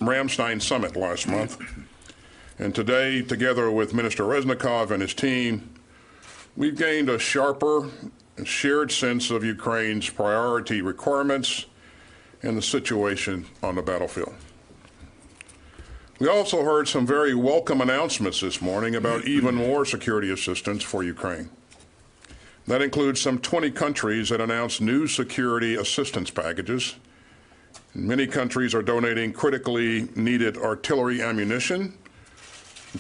Ramstein summit last month. And today, together with Minister Reznikov and his team, we've gained a sharper and shared sense of Ukraine's priority requirements and the situation on the battlefield. We also heard some very welcome announcements this morning about even more security assistance for Ukraine. That includes some 20 countries that announced new security assistance packages. Many countries are donating critically needed artillery ammunition,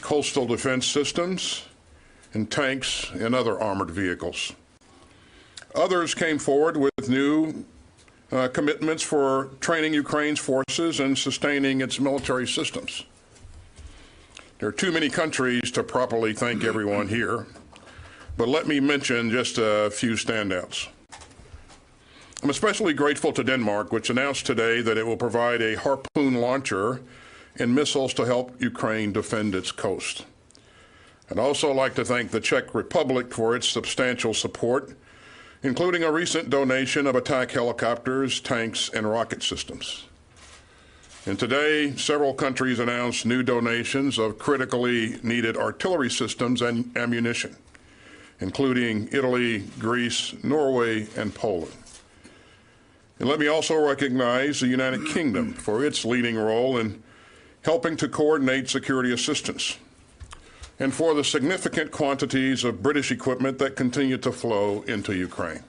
coastal defense systems, and tanks and other armored vehicles. Others came forward with new commitments for training Ukraine's forces and sustaining its military systems. There are too many countries to properly thank everyone here, but let me mention just a few standouts. I'm especially grateful to Denmark, which announced today that it will provide a Harpoon launcher and missiles to help Ukraine defend its coast. I'd also like to thank the Czech Republic for its substantial support, including a recent donation of attack helicopters, tanks, and rocket systems. And today, several countries announced new donations of critically needed artillery systems and ammunition, including Italy, Greece, Norway, and Poland. And let me also recognize the United Kingdom for its leading role in helping to coordinate security assistance, and for the significant quantities of British equipment that continue to flow into Ukraine.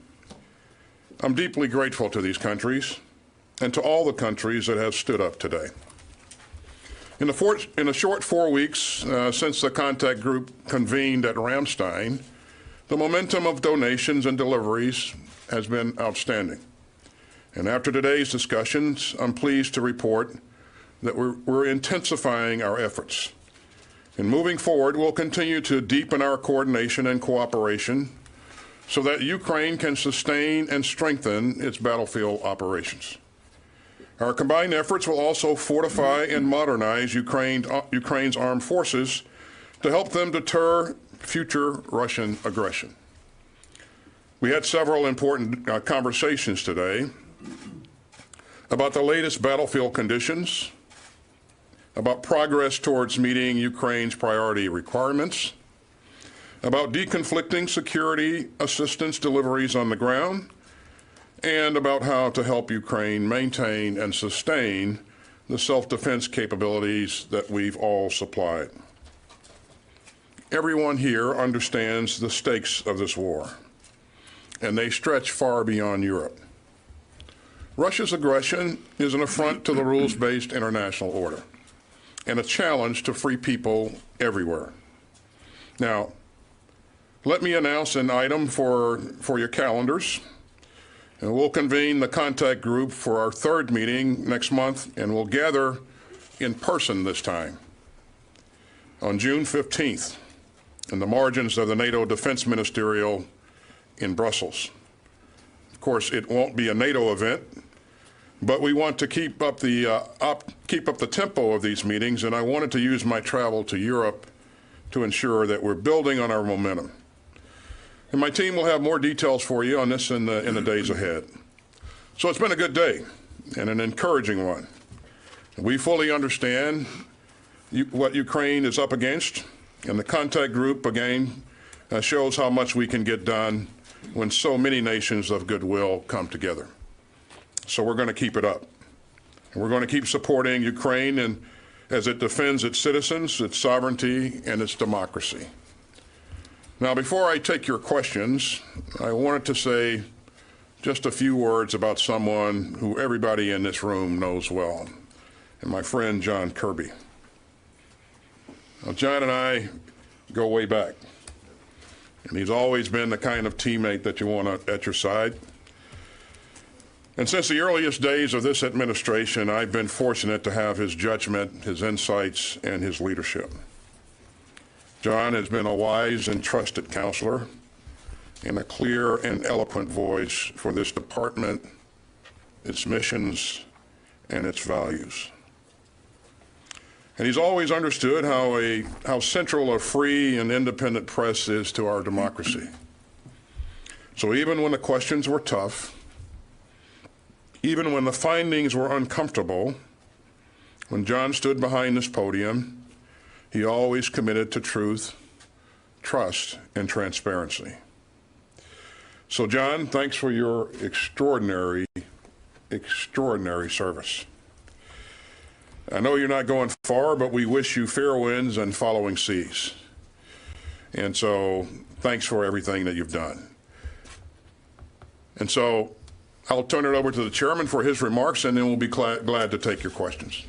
I'm deeply grateful to these countries and to all the countries that have stood up today. In the short 4 weeks since the contact group convened at Ramstein, the momentum of donations and deliveries has been outstanding. And after today's discussions, I'm pleased to report that we're intensifying our efforts. And moving forward, we'll continue to deepen our coordination and cooperation so that Ukraine can sustain and strengthen its battlefield operations. Our combined efforts will also fortify and modernize Ukraine's armed forces to help them deter future Russian aggression. We had several important conversations today about the latest battlefield conditions, about progress towards meeting Ukraine's priority requirements, about deconflicting security assistance deliveries on the ground, and about how to help Ukraine maintain and sustain the self-defense capabilities that we've all supplied. Everyone here understands the stakes of this war, and they stretch far beyond Europe. Russia's aggression is an affront to the rules-based international order and a challenge to free people everywhere. Now, let me announce an item for your calendars. And we'll convene the contact group for our third meeting next month, and we'll gather in person this time on June 15th in the margins of the NATO Defense Ministerial in Brussels. Of course, it won't be a NATO event, but we want to keep up the tempo of these meetings, and I wanted to use my travel to Europe to ensure that we're building on our momentum. And my team will have more details for you on this in the days ahead. So it's been a good day and an encouraging one. We fully understand what Ukraine is up against, and the contact group, again, shows how much we can get done when so many nations of goodwill come together. So we're going to keep it up. And we're going to keep supporting Ukraine as it defends its citizens, its sovereignty, and its democracy. Now, before I take your questions, I wanted to say just a few words about someone who everybody in this room knows well, and my friend John Kirby. Now, John and I go way back, and he's always been the kind of teammate that you want at your side. And since the earliest days of this administration, I've been fortunate to have his judgment, his insights, and his leadership. John has been a wise and trusted counselor and a clear and eloquent voice for this department, its missions, and its values. And he's always understood how central a free and independent press is to our democracy. So even when the questions were tough, even when the findings were uncomfortable, When John stood behind this podium, he always committed to truth, trust, and transparency. So, John, thanks for your extraordinary service. I know you're not going far, but we wish you fair winds and following seas. And so, thanks for everything that you've done. And so, I'll turn it over to the chairman for his remarks, and then we'll be glad to take your questions.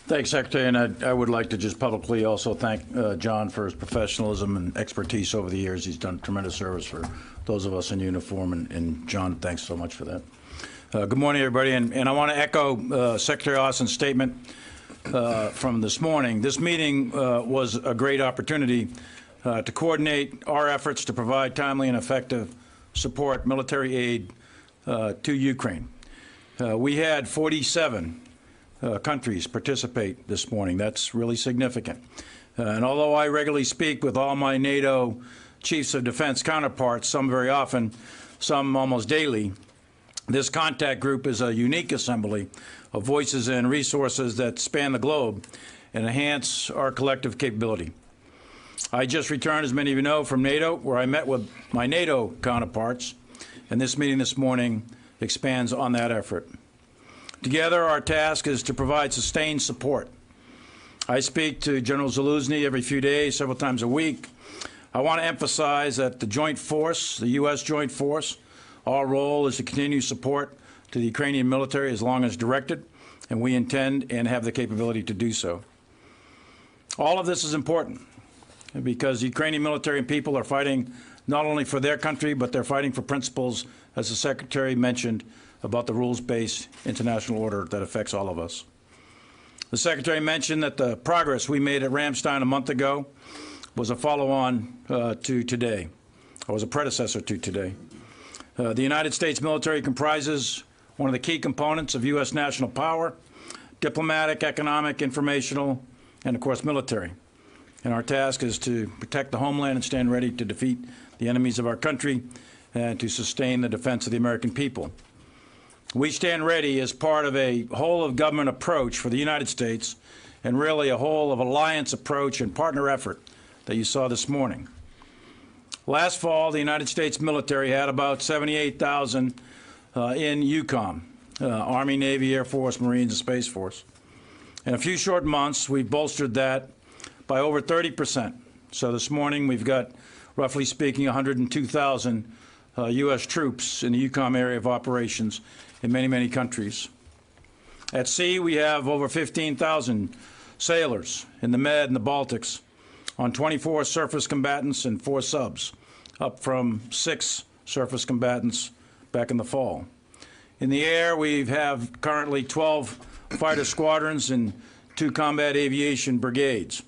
Thanks, Secretary, and I would like to just publicly also thank John for his professionalism and expertise over the years. He's done tremendous service for those of us in uniform, and John, thanks so much for that. Good morning, everybody, and I want to echo Secretary Austin's statement from this morning. This meeting was a great opportunity to coordinate our efforts to provide timely and effective support, military aid to Ukraine. We had 47 countries participate this morning. That's really significant. And although I regularly speak with all my NATO chiefs of defense counterparts, some very often, some almost daily, this contact group is a unique assembly of voices and resources that span the globe and enhance our collective capability. I just returned, as many of you know, from NATO, where I met with my NATO counterparts, and this meeting this morning expands on that effort. Together, our task is to provide sustained support. I speak to General Zaluzny every few days, several times a week. I want to emphasize that the joint force, the U.S. joint force, our role is to continue support to the Ukrainian military as long as directed, and we intend and have the capability to do so. All of this is important because the Ukrainian military and people are fighting not only for their country, but they're fighting for principles, as the Secretary mentioned, about the rules-based international order that affects all of us. The Secretary mentioned that the progress we made at Ramstein a month ago was a follow-on to today, or was a predecessor to today. The United States military comprises one of the key components of U.S. national power: diplomatic, economic, informational, and, of course, military. And our task is to protect the homeland and stand ready to defeat the enemies of our country and to sustain the defense of the American people. We stand ready as part of a whole-of-government approach for the United States and really a whole-of-alliance approach and partner effort that you saw this morning. Last fall, the United States military had about 78,000 in EUCOM, Army, Navy, Air Force, Marines, and Space Force. In a few short months, we've bolstered that by over 30%. So this morning, we've got, roughly speaking, 102,000 U.S. troops in the EUCOM area of operations in many, many countries. At sea, we have over 15,000 sailors in the Med and the Baltics on 24 surface combatants and 4 subs, up from 6 surface combatants back in the fall. In the air, we have currently 12 fighter squadrons and 2 combat aviation brigades.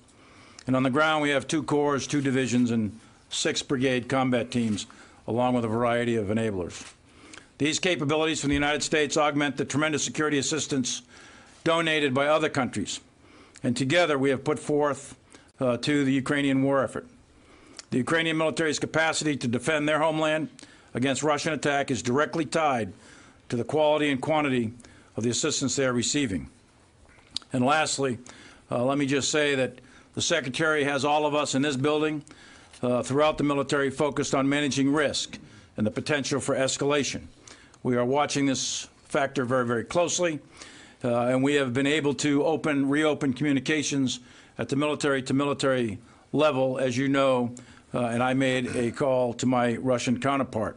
And on the ground, we have 2 corps, 2 divisions, and 6 brigade combat teams, along with a variety of enablers. These capabilities from the United States augment the tremendous security assistance donated by other countries. And together, we have put forth to the Ukrainian war effort. The Ukrainian military's capacity to defend their homeland against Russian attack is directly tied to the quality and quantity of the assistance they are receiving. And lastly, let me just say that the Secretary has all of us in this building throughout the military focused on managing risk and the potential for escalation. We are watching this factor very, very closely, and we have been able to reopen communications at the military-to-military level, as you know, and I made a call to my Russian counterpart.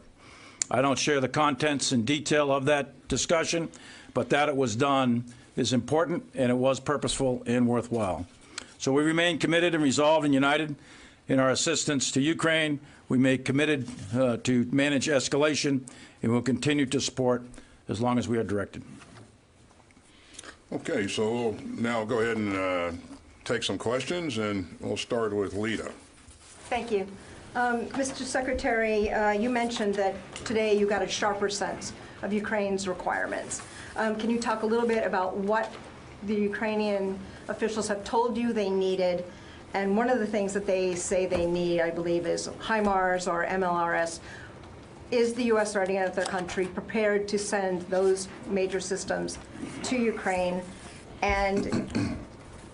I don't share the contents and detail of that discussion, but that it was done is important, and it was purposeful and worthwhile. So we remain committed and resolved and united in our assistance to Ukraine. We remain committed to manage escalation, and we'll continue to support as long as we are directed. Okay, so we'll now go ahead and take some questions, and we'll start with Lita. Thank you. Mr. Secretary, you mentioned that today you got a sharper sense of Ukraine's requirements. Can you talk a little bit about what the Ukrainian officials have told you they needed? And one of the things that they say they need, I believe, is HIMARS or MLRS. Is the U.S. or any other country prepared to send those major systems to Ukraine? And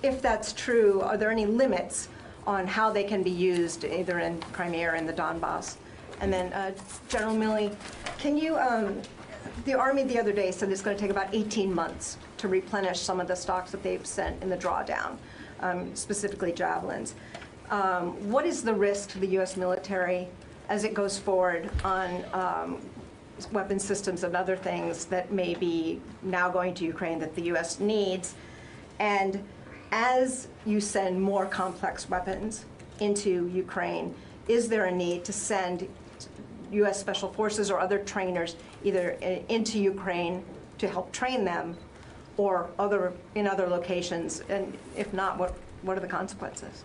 if that's true, are there any limits on how they can be used either in Crimea or in the Donbass? And then General Milley, can you, the Army the other day said it's going to take about 18 months to replenish some of the stocks that they've sent in the drawdown, specifically javelins. What is the risk to the U.S. military as it goes forward on weapon systems and other things that may be now going to Ukraine that the U.S. needs? And as you send more complex weapons into Ukraine, is there a need to send U.S. Special Forces or other trainers either into Ukraine to help train them or in other locations? And if not, what are the consequences?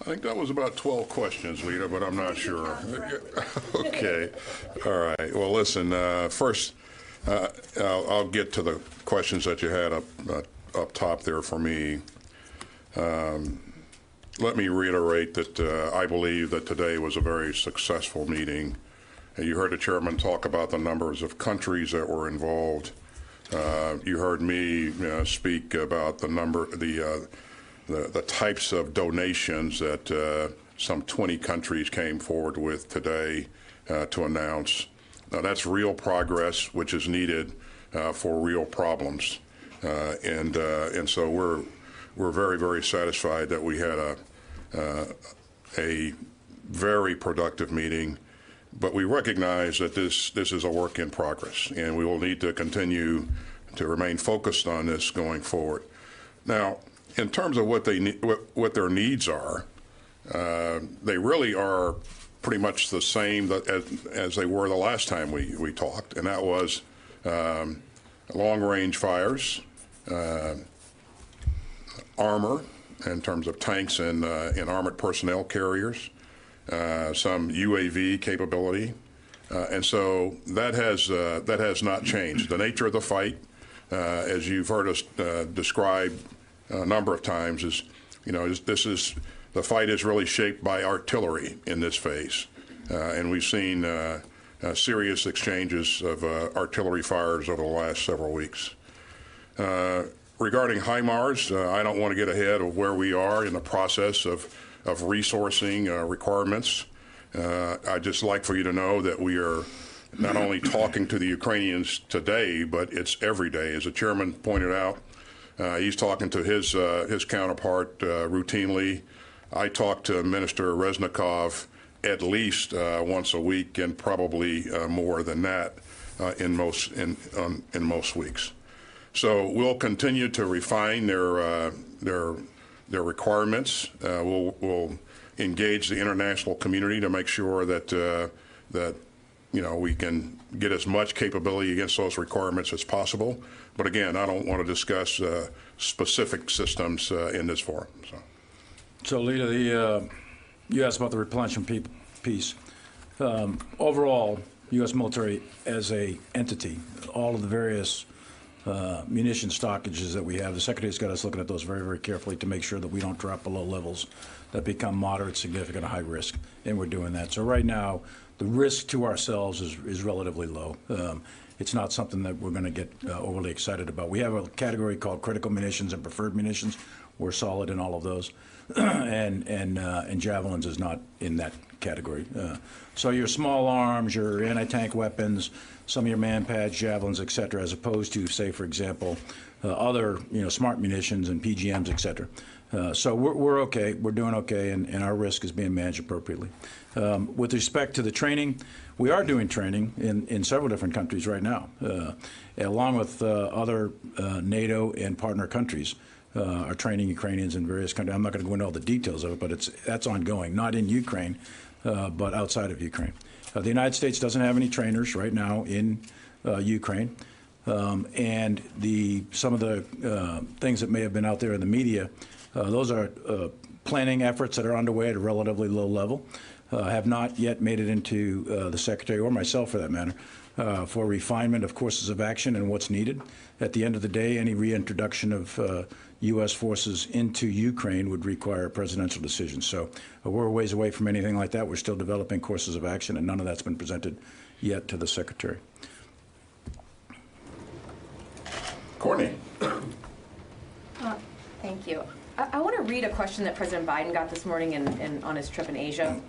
I think that was about 12 questions, Lita, but I'm not sure. Okay. All right. Well, listen, first, I'll get to the questions that you had up top there for me. Let me reiterate that I believe that today was a very successful meeting. You heard the chairman talk about the numbers of countries that were involved. You heard me speak about the types of donations that some 20 countries came forward with today to announce. Now, that's real progress, which is needed for real problems, and so we're very, very satisfied that we had a very productive meeting. But we recognize that this is a work in progress, and we will need to continue to remain focused on this going forward. Now, in terms of what their needs are, they really are pretty much the same as they were the last time we talked, and that was long-range fires, armor in terms of tanks and armored personnel carriers, some UAV capability, and so that has not changed. The nature of the fight, as you've heard us describe a number of times, is the fight is really shaped by artillery in this phase, and we've seen serious exchanges of artillery fires over the last several weeks. Regarding HIMARS, I don't want to get ahead of where we are in the process of resourcing requirements. I'd just like for you to know that we are not only talking to the Ukrainians today, but it's every day. As the chairman pointed out, he's talking to his counterpart routinely. I talk to Minister Reznikov at least once a week, and probably more than that in most weeks. So we'll continue to refine their requirements. We'll engage the international community to make sure that we can get as much capability against those requirements as possible. But again, I don't want to discuss specific systems in this forum. So Lita, you asked about the replenishment piece. Overall, U.S. military as a entity, all of the various munition stockages that we have, the Secretary's got us looking at those very, very carefully to make sure that we don't drop below levels that become moderate, significant, or high risk, and we're doing that. So right now, the risk to ourselves is relatively low. It's not something that we're going to get overly excited about. We have a category called critical munitions and preferred munitions. We're solid in all of those, and javelins is not in that category. So your small arms, your anti-tank weapons, some of your man-pads, javelins, et cetera, as opposed to, say, for example, other smart munitions and PGMs, et cetera. So we're okay. We're doing okay, and our risk is being managed appropriately. With respect to the training, we are doing training in several different countries right now, along with other NATO and partner countries. Are training Ukrainians in various countries. I'm not going to go into all the details of it, but that's ongoing, not in Ukraine, but outside of Ukraine. The United States doesn't have any trainers right now in Ukraine, and some of the things that may have been out there in the media, those are planning efforts that are underway at a relatively low level, have not yet made it into the Secretary or myself, for that matter, for refinement of courses of action and what's needed. At the end of the day, any reintroduction of U.S. forces into Ukraine would require a presidential decision. So we're a ways away from anything like that. We're still developing courses of action, and none of that's been presented yet to the Secretary. Courtney. Thank you. I want to read a question that President Biden got this morning on his trip in Asia.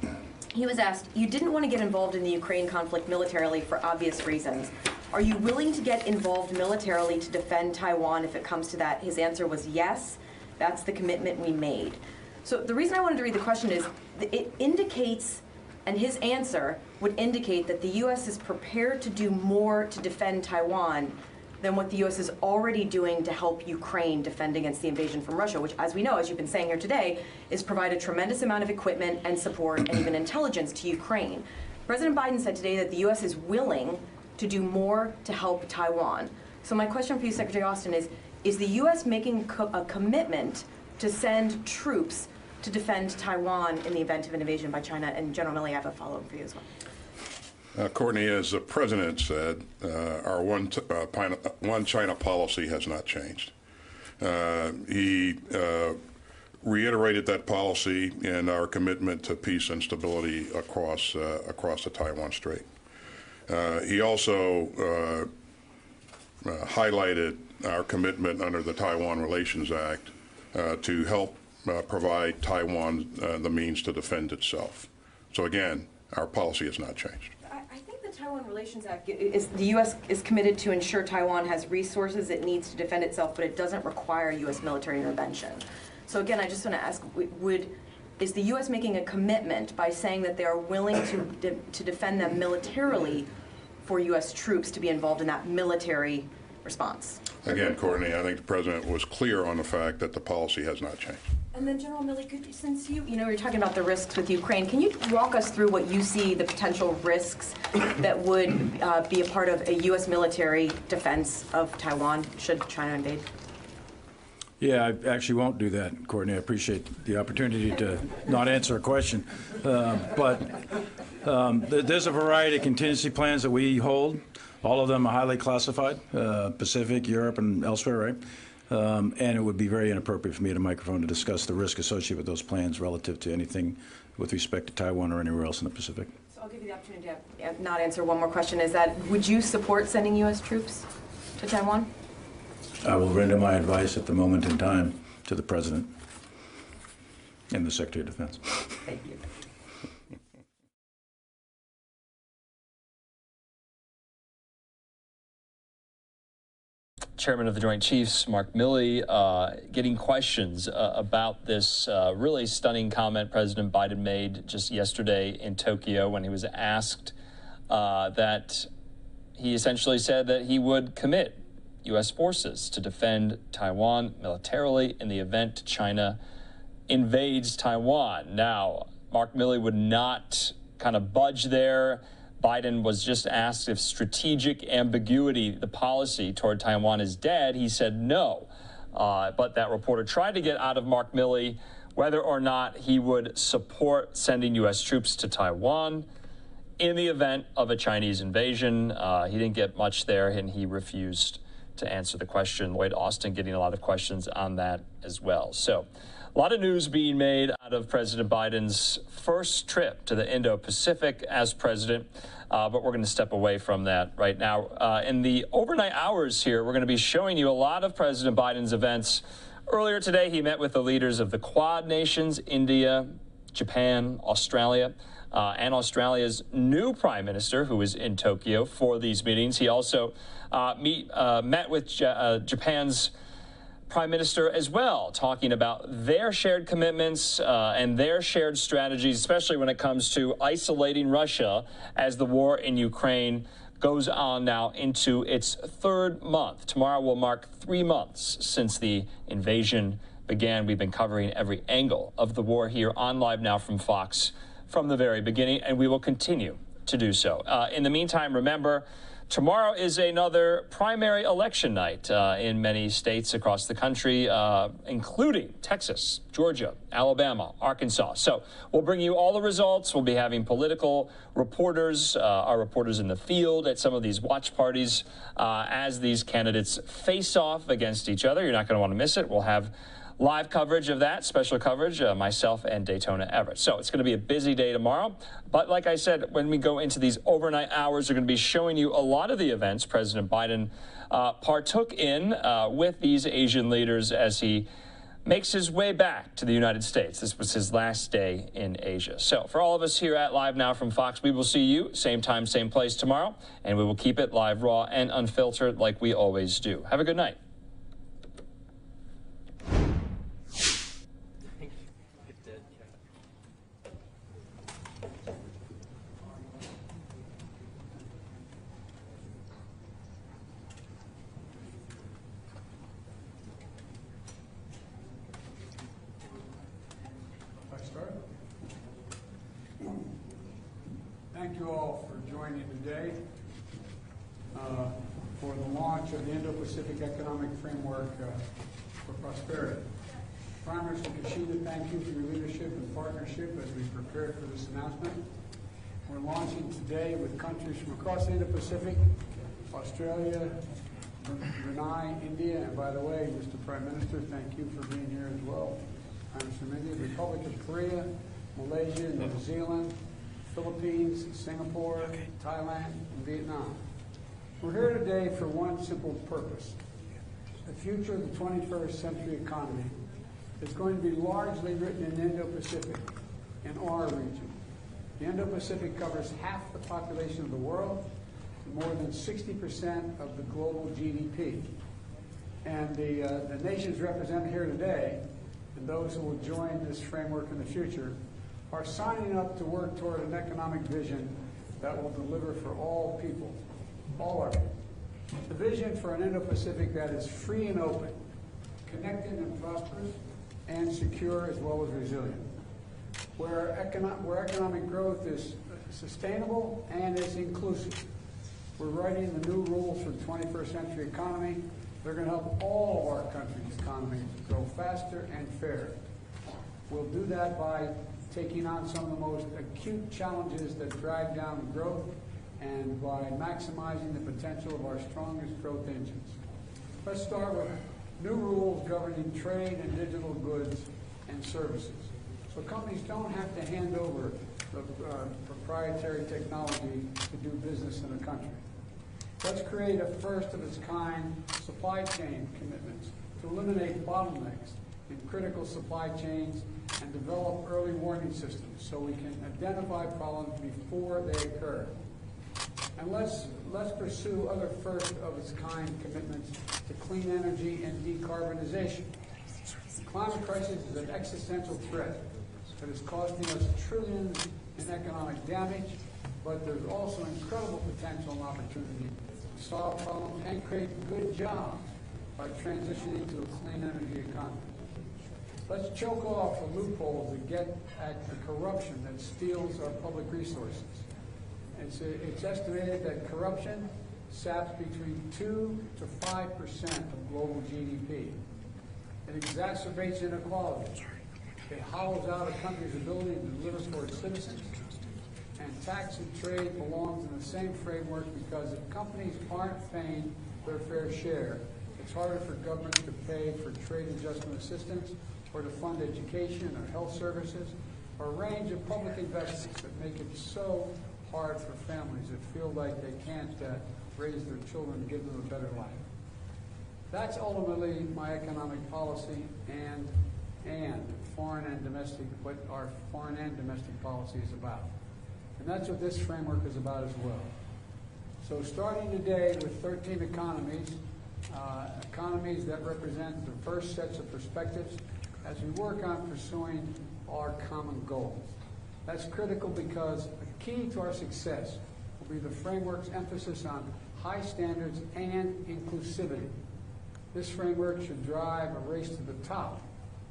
He was asked, you didn't want to get involved in the Ukraine conflict militarily for obvious reasons. Are you willing to get involved militarily to defend Taiwan if it comes to that? His answer was yes. That's the commitment we made. So the reason I wanted to read the question is it indicates, and his answer would indicate that the U.S. is prepared to do more to defend Taiwan than what the U.S. is already doing to help Ukraine defend against the invasion from Russia, which, as we know, as you've been saying here today, is provide a tremendous amount of equipment and support and even intelligence to Ukraine. President Biden said today that the U.S. is willing to do more to help Taiwan. So my question for you, Secretary Austin, is the U.S. making a commitment to send troops to defend Taiwan in the event of an invasion by China? And General Milley, I have a follow-up for you as well. Courtney, as the President said, our one China policy has not changed. He reiterated that policy in our commitment to peace and stability across the Taiwan Strait. He also highlighted our commitment under the Taiwan Relations Act to help provide Taiwan the means to defend itself. So again, our policy has not changed. I think the Taiwan Relations Act is the U.S. is committed to ensure Taiwan has resources it needs to defend itself, but it doesn't require U.S. military intervention. So again, I just want to ask, is the U.S. making a commitment by saying that they are willing to defend them militarily for U.S. troops to be involved in that military response? Again, Courtney, I think the President was clear on the fact that the policy has not changed. And then, General Milley, since you're talking about the risks with Ukraine, can you walk us through what you see the potential risks that would be a part of a U.S. military defense of Taiwan should China invade? Yeah, I actually won't do that, Courtney. I appreciate the opportunity to not answer a question. But there's a variety of contingency plans that we hold. All of them are highly classified, Pacific, Europe, and elsewhere, right? And it would be very inappropriate for me at a microphone to discuss the risk associated with those plans relative to anything with respect to Taiwan or anywhere else in the Pacific. So I'll give you the opportunity to not answer one more question. Is that, would you support sending U.S. troops to Taiwan? I will render my advice at the moment in time to the President and the Secretary of Defense. Thank you. Chairman of the Joint Chiefs, Mark Milley, getting questions about this really stunning comment President Biden made just yesterday in Tokyo when he was asked that he essentially said that he would commit U.S. forces to defend Taiwan militarily in the event China invades Taiwan. Now, Mark Milley would not kind of budge there. Biden was just asked if strategic ambiguity, the policy toward Taiwan, is dead. He said no. But that reporter tried to get out of Mark Milley whether or not he would support sending U.S. troops to Taiwan in the event of a Chinese invasion. He didn't get much there, and he refused to answer the question. Lloyd Austin getting a lot of questions on that as well. So a lot of news being made out of President Biden's first trip to the Indo-Pacific as president, but we're going to step away from that right now. In the overnight hours here, we're going to be showing you a lot of President Biden's events. Earlier today, he met with the leaders of the Quad nations, India, Japan, Australia, and Australia's new prime minister, who is in Tokyo for these meetings. He also met with Japan's prime minister as well, talking about their shared commitments and their shared strategies, especially when it comes to isolating Russia as the war in Ukraine goes on now into its third month. Tomorrow will mark 3 months since the invasion began. We've been covering every angle of the war here on Live Now from Fox from the very beginning, and we will continue to do so. In the meantime, remember, tomorrow is another primary election night in many states across the country, including Texas, Georgia, Alabama, Arkansas. So we'll bring you all the results. We'll be having political reporters, our reporters in the field at some of these watch parties as these candidates face off against each other. You're not going to want to miss it. We'll have live coverage of that, special coverage, myself and Daytona Everett. So it's going to be a busy day tomorrow. But like I said, when we go into these overnight hours, we're going to be showing you a lot of the events President Biden partook in with these Asian leaders as he makes his way back to the United States. This was his last day in Asia. So for all of us here at Live Now from Fox, we will see you same time, same place tomorrow, and we will keep it live, raw, and unfiltered like we always do. Have a good night. Thank you all for joining today for the launch of the Indo-Pacific Economic Framework for Prosperity. Prime Minister Kishida, thank you for your leadership and partnership as we prepare for this announcement. We're launching today with countries from across the Indo-Pacific, Australia, Brunei, India, and by the way, Mr. Prime Minister, thank you for being here as well. Prime Minister India, the Republic of Korea, Malaysia, New Zealand, Philippines, Singapore, Thailand, and Vietnam. We're here today for one simple purpose. The future of the 21st century economy is going to be largely written in Indo-Pacific, in our region. The Indo-Pacific covers half the population of the world and more than 60% of the global GDP. And the nations represented here today, and those who will join this framework in the future, are signing up to work toward an economic vision that will deliver for all people, all our people. The vision for an Indo-Pacific that is free and open, connected and prosperous, and secure as well as resilient, where economic growth is sustainable and is inclusive. We're writing the new rules for the 21st century economy. They're going to help all of our country's economies grow faster and fairer. We'll do that by taking on some of the most acute challenges that drag down growth and by maximizing the potential of our strongest growth engines. Let's start with new rules governing trade and digital goods and services. So companies don't have to hand over the proprietary technology to do business in a country. Let's create a first-of-its-kind supply chain commitments to eliminate bottlenecks in critical supply chains and develop early warning systems so we can identify problems before they occur. And let's pursue other first-of-its-kind commitments to clean energy and decarbonization. The climate crisis is an existential threat that is costing us trillions in economic damage, but there's also incredible potential and opportunity to solve problems and create good jobs by transitioning to a clean energy economy. Let's choke off the loopholes that get at the corruption that steals our public resources. It's estimated that corruption saps between 2 to 5% of global GDP. It exacerbates inequality. It hollows out a country's ability to deliver for its citizens. And tax and trade belongs in the same framework because if companies aren't paying their fair share, it's harder for governments to pay for trade adjustment assistance or to fund education or health services or a range of public investments that make it so hard for families that feel like they can't raise their children and give them a better life. That's ultimately my economic policy and foreign and domestic, what our foreign and domestic policy is about. And that's what this framework is about as well. So starting today with 13 economies, economies that represent diverse sets of perspectives as we work on pursuing our common goals. That's critical because a key to our success will be the framework's emphasis on high standards and inclusivity. This framework should drive a race to the top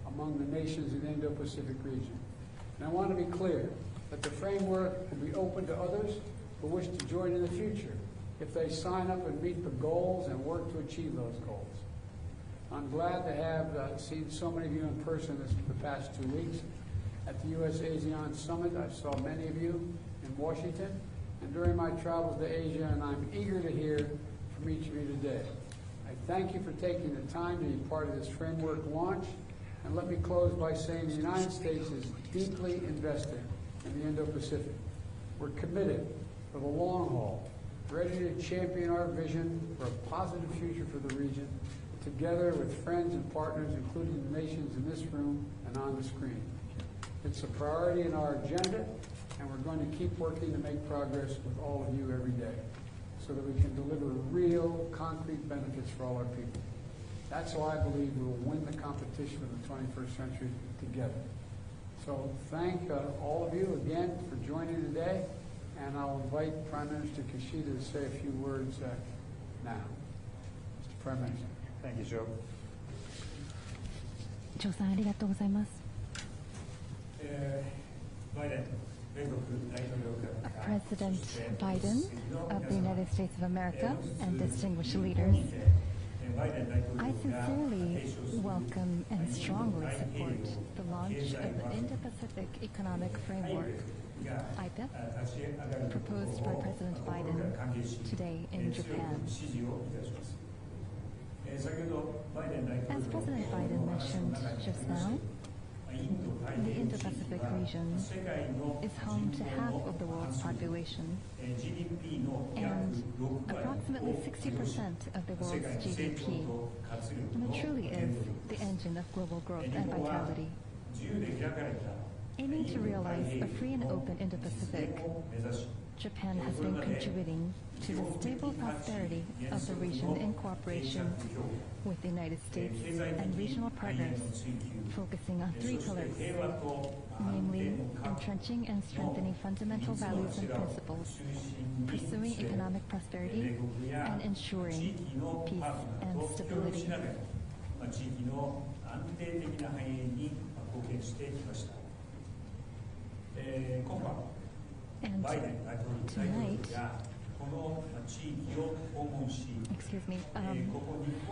among the nations in the Indo-Pacific region. And I want to be clear that the framework will be open to others who wish to join in the future if they sign up and meet the goals and work to achieve those goals. I'm glad to have seen so many of you in person the past 2 weeks. At the U.S.-ASEAN Summit, I saw many of you in Washington, and during my travels to Asia, and I'm eager to hear from each of you today. I thank you for taking the time to be part of this framework launch, And let me close by saying the United States is deeply invested in the Indo-Pacific. We're committed for the long haul, ready to champion our vision for a positive future for the region, together with friends and partners, including the nations in this room and on the screen. It's a priority in our agenda, and we're going to keep working to make progress with all of you every day so that we can deliver real, concrete benefits for all our people. That's why I believe we will win the competition of the 21st century together. So thank all of you again for joining today, and I'll invite Prime Minister Kishida to say a few words now. Mr. Prime Minister. Thank you, Joe. ジョーさんありがとうございます。President Biden of the United States of America and distinguished leaders, I sincerely welcome and strongly support the launch of the Indo-Pacific Economic Framework, IPEF, proposed by President Biden today in Japan. As President Biden mentioned just now, the Indo-Pacific region is home to half of the world's population and approximately 60% of the world's GDP, and it truly is the engine of global growth and vitality. Aiming to realize a free and open Indo-Pacific, Japan has been contributing to the stable prosperity of the region in cooperation with the United States and regional partners, focusing on three pillars, namely entrenching and strengthening fundamental values and principles, pursuing economic prosperity, and ensuring peace and stability. And tonight,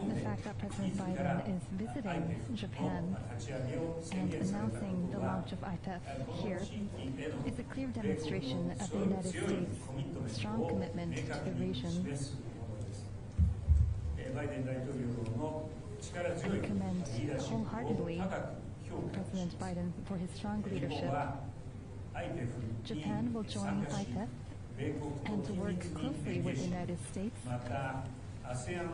the fact that President Biden is visiting Japan and announcing the launch of IPEF here is a clear demonstration of the United States' strong commitment to the region. I commend wholeheartedly President Biden for his strong leadership. Japan will join IPEF and work closely with the United States, ASEAN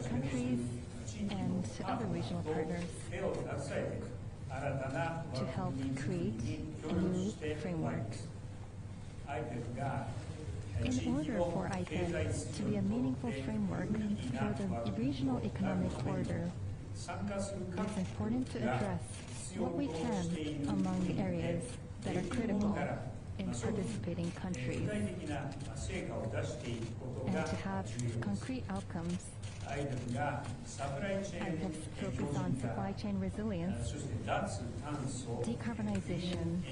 countries, and other regional partners to help create a new framework. In order for IPEF to be a meaningful framework for the regional economic order, it is important to address what we can among the areas that are critical in participating countries, and to have concrete outcomes. IPEF focus on supply chain resilience, decarbonization,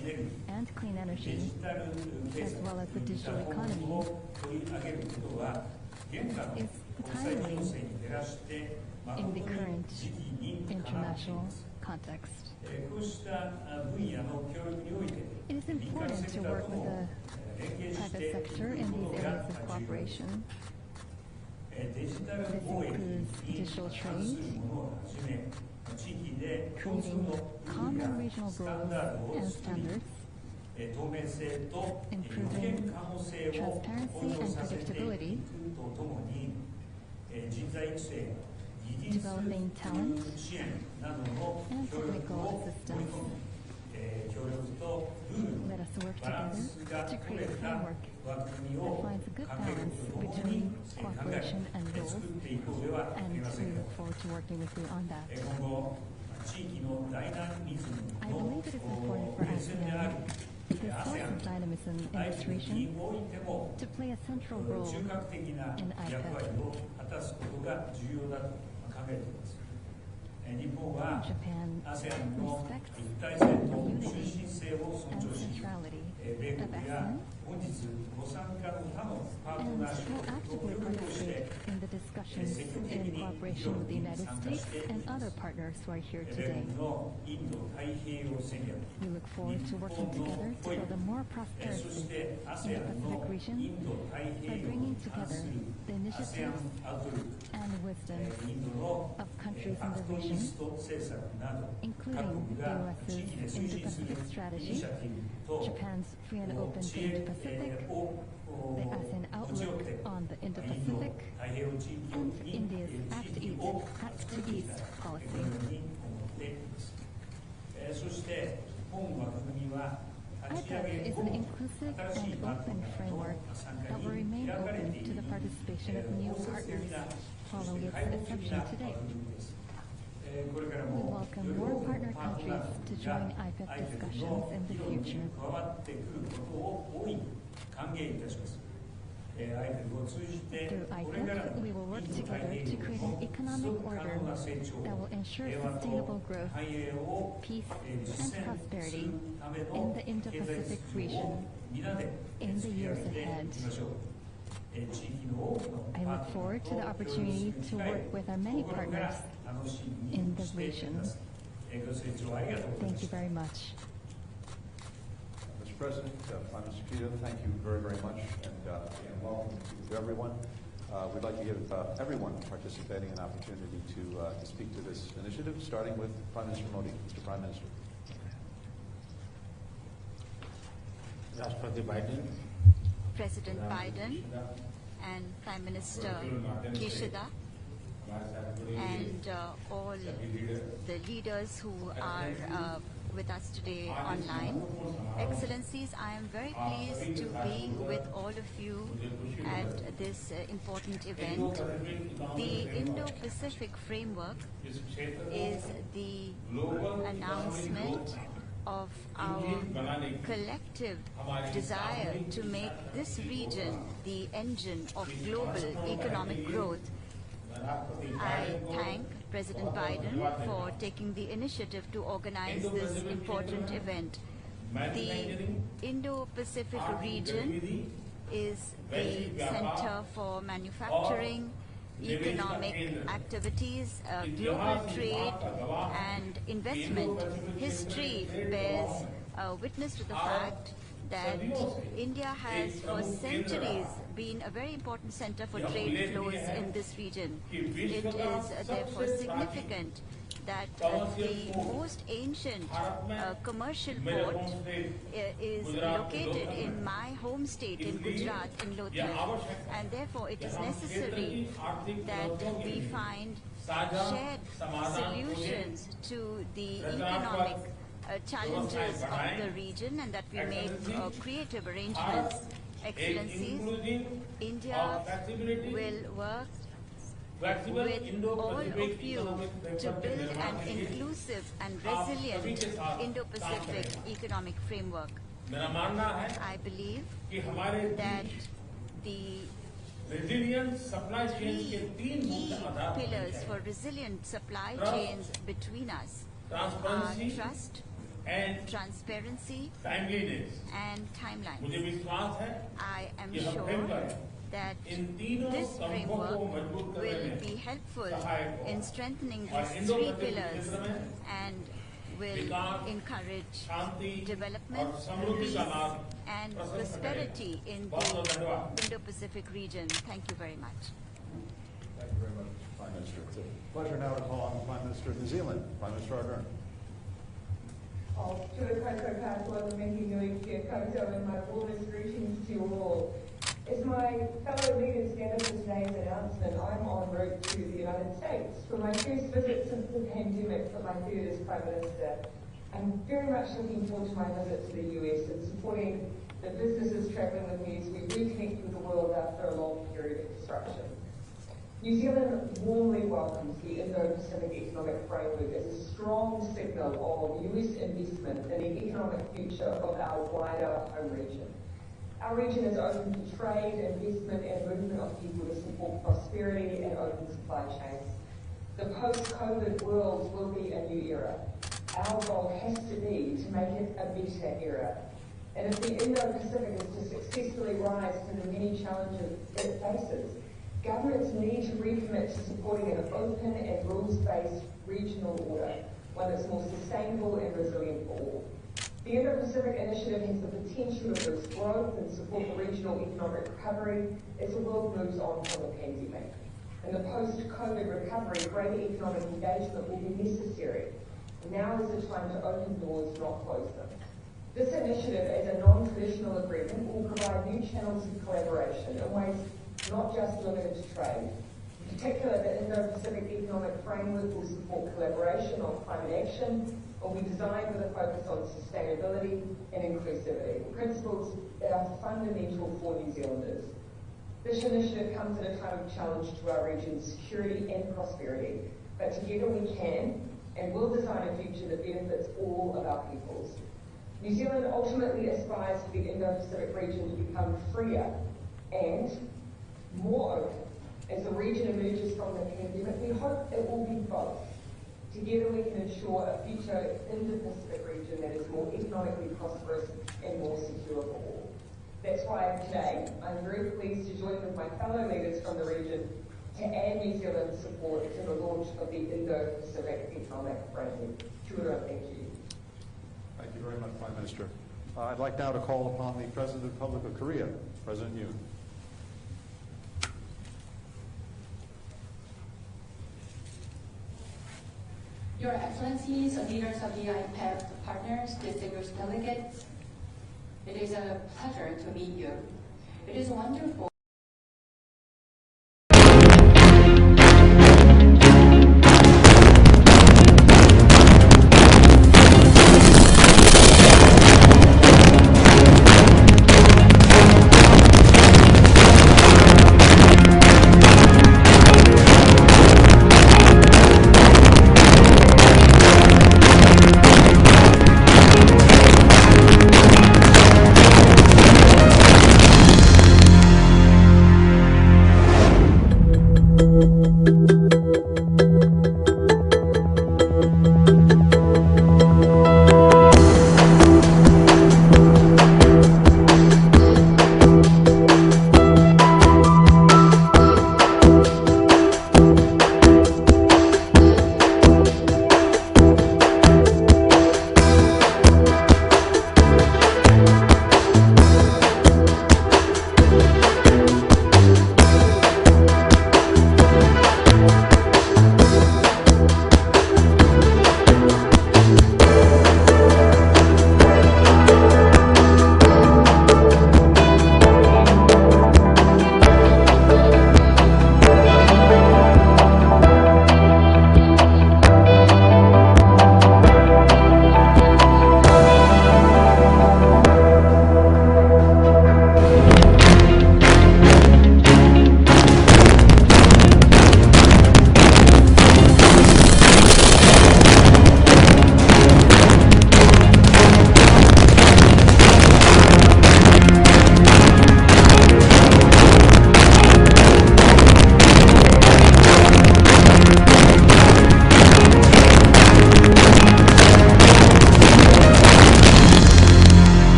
and clean energy, as well as the digital economy, is timely in the current international context. It is important to work with the private sector in these areas of cooperation. This includes digital trade, creating common regional goals and standards, improving transparency and predictability, developing talent and technical assistance. Let us work together to create a framework that finds a good balance between cooperation and goals, and we look forward to working with you on that. I believe it is important for ASEAN, the source of dynamism in this region, to play a central role in IPEF. Japan respects the unity and centrality of ASEAN and will actively participate in the discussions in cooperation with the United States and other partners who are here today. We look forward to working together to build a more prosperous in the Pacific region by bringing together the initiatives and wisdom of countries countries in the region, including the US's Indo-Pacific strategy, Japan's free and open Indo-Pacific, the ASEAN outlook on the Indo-Pacific, and India's Act to East policy. IPEF is an inclusive and open framework that will remain open to the participation of new partners following its inception today. We welcome more partner countries to join IPEF discussions in the future. Through IPEF, we will work together to create an economic order that will ensure sustainable growth, peace, and prosperity in the Indo-Pacific region in the years ahead. I look forward to the opportunity to work with our many partners in the region. Thank you very much. Mr. President, Prime Minister Kido, thank you very, very much, and welcome to everyone. We'd like to give everyone participating an opportunity to speak to this initiative, starting with Prime Minister Modi. Mr. Prime Minister. President Biden and Prime Minister Kishida and all the leaders who are with us today online. Excellencies, I am very pleased to be with all of you at this important event. The Indo-Pacific Framework is the announcement of our collective desire to make this region the engine of global economic growth. I thank President Biden for taking the initiative to organize this important event. The Indo-Pacific region is the center for manufacturing, economic activities, global trade, and investment. History bears witness to the fact that India has for centuries been a very important center for trade flows in this region. It is therefore significant that the most ancient commercial port is located in my home state in Gujarat, in Lothal, and therefore it is necessary that we find shared solutions to the economic challenges of the region and that we make creative arrangements. Excellencies, India will work with all of you to build an inclusive and resilient Indo-Pacific economic framework. I believe that the three key pillars for resilient supply chains between us are trust, transparency, and timelines. I am sure that this framework will be helpful in strengthening these three pillars and will encourage development, peace, and prosperity in the Indo-Pacific region. Thank you very much. Thank you very much, Prime Minister. It's a pleasure now to call on the Prime Minister of New Zealand, Prime Minister Ardern. And my warmest greetings to you all. As my fellow leaders gather for today's announcement, I'm en route to the United States for my first visit since the pandemic, but my third as Prime Minister. I'm very much looking forward to my visit to the US and supporting the businesses travelling with me as we reconnect with the world after a long period of disruption. New Zealand warmly welcomes the Indo-Pacific Economic Framework as a strong signal of US investment in the economic future of our wider home region. Our region is open to trade, investment, and movement of people to support prosperity and open supply chains. The post-COVID world will be a new era. Our goal has to be to make it a better era. And if the Indo-Pacific is to successfully rise to the many challenges it faces, governments need to recommit to supporting an open and rules-based regional order, one that's more sustainable and resilient for all. The Indo-Pacific Initiative has the potential to boost growth and support the regional economic recovery as the world moves on from the pandemic. In the post-COVID recovery, greater economic engagement will be necessary. Now is the time to open doors, not close them. This initiative, as a non-traditional agreement, will provide new channels of collaboration in ways not just limited to trade. In particular, the Indo-Pacific Economic Framework will support collaboration on climate action, will be designed with a focus on sustainability and inclusivity, principles that are fundamental for New Zealanders. This initiative comes at a time of challenge to our region's security and prosperity, but together we can and will design a future that benefits all of our peoples. New Zealand ultimately aspires for the Indo-Pacific region to become freer and more open. As the region emerges from the pandemic, we hope it will be both. Together we can ensure a future Indo-Pacific region that is more economically prosperous and more secure for all. That's why today I'm very pleased to join with my fellow leaders from the region to add New Zealand's support to the launch of the Indo-Pacific Economic Framework. Kia ora, thank you. Thank you very much, Prime Minister. I'd like now to call upon the President of the Republic of Korea, President Yoon. Your Excellencies, leaders of the IPEF partners, distinguished delegates, it is a pleasure to meet you. It is wonderful.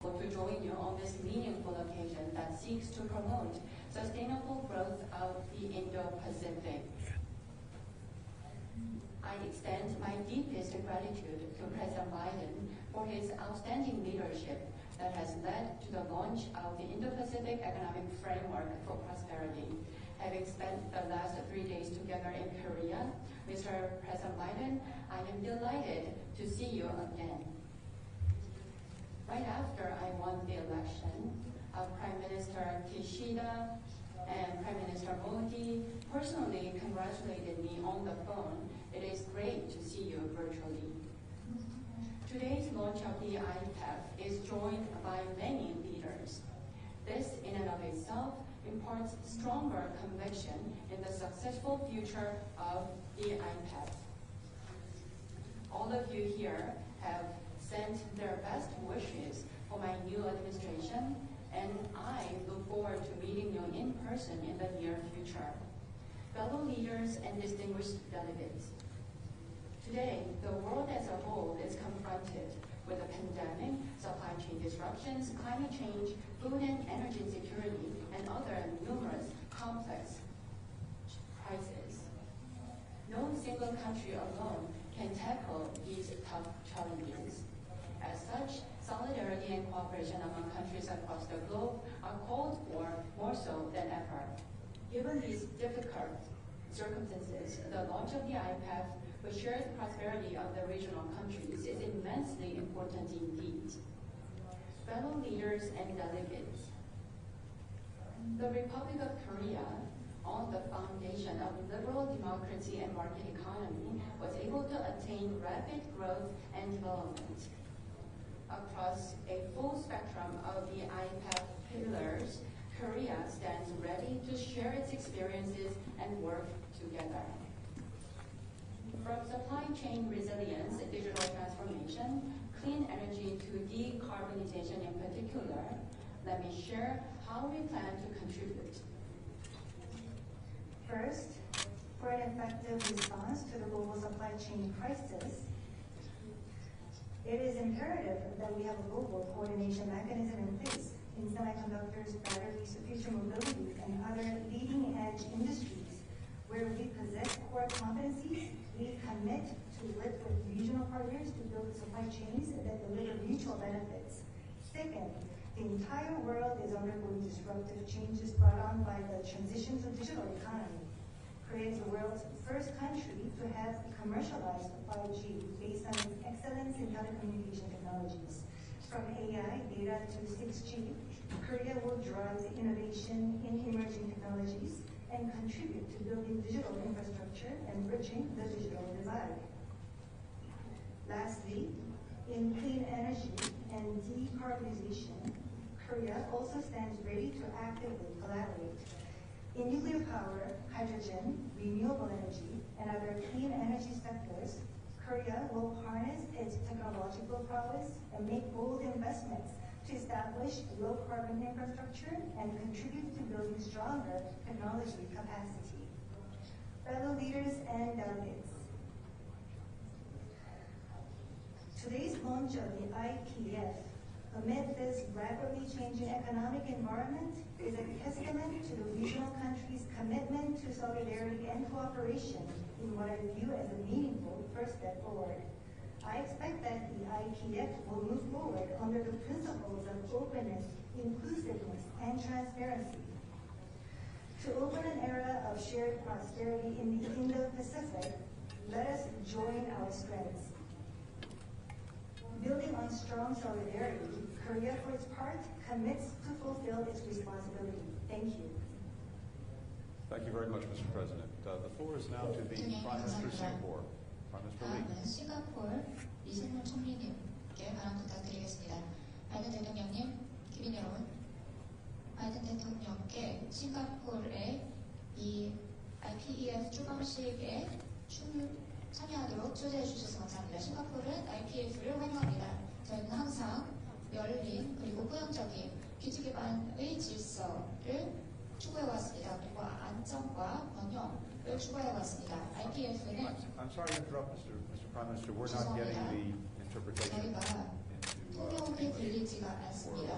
To join you on this meaningful occasion that seeks to promote sustainable growth of the Indo-Pacific. I extend my deepest gratitude to President Biden for his outstanding leadership that has led to the launch of the Indo-Pacific Economic Framework for Prosperity. Having spent the last 3 days together in Korea, Mr. President Biden, I am delighted to see you again. Right after I won the election, Prime Minister Kishida and Prime Minister Modi personally congratulated me on the phone. It is great to see you virtually. Today's launch of the IPEF is joined by many leaders. This, in and of itself, imparts stronger conviction in the successful future of the IPEF. All of you here have sent their best wishes for my new administration, and I look forward to meeting you in person in the near future. Fellow leaders and distinguished delegates, today the world as a whole is confronted with a pandemic, supply chain disruptions, climate change, food and energy security, and other numerous complex crises. No single country alone can tackle these tough challenges. As such, solidarity prosperity and cooperation among countries across the globe are called for more so than ever. Given these difficult circumstances, the launch of the IPEF for shared prosperity of the regional countries is immensely important indeed. Fellow leaders and delegates, the Republic of Korea, on the foundation of liberal democracy and market economy, was able to attain rapid growth and development. Across a full spectrum of the IPEF pillars, Korea stands ready to share its experiences and work together. From supply chain resilience, digital transformation, clean energy to decarbonization in particular, let me share how we plan to contribute. First, for an effective response to the global supply chain crisis, it is imperative that we have a global coordination mechanism in place in semiconductors, batteries, future mobility, and other leading-edge industries where we possess core competencies. We commit to work with regional partners to build supply chains that deliver mutual benefits. Second, the entire world is undergoing disruptive changes brought on by the transition to digital economy. Korea is the world's first country to have commercialized 5G based on its excellence in telecommunication technologies. From AI, data to 6G, Korea will drive the innovation in emerging technologies and contribute to building digital infrastructure and bridging the digital divide. Lastly, in clean energy and decarbonization, Korea also stands ready to actively collaborate. In nuclear power, hydrogen, renewable energy, and other clean energy sectors, Korea will harness its technological prowess and make bold investments to establish low-carbon infrastructure and contribute to building stronger technology capacity. Fellow leaders and delegates, today's launch of the IPF amid this rapidly changing economic environment is a testament to the regional countries' commitment to solidarity and cooperation in what I view as a meaningful first step forward. I expect that the IPF will move forward under the principles of openness, inclusiveness, and transparency. To open an era of shared prosperity in the Indo-Pacific, let us join our strengths. Building on strong solidarity, Korea, for its part, commits to fulfill its responsibility. Thank you. Thank you very much, Mr. President. The floor is now to the Prime Minister of Singapore. Prime Minister Lee. 다음은 싱가포르 이승문 총리님께 발언 부탁드리겠습니다. 바이든 대통령님, 기민 여러분, 바이든 대통령께 싱가포르의 이 IPEF 주방식에 참여하도록 초대해 주셔서 감사합니다. 싱가포르는 IPF를 환영합니다. 저희는 항상 열린 그리고 포용적인 규칙 기반의 질서를 추구해왔습니다. 그리고 안정과 번영을 추구해왔습니다. IPF는 I'm sorry to interrupt, Mr. Prime Minister. We're not getting the interpretation 저희가 통역이 들리지가 않습니다.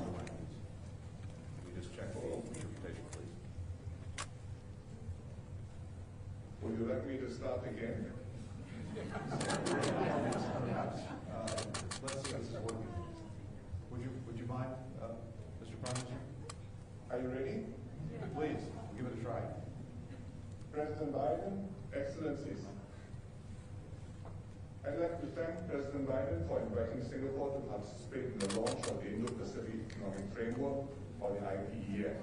We just check the interpretation, please. Would you like me to start again? Let's see if this is working. Would you mind, Mr. Prime Minister? Are you ready? Please, give it a try. President Biden, Excellencies, I'd like to thank President Biden for inviting Singapore to participate in the launch of the Indo-Pacific Economic Framework, or the IPEF.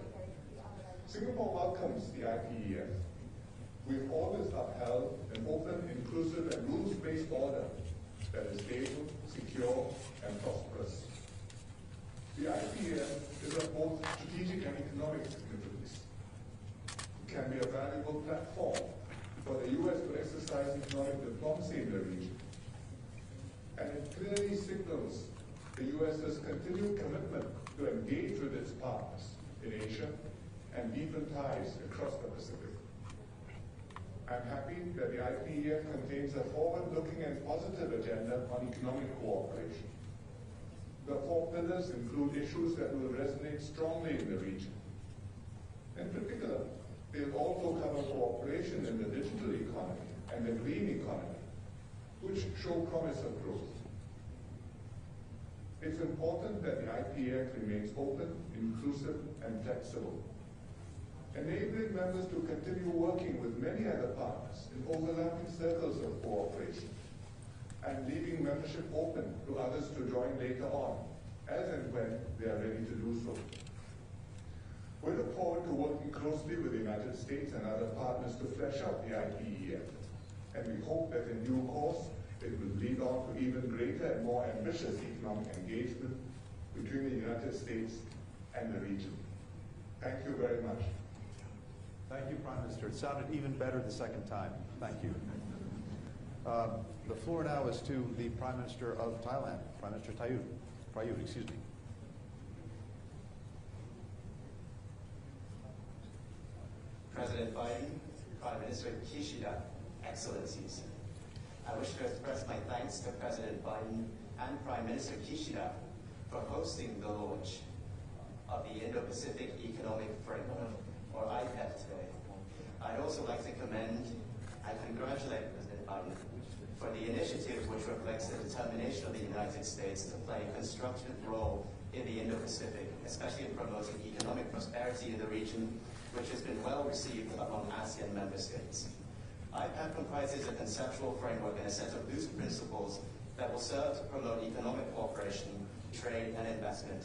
Singapore welcomes the IPEF. We've always upheld an open, inclusive, and rules-based order that is stable, secure, and prosperous. The IPEF is of both strategic and economic significance. It can be a valuable platform for the U.S. to exercise economic diplomacy in the region. And it clearly signals the U.S.'s continued commitment to engage with its partners in Asia and deepen ties across the Pacific. I'm happy that the IPEF contains a forward-looking and positive agenda on economic cooperation. The 4 pillars include issues that will resonate strongly in the region. In particular, they'll also cover cooperation in the digital economy and the green economy, which show promise of growth. It's important that the IPEF remains open, inclusive, and flexible, enabling members to continue working with many other partners in overlapping circles of cooperation, and leaving membership open to others to join later on, as and when they are ready to do so. We look forward to working closely with the United States and other partners to flesh out the IPEF, and we hope that in due course it will lead on to even greater and more ambitious economic engagement between the United States and the region. Thank you very much. Thank you, Prime Minister. It sounded even better the second time. Thank you. The floor now is to the Prime Minister of Thailand, Prime Minister Prayut, excuse me. President Biden, Prime Minister Kishida, Excellencies. I wish to express my thanks to President Biden and Prime Minister Kishida for hosting the launch of the Indo-Pacific Economic Framework, or IPEF, today. I'd also like to commend and congratulate President Biden for the initiative which reflects the determination of the United States to play a constructive role in the Indo-Pacific, especially in promoting economic prosperity in the region, which has been well received among ASEAN member states. IPEF comprises a conceptual framework and a set of loose principles that will serve to promote economic cooperation, trade, and investment.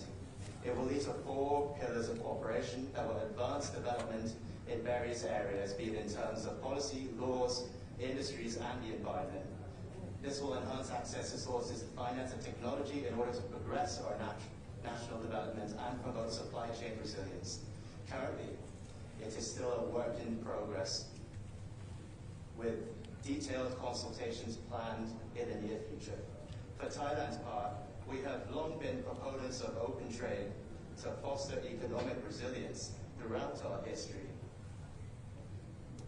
It will lead to 4 pillars of cooperation that will advance development in various areas, be it in terms of policy, laws, industries, and the environment. This will enhance access to sources of finance and technology in order to progress our national development and promote supply chain resilience. Currently, it is still a work in progress, with detailed consultations planned in the near future. For Thailand's part, we have long been proponents of open trade to foster economic resilience throughout our history.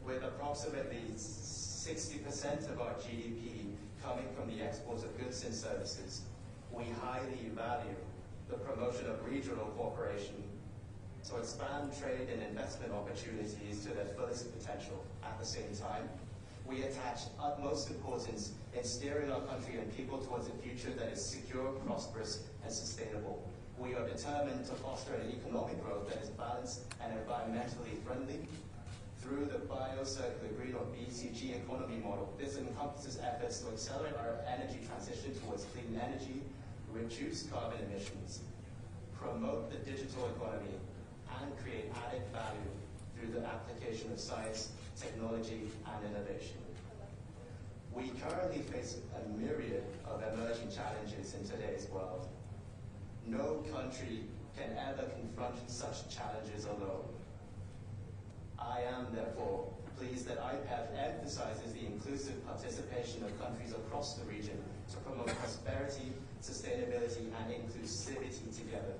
With approximately 60% of our GDP coming from the export of goods and services, we highly value the promotion of regional cooperation to expand trade and investment opportunities to their fullest potential. At the same time, we attach utmost importance in steering our country and people towards a future that is secure, prosperous, and sustainable. We are determined to foster an economic growth that is balanced and environmentally friendly through the Bio-Circular Green, or BCG, economy model. This encompasses efforts to accelerate our energy transition towards clean energy, reduce carbon emissions, promote the digital economy, and create added value through the application of science, technology, and innovation. We currently face a myriad of emerging challenges in today's world. No country can ever confront such challenges alone. I am, therefore, pleased that IPEF emphasizes the inclusive participation of countries across the region to promote prosperity, sustainability, and inclusivity together.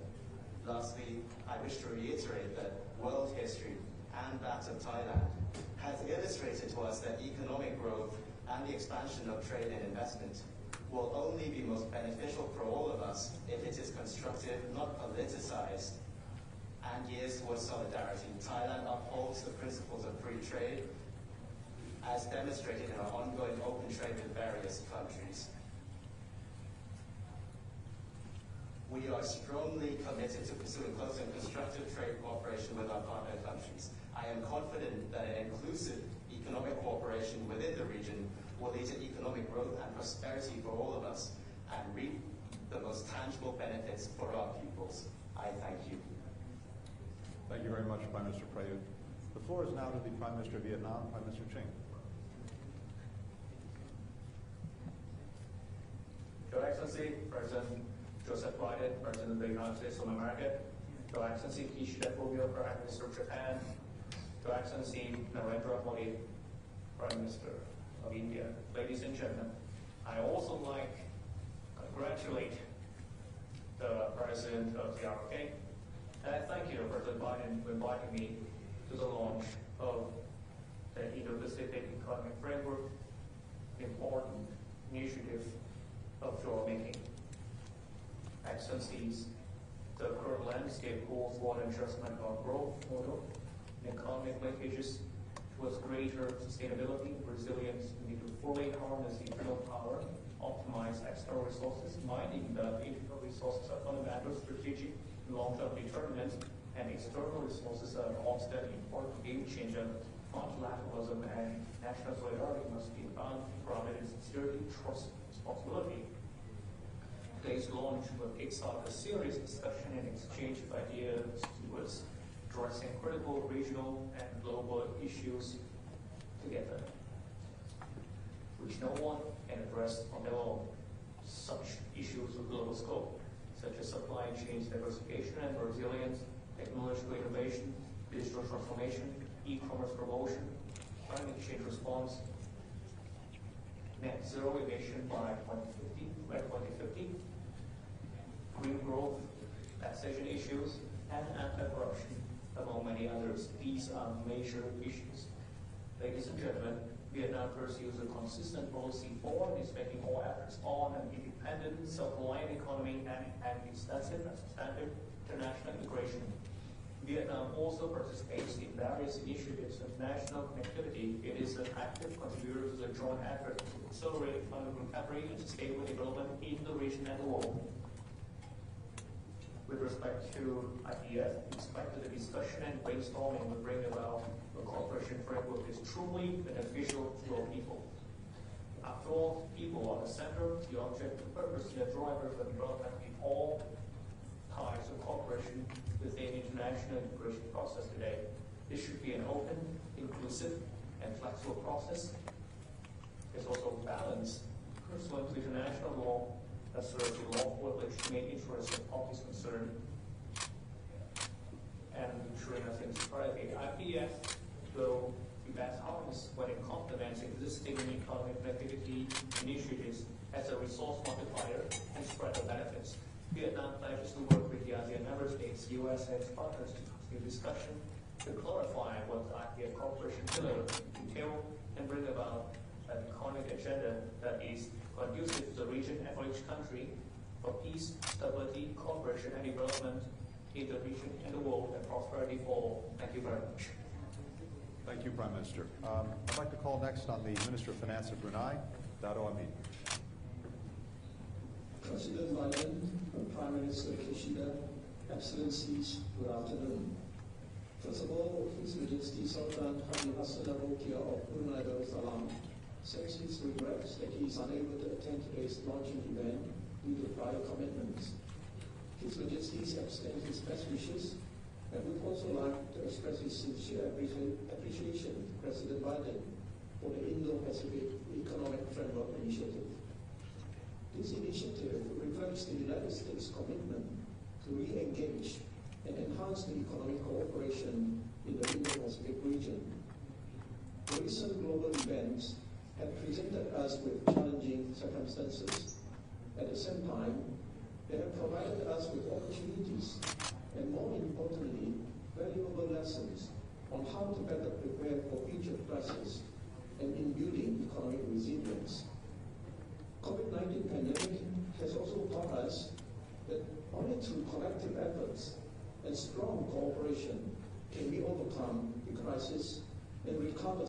Lastly, I wish to reiterate that world history, and that of Thailand, has illustrated to us that economic growth and the expansion of trade and investment will only be most beneficial for all of us if it is constructive, not politicized, and gears towards solidarity. Thailand upholds the principles of free trade, as demonstrated in our ongoing open trade with various countries. We are strongly committed to pursuing close and constructive trade cooperation with our partner countries. I am confident that an inclusive economic cooperation within the region will lead to economic growth and prosperity for all of us and reap the most tangible benefits for our peoples. I thank you. Thank you very much, Prime Minister Prayut. The floor is now to the Prime Minister of Vietnam, Prime Minister Chinh. Your Excellency, President Joseph Biden, President of the United States of America, Your Excellency Kishida Fumio, Prime Minister of Japan, Your Excellency Narendra Modi, Prime Minister of India. Ladies and gentlemen, I also like to congratulate the President of the ROK, and I thank you, President Biden, for inviting me to the launch of the Indo-Pacific Economic Framework, an important initiative of your making. Excellencies, the current landscape calls for an adjustment of growth model and economic linkages towards greater sustainability, resilience. We need to fully harness internal power, optimize external resources, minding the internal resources are fundamental, strategic, and long-term determinants, and external resources are constant, important game changer. Multilateralism and national solidarity must be found grounded in sincerity, trust, and responsibility. Today's launch will kickstart a serious discussion and exchange of ideas towards addressing critical regional and global issues together, which no one can address on their own. Such issues of global scope, such as supply chain diversification and resilience, technological innovation, digital transformation, e-commerce promotion, climate change response, net zero emission by 2050, green growth, taxation issues, and anti-corruption, among many others. These are major issues. Ladies and gentlemen, Vietnam pursues a consistent policy forward, is making all efforts on an independent, self-reliant economy and extensive and substantive international integration. Vietnam also participates in various initiatives of national connectivity. It is an active contributor to the joint effort to accelerate economic recovery and sustainable development in the region and the world. With respect to IPF, we expect that the discussion and brainstorming will bring about a cooperation framework that is truly beneficial to all people. After all, people are the center, the object, the purpose, and the driver for development in all types of cooperation within the international integration process today. This should be an open, inclusive, and flexible process. It's also balanced, pursuant to international law that serves the lawful and legitimate interests of parties concerned, and ensuring nothing society. IPF will be best harnessed when it complements existing economic connectivity initiatives as a resource multiplier and spread the benefits. Vietnam pledges to work with the ASEAN member states, US, and its partners to continue discussion to clarify what the IPF cooperation pillar entail and bring about an economic agenda that is conducive to the region and for each country for peace, stability, cooperation, and development in the region and the world, and prosperity for all. Thank you very much. Thank you, Prime Minister. I'd like to call next on the Minister of Finance of Brunei, Dato' Amin. President Biden, Prime Minister Kishida, Excellencies, good afternoon. First of all, His Majesty Sultan Haji Hassanal Bolkiah of Brunei Darussalam sends his regrets that he is unable to attend today's launching event due to prior commitments. His Majesty extends his best wishes and would also like to express his sincere appreciation to President Biden for the Indo-Pacific Economic Framework Initiative. This initiative reflects the United States' commitment to re-engage and enhance the economic cooperation in the Indo-Pacific region. The recent global events have presented us with challenging circumstances. At the same time, they have provided us with opportunities and, more importantly, valuable lessons on how to better prepare for future crises and in building economic resilience. COVID-19 pandemic has also taught us that only through collective efforts and strong cooperation can we overcome the crisis and recover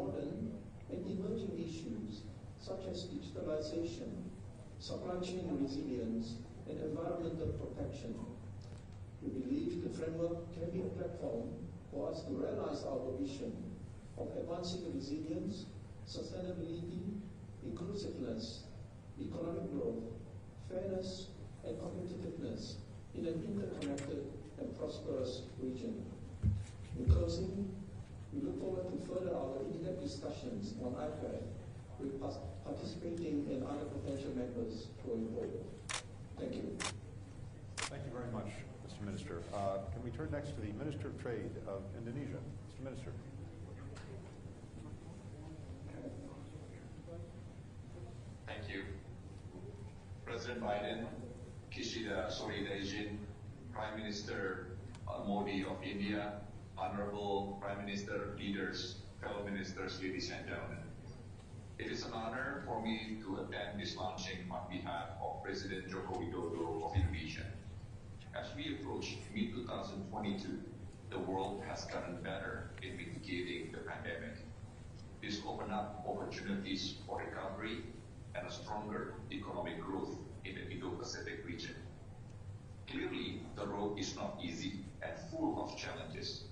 modern and emerging issues such as digitalization, supply chain resilience, and environmental protection. We believe the framework can be a platform for us to realize our vision of advancing resilience, sustainability, inclusiveness, economic growth, fairness, and competitiveness in an interconnected and prosperous region. In closing, we look forward to further our in-depth discussions on IPAC with participating and other potential members going forward. Thank you. Thank you very much, Mr. Minister. Can we turn next to the Minister of Trade of Indonesia? Mr. Minister. Thank you. President Biden, Kishida Soridajin, Prime Minister Modi of India, Honorable Prime Minister, leaders, fellow ministers, ladies and gentlemen. It is an honor for me to attend this launching on behalf of President Joko Widodo of Indonesia. As we approach mid-2022, the world has gotten better in mitigating the pandemic. This opened up opportunities for recovery and a stronger economic growth in the Indo-Pacific region. Clearly, the road is not easy and full of challenges,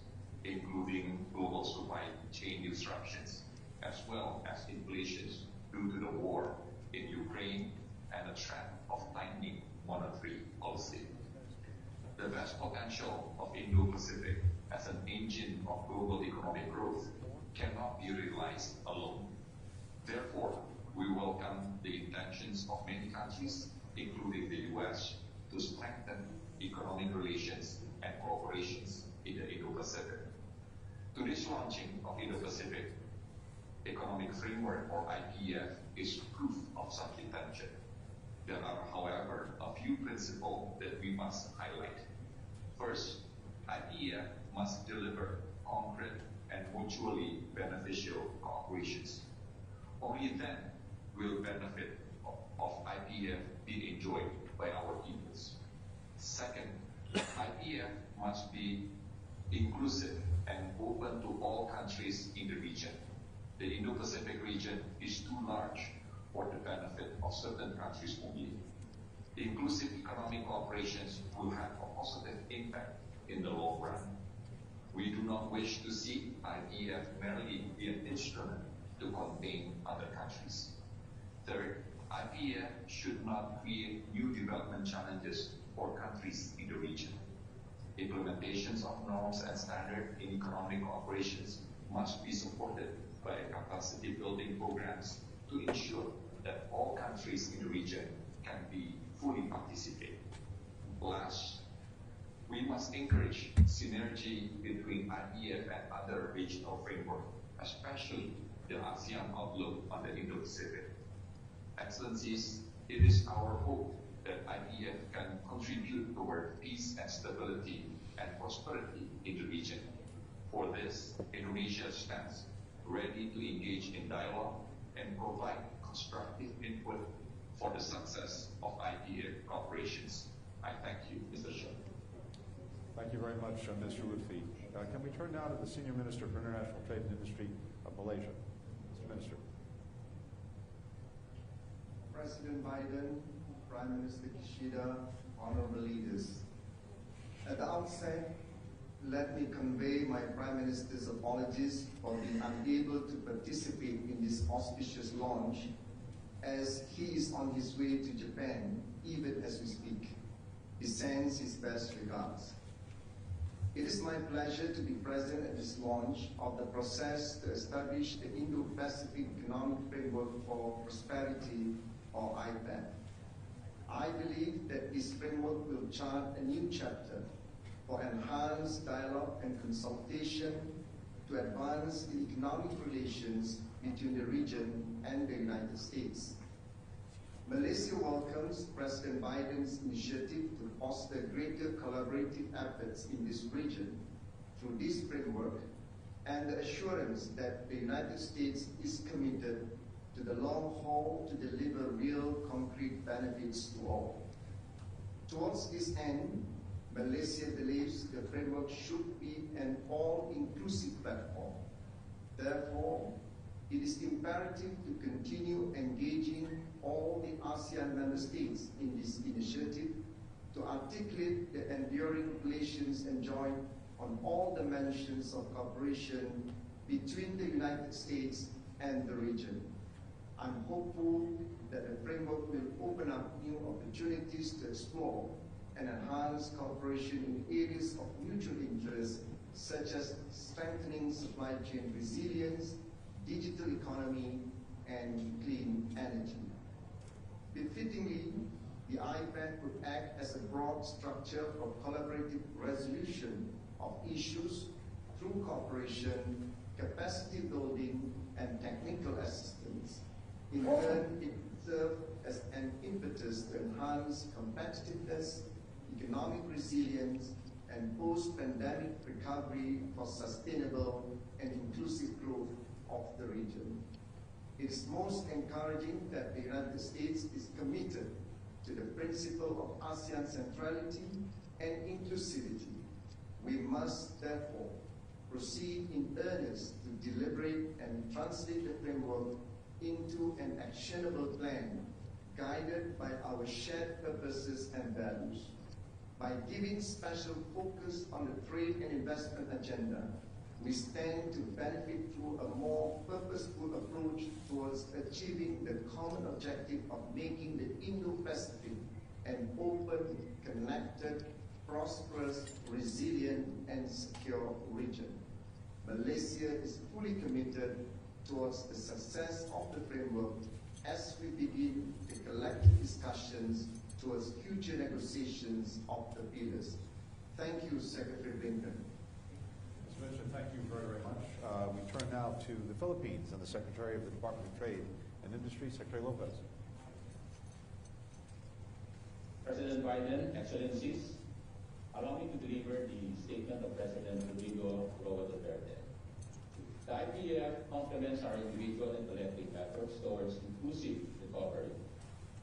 including global supply chain disruptions, as well as inflation due to the war in Ukraine and the threat of tightening monetary policy. The vast potential of Indo-Pacific as an engine of global economic growth cannot be realized alone. Therefore, we welcome the intentions of many countries, including the US, to strengthen economic relations and cooperations in the Indo-Pacific. Today's launching of Indo-Pacific Economic Framework, or IPEF, is proof of such intention. There are, however, a few principles that we must highlight. First, IPEF must deliver concrete and mutually beneficial cooperations. Only then will benefit of IPEF be enjoyed by our peoples. Second, IPEF must be inclusive and open to all countries in the region. The Indo-Pacific region is too large for the benefit of certain countries only. Inclusive economic cooperations will have a positive impact in the long run. We do not wish to see IPEF merely be an instrument to contain other countries. Third, IPEF should not create new development challenges for countries in the region. Implementations of norms and standards in economic operations must be supported by capacity building programs to ensure that all countries in the region can be fully participate. Last, we must encourage synergy between IPEF and other regional frameworks, especially the ASEAN outlook on the Indo-Pacific. Excellencies, it is our hope that IPEF can contribute toward peace and stability and prosperity in the region. For this, Indonesia stands ready to engage in dialogue and provide constructive input for the success of IPEF operations. I thank you, Mr. Chair. Thank you very much, Mr. Lutfi. Can we turn now to the Senior Minister for International Trade and Industry of Malaysia? Mr. Minister. President Biden, Prime Minister Kishida, honorable leaders. At the outset, let me convey my Prime Minister's apologies for being unable to participate in this auspicious launch, as he is on his way to Japan, even as we speak. He sends his best regards. It is my pleasure to be present at this launch of the process to establish the Indo-Pacific Economic Framework for Prosperity, or IPEF. I believe that this framework will chart a new chapter for enhanced dialogue and consultation to advance the economic relations between the region and the United States. Malaysia welcomes President Biden's initiative to foster greater collaborative efforts in this region through this framework and the assurance that the United States is committed to the long haul to deliver real concrete benefits to all. Towards this end, Malaysia believes the framework should be an all-inclusive platform. Therefore, It is imperative to continue engaging all the ASEAN member states in this initiative to articulate the enduring relations enjoyed on all dimensions of cooperation between the United States and the region. I'm hopeful that the framework will open up new opportunities to explore and enhance cooperation in areas of mutual interest, such as strengthening supply chain resilience, digital economy, and clean energy. Befittingly, the IPAC would act as a broad structure of collaborative resolution of issues through cooperation, capacity building, and technical assistance. In turn, it would serve as an impetus to enhance competitiveness, economic resilience, and post-pandemic recovery for sustainable and inclusive growth of the region. It is most encouraging that the United States is committed to the principle of ASEAN centrality and inclusivity. We must therefore proceed in earnest to deliberate and translate the framework into an actionable plan guided by our shared purposes and values. By giving special focus on the trade and investment agenda, we stand to benefit through a more purposeful approach towards achieving the common objective of making the Indo-Pacific an open, connected, prosperous, resilient, and secure region. Malaysia is fully committed towards the success of the framework as we begin the collective discussions towards future negotiations of the pillars. Thank you, Secretary Blinken. Mr. Minister, thank you very, very much. We turn now to the Philippines and the Secretary of the Department of Trade and Industry, Secretary Lopez. President Biden, Excellencies, allow me to deliver the statement of President Rodrigo Roa Duterte. The IPEF complements our individual and collective efforts towards inclusive recovery.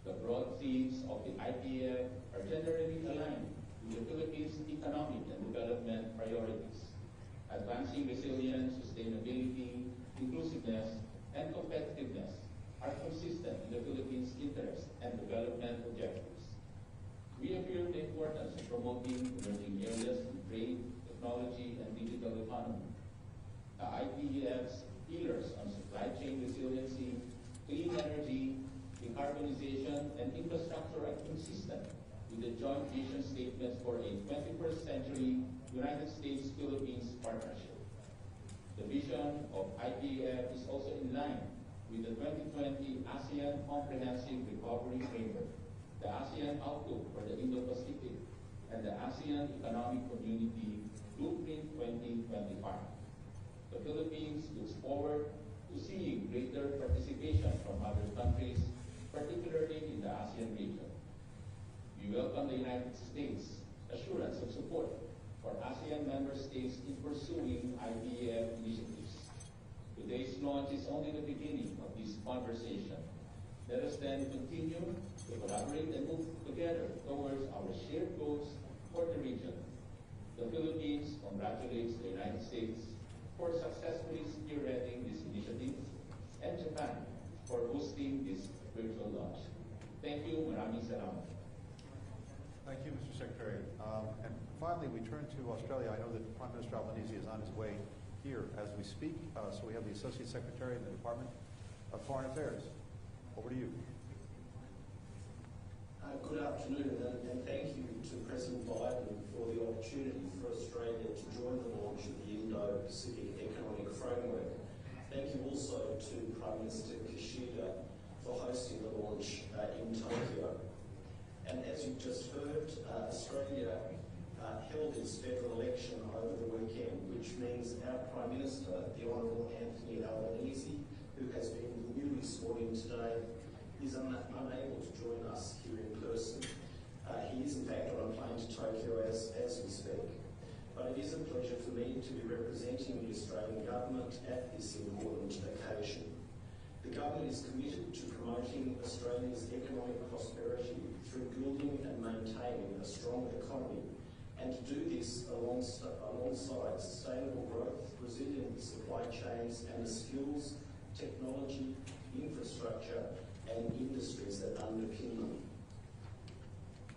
The broad themes of the IPEF are generally aligned with the Philippines' economic and development priorities. Advancing resilience, sustainability, inclusiveness, and competitiveness are consistent in the Philippines' interests and development objectives. We affirm the importance of promoting emerging areas in trade, technology, and digital economy. The IPEF's pillars on supply chain resiliency, clean energy, decarbonization, and infrastructure are consistent with the joint vision statements for a 21st century United States-Philippines partnership. The vision of IPEF is also in line with the 2020 ASEAN Comprehensive Recovery Framework, the ASEAN Outlook for the Indo-Pacific, and the ASEAN Economic Community Blueprint 2025. The Philippines looks forward to seeing greater participation from other countries, particularly in the ASEAN region. We welcome the United States' assurance of support for ASEAN member states in pursuing IPEF initiatives. Today's launch is only the beginning of this conversation. Let us then continue to collaborate and move together towards our shared goals for the region. The Philippines congratulates the United States for successfully spearheading this initiative and Japan for hosting this virtual launch. Thank you. Maraming salamat. Thank you, Mr. Secretary. And finally, we turn to Australia. I know that Prime Minister Albanese is on his way here as we speak. So we have the Associate Secretary in the Department of Foreign Affairs. Over to you. Good afternoon, and thank you to President Biden for the opportunity for Australia to join the launch of the Indo-Pacific Economic Framework. Thank you also to Prime Minister Kishida for hosting the launch in Tokyo. And as you've just heard, Australia held its federal election over the weekend, which means our Prime Minister, the Honourable Anthony Albanese, who has been newly sworn in today, is unable to join us here in person. He is in fact on a plane to Tokyo as we speak. But it is a pleasure for me to be representing the Australian Government at this important occasion. The Government is committed to promoting Australia's economic prosperity through building and maintaining a strong economy, and to do this alongside sustainable growth, resilient supply chains, and the skills, technology, and industries that underpin them.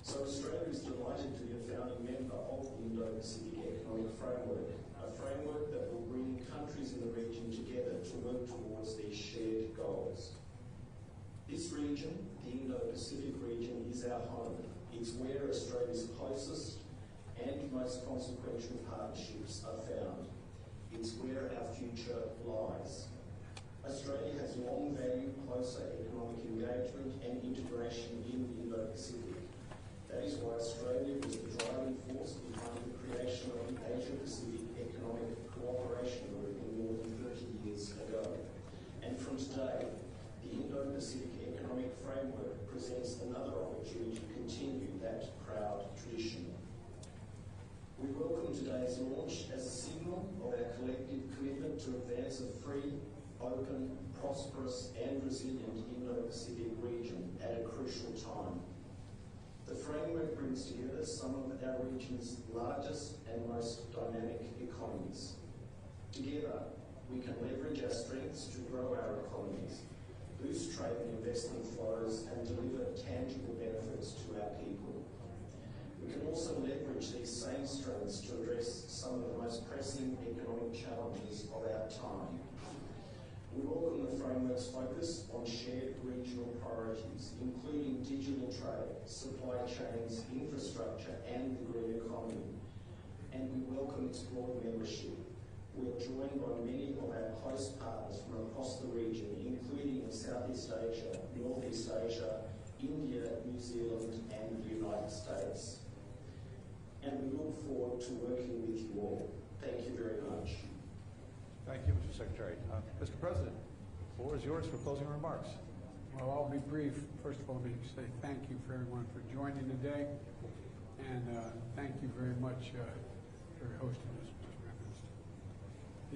So Australia is delighted to be a founding member of the Indo-Pacific Economic Framework, a framework that will bring countries in the region together to work towards these shared goals. This region, the Indo-Pacific region, is our home. It's where Australia's closest and most consequential partnerships are found. It's where our future lies. Australia has long valued closer economic engagement and integration in the Indo-Pacific. That is why Australia was the driving force behind the creation of the Asia-Pacific Economic Cooperation Group more than 30 years ago. And from today, the Indo-Pacific Economic Framework presents another opportunity to continue that proud tradition. We welcome today's launch as a signal of our collective commitment to advance a free, open, prosperous and resilient Indo-Pacific region at a crucial time. The framework brings together some of our region's largest and most dynamic economies. Together, we can leverage our strengths to grow our economies, boost trade and investment flows, and deliver tangible benefits to our people. We can also leverage these same strengths to address some of the most pressing economic challenges of our time. We welcome the framework's focus on shared regional priorities, including digital trade, supply chains, infrastructure, and the green economy. And we welcome its broad membership. We are joined by many of our close partners from across the region, including in Southeast Asia, Northeast Asia, India, New Zealand, and the United States. And we look forward to working with you all. Thank you very much. Thank you, Mr. Secretary. Mr. President, the floor is yours for closing remarks. Well, I'll be brief. First of all, let me say thank you for everyone for joining today, and thank you very much for hosting us, Mr. Prime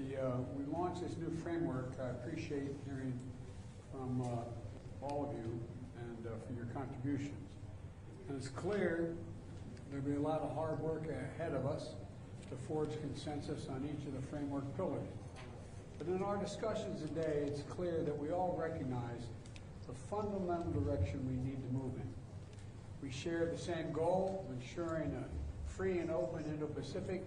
Minister. We launched this new framework. I appreciate hearing from all of you and for your contributions. And it's clear there'll be a lot of hard work ahead of us to forge consensus on each of the framework pillars. But in our discussions today, it's clear that we all recognize the fundamental direction we need to move in. We share the same goal of ensuring a free and open Indo-Pacific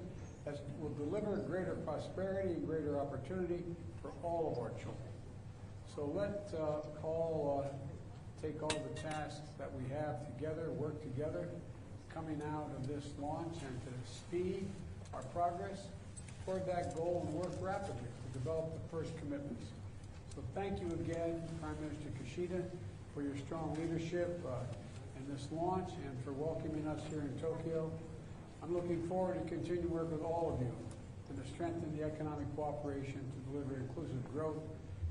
that will deliver greater prosperity and greater opportunity for all of our children. So let's take all the tasks that we have together, work together, coming out of this launch, and to speed our progress toward that goal and work rapidly to develop the first commitments. So thank you again, Prime Minister Kishida, for your strong leadership in this launch and for welcoming us here in Tokyo. I'm looking forward to continue to work with all of you and to strengthen the economic cooperation to deliver inclusive growth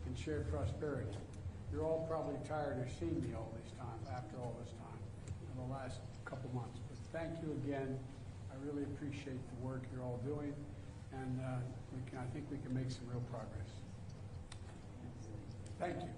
and shared prosperity. You're all probably tired of seeing me all this time, after all this time, in the last couple months. But thank you again. I really appreciate the work you're all doing, and I think we can make some real progress. Thank you.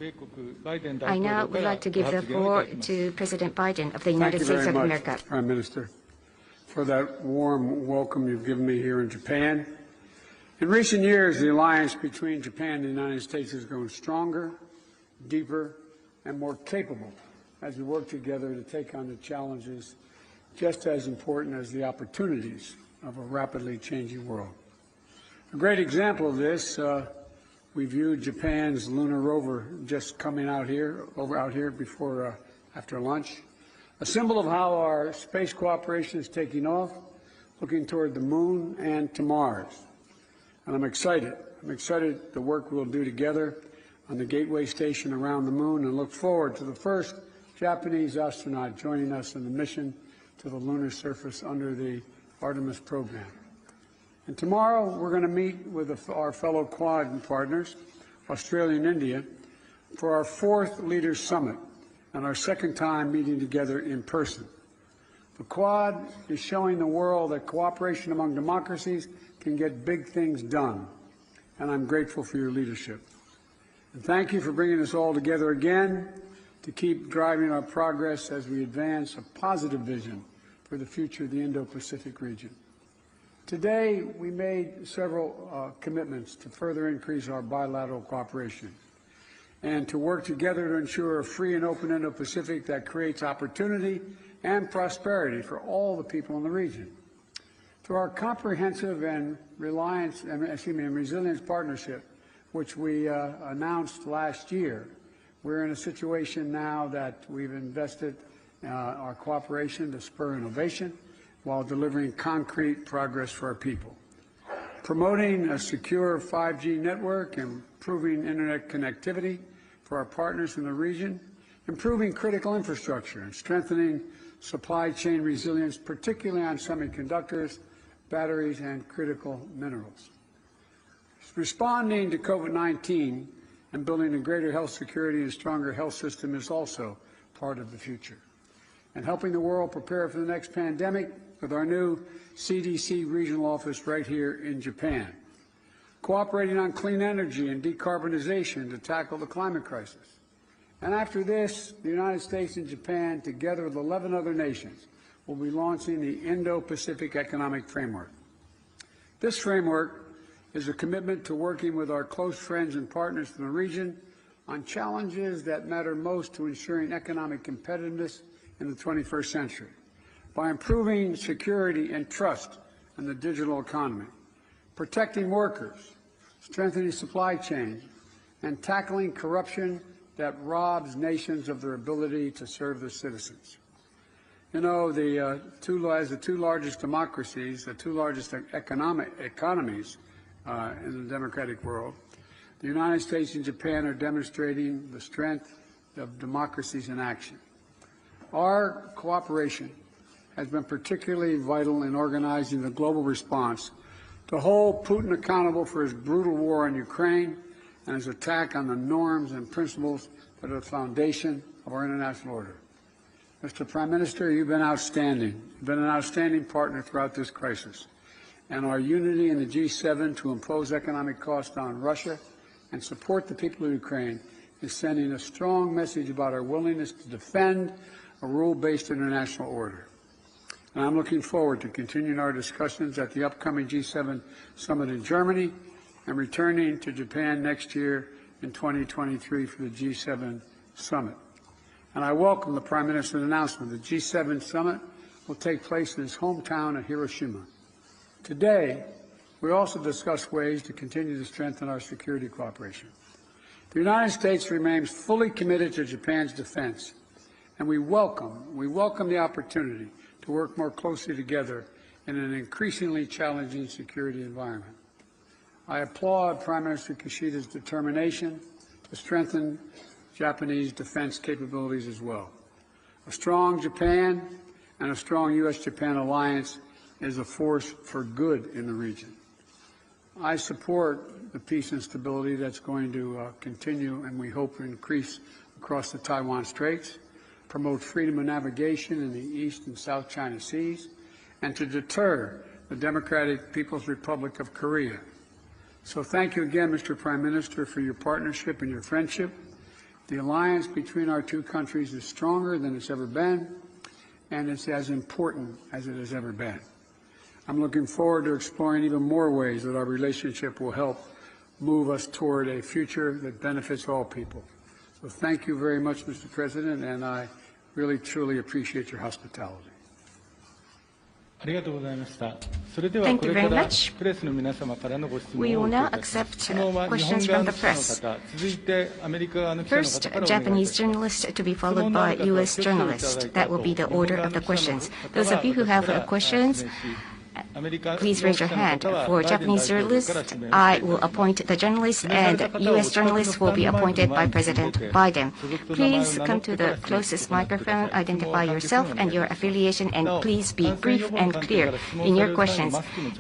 I now would like to give the floor to President Biden of the United States of America. Thank you very much, Prime Minister, for that warm welcome you've given me here in Japan. In recent years, the alliance between Japan and the United States has grown stronger, deeper, and more capable as we work together to take on the challenges just as important as the opportunities of a rapidly changing world. A great example of this, we viewed Japan's lunar rover just coming out here before, after lunch, a symbol of how our space cooperation is taking off, looking toward the moon and to Mars. And I'm excited. The work we'll do together on the Gateway Station around the moon, and look forward to the first Japanese astronaut joining us in the mission to the lunar surface under the Artemis program. And tomorrow we're going to meet with our fellow Quad partners, Australia and India, for our 4th Leaders Summit and our 2nd time meeting together in person. The Quad is showing the world that cooperation among democracies can get big things done, and I'm grateful for your leadership. And thank you for bringing us all together again to keep driving our progress as we advance a positive vision for the future of the Indo-Pacific region. Today, we made several commitments to further increase our bilateral cooperation and to work together to ensure a free and open Indo-Pacific that creates opportunity and prosperity for all the people in the region. Through our comprehensive and resilience partnership, which we announced last year, we're in a situation now that we've invested our cooperation to spur innovation while delivering concrete progress for our people. Promoting a secure 5G network, improving internet connectivity for our partners in the region, improving critical infrastructure, and strengthening supply chain resilience, particularly on semiconductors, batteries, and critical minerals. Responding to COVID-19 and building a greater health security and stronger health system is also part of the future. And helping the world prepare for the next pandemic with our new CDC regional office right here in Japan. Cooperating on clean energy and decarbonization to tackle the climate crisis. And after this, the United States and Japan, together with 11 other nations, will be launching the Indo-Pacific Economic Framework. This framework is a commitment to working with our close friends and partners in the region on challenges that matter most to ensuring economic competitiveness in the 21st century, by improving security and trust in the digital economy, protecting workers, strengthening supply chains, and tackling corruption that robs nations of their ability to serve their citizens. You know, as the two largest democracies, the two largest economies in the democratic world, the United States and Japan are demonstrating the strength of democracies in action. Our cooperation has been particularly vital in organizing the global response to hold Putin accountable for his brutal war on Ukraine and his attack on the norms and principles that are the foundation of our international order. Mr. Prime Minister, you've been outstanding. You've been an outstanding partner throughout this crisis. And our unity in the G7 to impose economic costs on Russia and support the people of Ukraine is sending a strong message about our willingness to defend a rule-based international order. And I'm looking forward to continuing our discussions at the upcoming G7 summit in Germany and returning to Japan next year in 2023 for the G7 summit. And I welcome the Prime Minister's announcement. The G7 summit will take place in his hometown of Hiroshima. Today, we also discussed ways to continue to strengthen our security cooperation. The United States remains fully committed to Japan's defense, and we welcome the opportunity to work more closely together in an increasingly challenging security environment. I applaud Prime Minister Kishida's determination to strengthen Japanese defense capabilities as well. A strong Japan and a strong U.S.-Japan alliance is a force for good in the region. I support the peace and stability that's going to continue and we hope to increase across the Taiwan Straits, promote freedom of navigation in the East and South China Seas, and to deter the Democratic People's Republic of Korea. So thank you again, Mr. Prime Minister, for your partnership and your friendship. The alliance between our two countries is stronger than it's ever been, and it's as important as it has ever been. I'm looking forward to exploring even more ways that our relationship will help move us toward a future that benefits all people. So thank you very much, Mr. President, and I really, truly appreciate your hospitality. Thank you very much. We will now accept questions from the press. First, a Japanese journalist to be followed by U.S. journalist. That will be the order of the questions. Those of you who have questions, please raise your hand. For Japanese journalists, I will appoint the journalist, and U.S. journalists will be appointed by President Biden. Please come to the closest microphone, identify yourself and your affiliation, and please be brief and clear in your questions.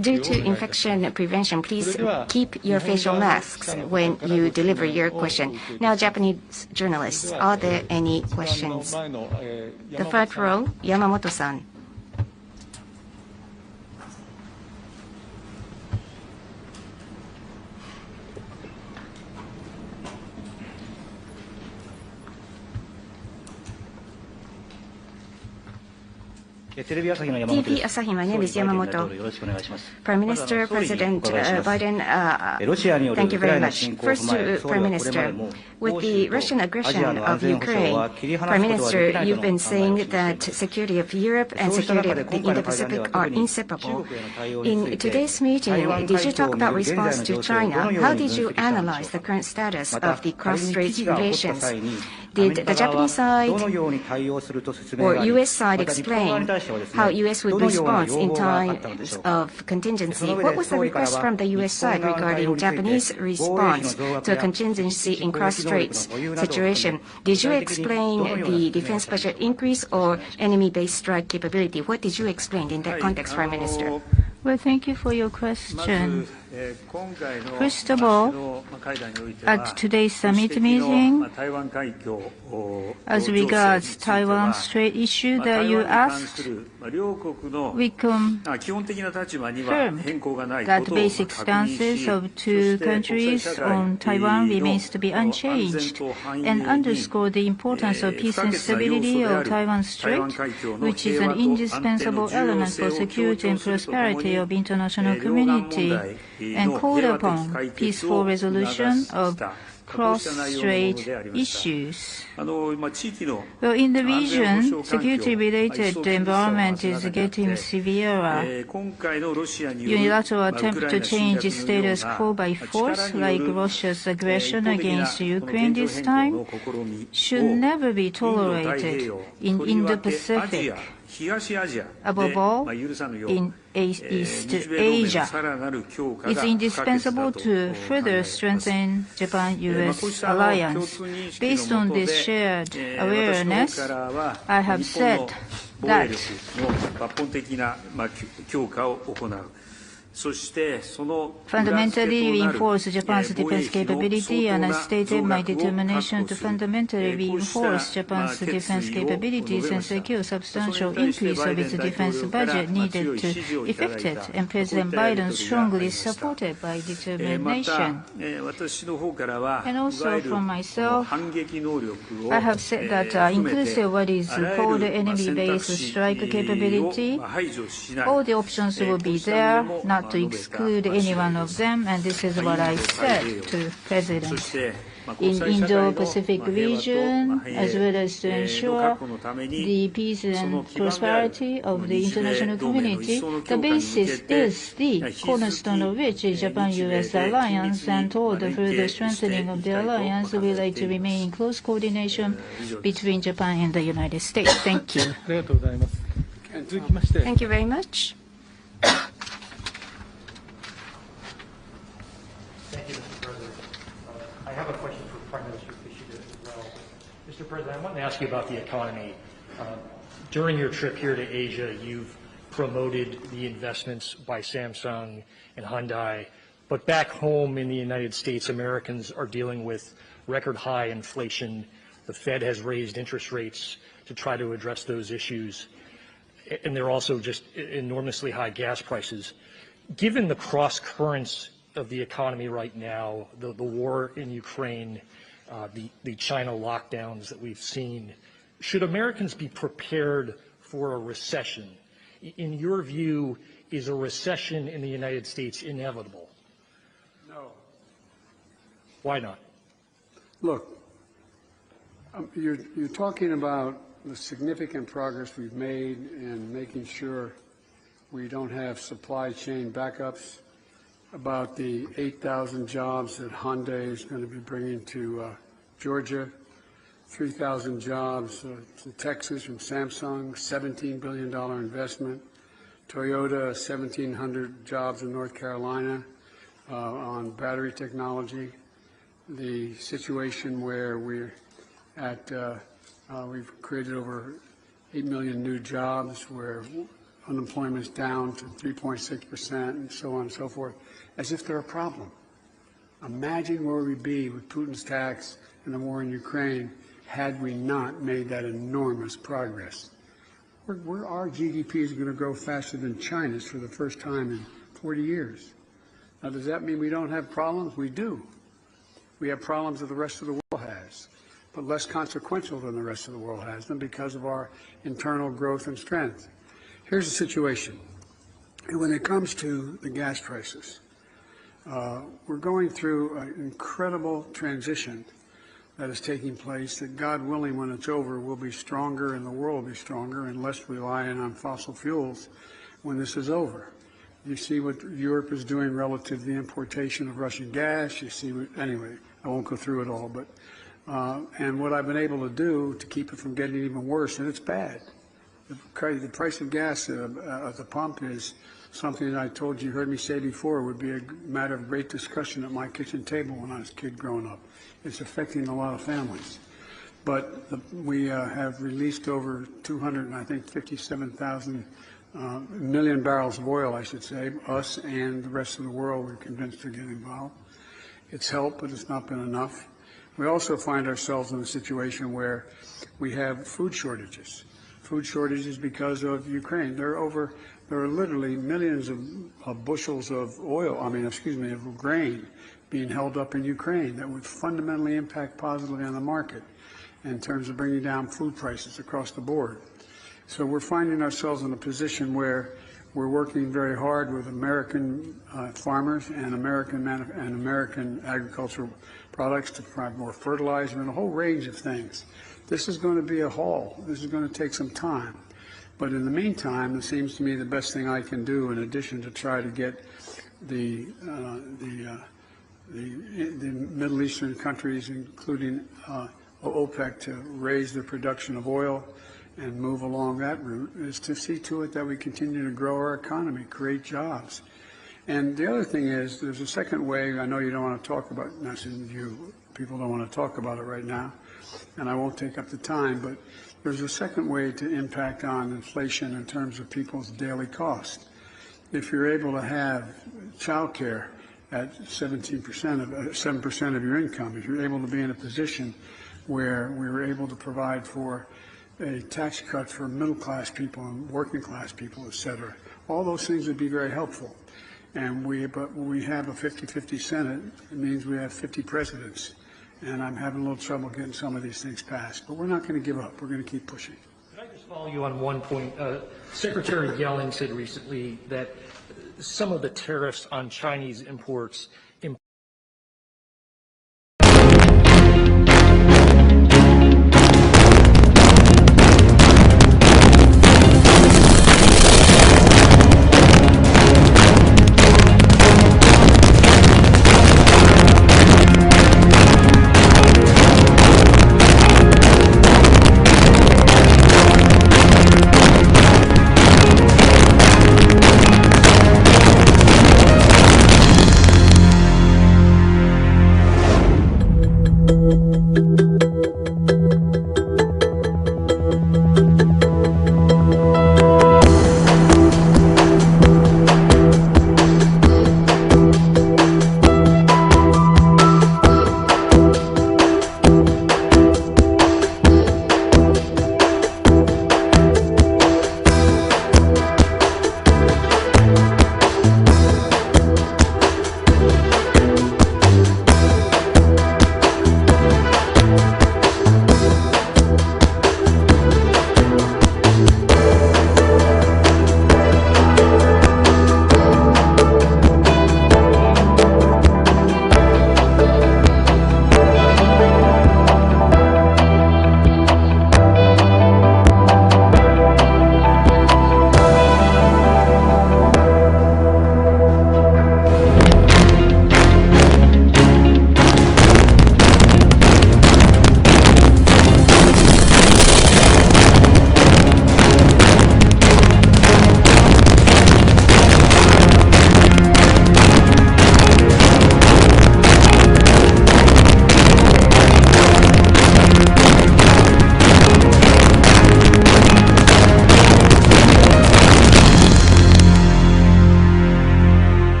Due to infection prevention, please keep your facial masks when you deliver your question. Now, Japanese journalists, are there any questions? The front row, Yamamoto-san. TV Asahi, my name is Yamamoto. Prime Minister, President Biden, thank you very much. First to Prime Minister, with the Russian aggression of Ukraine, Prime Minister, you've been saying that security of Europe and security of the Indo-Pacific are inseparable. In today's meeting, did you talk about response to China? How did you analyze the current status of the cross-strait relations? Did the Japanese side or U.S. side explain how U.S. would respond in times of contingency? What was the request from the U.S. side regarding Japanese response to a contingency in cross-straits situation? Did you explain the defense budget increase or enemy-based strike capability? What did you explain in that context, Prime Minister? Well, thank you for your question. First of all, at today's summit meeting, as regards Taiwan Strait issue that you asked, we confirmed that basic stances of two countries on Taiwan remains to be unchanged, and underscore the importance of peace and stability of Taiwan Strait, which is an indispensable element for security and prosperity of international community, and called upon peaceful resolution of cross-strait issues. Well, in the region, security-related environment is getting severer. Unilateral attempt to change status quo by force, like Russia's aggression against Ukraine this time, should never be tolerated in Indo-Pacific. Above all, in East Asia, it's indispensable to further strengthen Japan-U.S. alliance. Based on this shared awareness, I have said that fundamentally reinforce Japan's defense capability, and I stated my determination to fundamentally reinforce Japan's defense capabilities and secure substantial increase of its defense budget needed to effect it. And President Biden strongly supported my determination. And also from myself, I have said that inclusive what is called enemy-based strike capability, all the options will be there, not to exclude any one of them, and this is what I said to President. In Indo-Pacific region, as well as to ensure the peace and prosperity of the international community, the basis is the cornerstone of which is Japan-U.S. alliance, and toward the further strengthening of the alliance, we like to remain in close coordination between Japan and the United States. Thank you. Thank you very much. Thank you, Mr. President. I have a question for Prime Minister Kishida as well. Mr. President, I want to ask you about the economy. During your trip here to Asia, you've promoted the investments by Samsung and Hyundai, but back home in the United States, Americans are dealing with record high inflation. The Fed has raised interest rates to try to address those issues, and there are also just enormously high gas prices. Given the cross currents of the economy right now, the war in Ukraine, the China lockdowns that we've seen. Should Americans be prepared for a recession? In your view, is a recession in the United States inevitable? No. Why not? Look, you're talking about the significant progress we've made in making sure we don't have supply chain backups, about the 8,000 jobs that Hyundai is going to be bringing to Georgia, 3,000 jobs to Texas from Samsung, $17 billion investment, Toyota, 1,700 jobs in North Carolina on battery technology, the situation where we're at, we've created over 8 million new jobs where unemployment's down to 3.6% and so on and so forth, as if they're a problem. Imagine where we'd be with Putin's tax and the war in Ukraine had we not made that enormous progress. Our GDP is going to grow faster than China's for the first time in 40 years. Now, does that mean we don't have problems? We do. We have problems that the rest of the world has, but less consequential than the rest of the world has them because of our internal growth and strength. Here's the situation. When it comes to the gas prices, we're going through an incredible transition that is taking place that, God willing, when it's over, will be stronger and the world will be stronger and less reliant on fossil fuels when this is over. You see what Europe is doing relative to the importation of Russian gas. You see what, anyway, I won't go through it all, but and what I've been able to do to keep it from getting even worse, and it's bad. The price of gas at the pump is something that I told you, heard me say before, would be a matter of great discussion at my kitchen table when I was a kid growing up. It's affecting a lot of families. But we have released over 257,000 million barrels of oil, I should say. Us and the rest of the world, we're convinced, to get involved. It's helped, but it's not been enough. We also find ourselves in a situation where we have food shortages. Food shortages because of Ukraine. There are literally millions of bushels of oil, of grain being held up in Ukraine that would fundamentally impact positively on the market in terms of bringing down food prices across the board. So we're finding ourselves in a position where we're working very hard with American farmers and American agricultural products to provide more fertilizer and a whole range of things. This is going to be a haul. This is going to take some time. But in the meantime, it seems to me the best thing I can do, in addition to try to get the Middle Eastern countries, including OPEC, to raise their production of oil and move along that route, is to see to it that we continue to grow our economy, create jobs. And the other thing is, there's a second way. I know you don't want to talk about, not you, people don't want to talk about it right now, and I won't take up the time, but there's a second way to impact on inflation in terms of people's daily costs. If you're able to have child care at 7% of your income, if you're able to be in a position where we were able to provide for a tax cut for middle-class people and working-class people, et cetera, all those things would be very helpful. And but when we have a 50-50 Senate, it means we have 50 presidents. And I'm having a little trouble getting some of these things passed. But we're not going to give up. We're going to keep pushing. Can I just follow you on one point? Secretary Yellen said recently that some of the tariffs on Chinese imports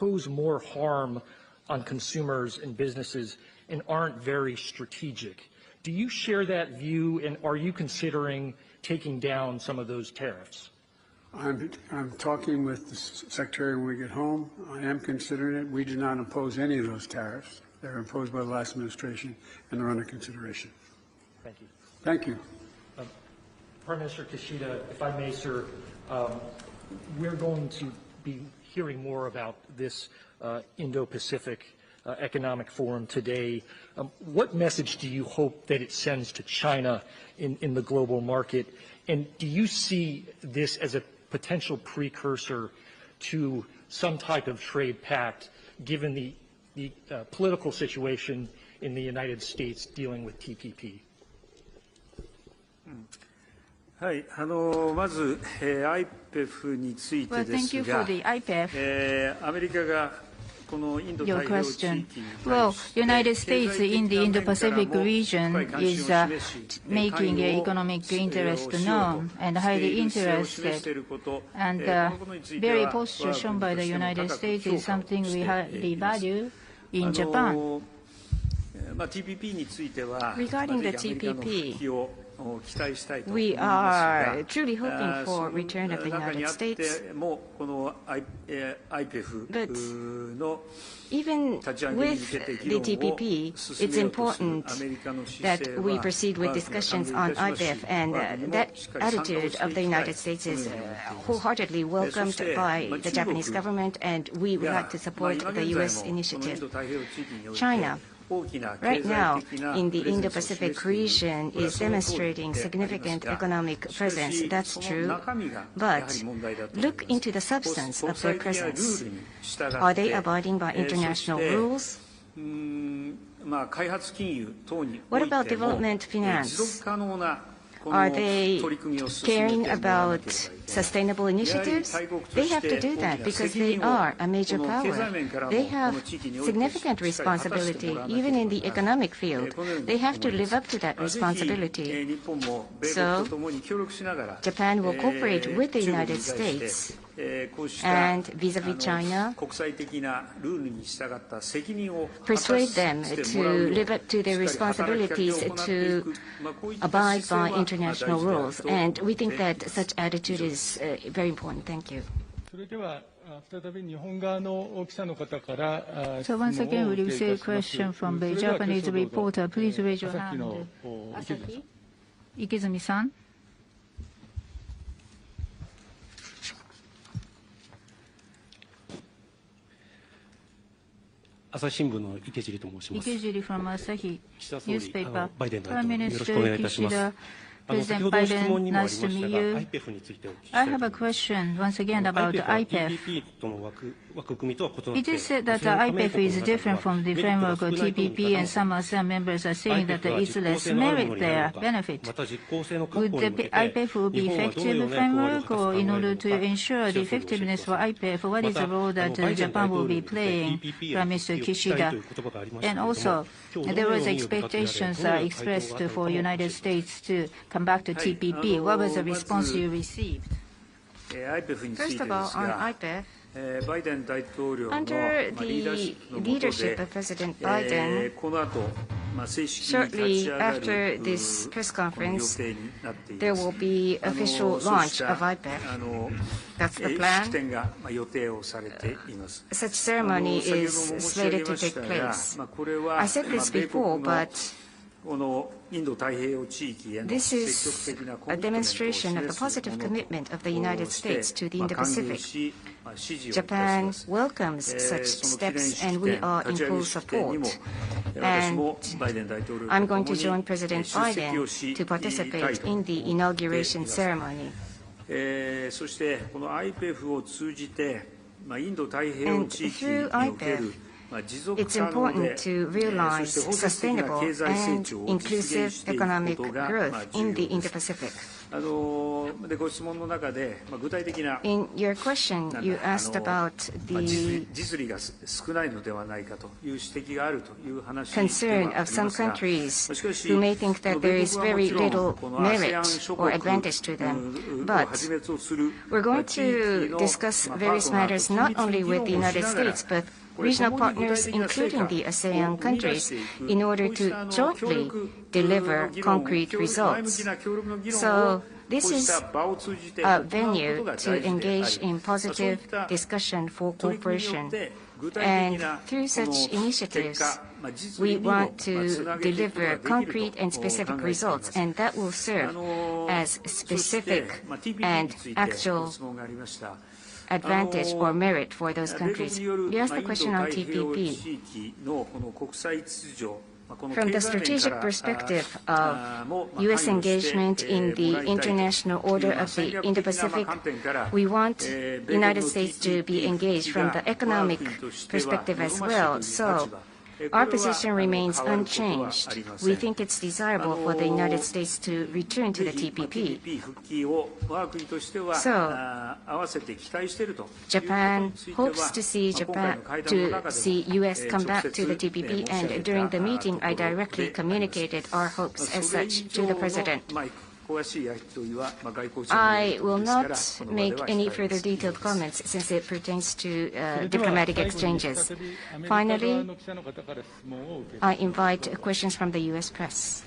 impose more harm on consumers and businesses and aren't very strategic. Do you share that view, and are you considering taking down some of those tariffs? I'm talking with the Secretary when we get home. I am considering it. We did not impose any of those tariffs. They were imposed by the last administration, and they're under consideration. Thank you. Thank you. Prime Minister Kishida, if I may, sir, we're going to be hearing more about this Indo-Pacific Economic Forum today. What message do you hope that it sends to China in the global market? And do you see this as a potential precursor to some type of trade pact, given the political situation in the United States dealing with TPP? はい、まず、IPEF についてですが、アメリカが Your question. Well, United States in the Indo-Pacific region is making economic interest known and highly interested. And very posture shown by the United States is something we highly value in Japan. Regarding the TPP, we are truly hoping for return of the United States. But even with the TPP, it's important that we proceed with discussions on IPEF, and that attitude of the United States is wholeheartedly welcomed by the Japanese government, and we would like to support the U.S. initiative. China, right now, in the Indo-Pacific region, is demonstrating significant economic presence. That's true. But look into the substance of their presence. Are they abiding by international rules? What about development finance? Are they caring about sustainable initiatives? They have to do that because they are a major power. They have significant responsibility, even in the economic field. They have to live up to that responsibility. So Japan will cooperate with the United States and vis-à-vis China, persuade them to live up to their responsibilities to abide by international rules. And we think that such attitude is very important. Thank you. So once again, we receive a question from the Japanese reporter. Please raise your hand. Asahi, Ikizumi-san. 朝日新聞の池尻と申します。池尻 from Asahi 岸田総理、 newspaper. バイデン大 Prime 統領、よろしくお願いいたします。 Minister Kishida, 先 President ほど質問 Biden, にもあり nice ま to した meet が、 you. IPEF についてお聞きした I いと have 思 a います。 question once again about IPEF は IPEF. TPP との枠組みとは異なっ It て、 is said that その加盟 IPEF 国 is の中で different は from the メリットが framework 少 of ないとの見 TPP, 方 and も some ASEAN members are saying that IPEF there は is 実効 less 性のあるも merit のにな there, るのか、 benefit. また実効性の確 Would 保 the に向けて、 IPEF will be 日本はどのよ effective うな役割を framework, 果たす考 or え in な order の to か、 ensure the 岸田総理教えてく effectiveness だ for さい。 IPEF? What ま is the た、 role that バイデン Japan 大 will 統領 be にですね、 playing? TPP へ Prime の Minister 復帰をしたいと Kishida. いう言葉がありました And けれども、 also, 今日ど there のよ was うに呼びかけられ、 expectations どのような回答 expressed があったのか for も教え United てください。 States to come back to TPP. What was the response you received? First of all, on IPEF, バイデン大統領の under リーダーシ the ップの下 leadership で of President Biden, この後正式に立ち shortly 上がる after this press この予 conference, 定になってい there ます。 will be official そう launch した of IPEF. That's the 式 plan. 典が予定をされています。 Such ceremony 先ほど is も申し上げ slated ま to し take たが、 place. これは I said this 米国 before, の but このインド太平洋地域への this 積極 is 的なコ a ミットメントを demonstration of the 示す positive もの commitment of the と United して States to the 歓迎 Indo-Pacific. し支持をいたし Japan ます。 welcomes such その記念 steps, 式 and we 典、 are 立 in ち上 full げ式典にも support. 私もバイデン大統領と I'm 共 going に to join President 出席を Biden し to たい participate と in the 思ってい inauguration ます。 ceremony. そしてこの IPEF を通じて、インド太平洋 And 地域 through における IPEF, it's important to realize sustainable and inclusive economic growth in the Indo-Pacific. In your question, you asked about the concern of some countries who may think that there is very little merit or advantage to them. But we're going to discuss various matters not only with the United States, but regional partners, including the ASEAN countries, in order to jointly deliver concrete results. So this is a venue to engage in positive discussion for cooperation. And through such initiatives, we want to deliver concrete and specific results, and that will serve as specific and actual advantage or merit for those countries. You asked the question on TPP. From the strategic perspective of U.S. engagement in the international order of the Indo-Pacific, we want the United States to be engaged from the economic perspective as well. So our position remains unchanged. We think it's desirable for the United States to return to the TPP. So Japan hopes to see U.S. come back to the TPP, and during the meeting, I directly communicated our hopes as such to the President. I will not make any further detailed comments since it pertains to diplomatic exchanges. Finally, I invite questions from the U.S. press.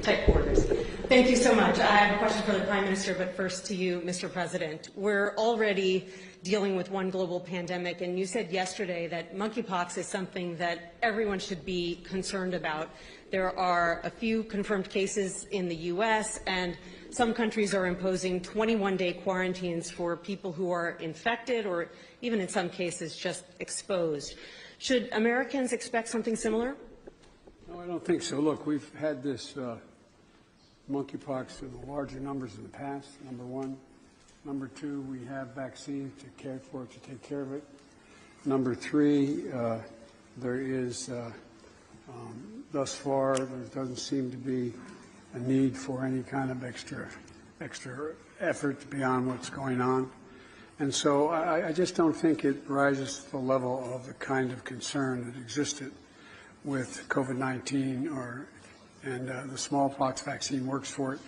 Type orders. Thank you so much. I have a question for the Prime Minister, but first to you, Mr. President. We're already dealing with one global pandemic, and you said yesterday that monkeypox is something that everyone should be concerned about. There are a few confirmed cases in the U.S., and some countries are imposing 21-day quarantines for people who are infected or even in some cases just exposed. Should Americans expect something similar? No, I don't think so. Look, we've had this monkeypox in larger numbers in the past, number one. Number two, we have vaccines to take care of it. Number three, there is, thus far, there doesn't seem to be a need for any kind of extra effort beyond what's going on. And so I just don't think it rises to the level of the kind of concern that existed with COVID-19 and the smallpox vaccine works for it.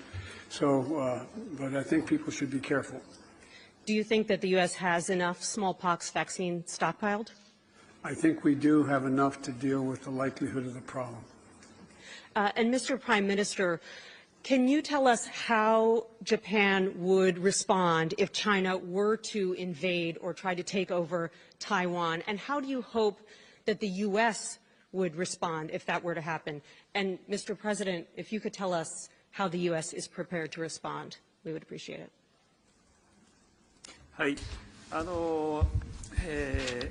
So, but I think people should be careful. Do you think that the U.S. has enough smallpox vaccine stockpiled? I think we do have enough to deal with the likelihood of the problem. And Mr. Prime Minister, can you tell us how Japan would respond if China were to invade or try to take over Taiwan? And how do you hope that the U.S. would respond if that were to happen? And, Mr. President, if you could tell us how the U.S. is prepared to respond, we would appreciate it.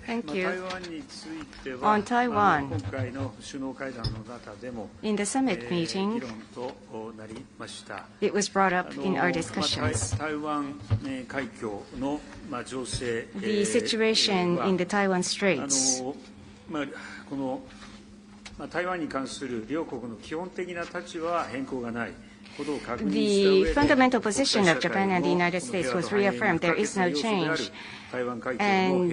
Thank you. On Taiwan, in the summit meeting, it was brought up in our discussions. The situation in the Taiwan Straits, the fundamental position of Japan and the United States was reaffirmed. There is no change. And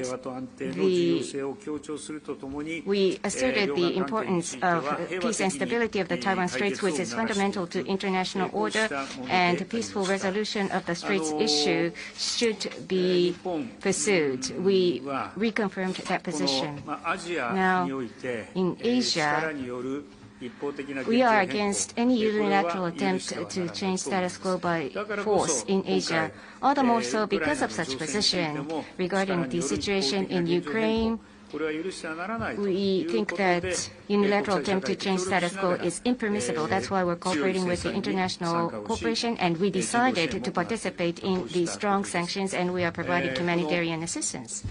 we asserted the importance of peace and stability of the Taiwan Straits, which is fundamental to international order, and peaceful resolution of the Straits issue should be pursued. We reconfirmed that position. Now, in Asia, we are against any unilateral attempt to change status quo by force in Asia, all the more so because of such position. Regarding the situation in Ukraine, we think that unilateral attempt to change status quo is impermissible. That's why we're cooperating with the international cooperation, and we decided to participate in the strong sanctions, and we are providing humanitarian assistance.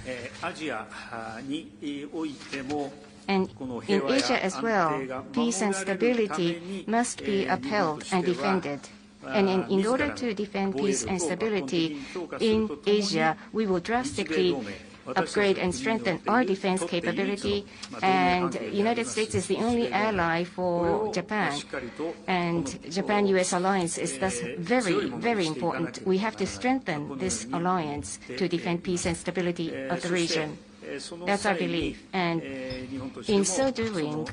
And in Asia as well, peace and stability must be upheld and defended. And in order to defend peace and stability in Asia, we will drastically upgrade and strengthen our defense capability. And the United States is the only ally for Japan. And Japan-US alliance is thus very, very important. We have to strengthen this alliance to defend peace and stability of the region. That's our belief. And in so doing,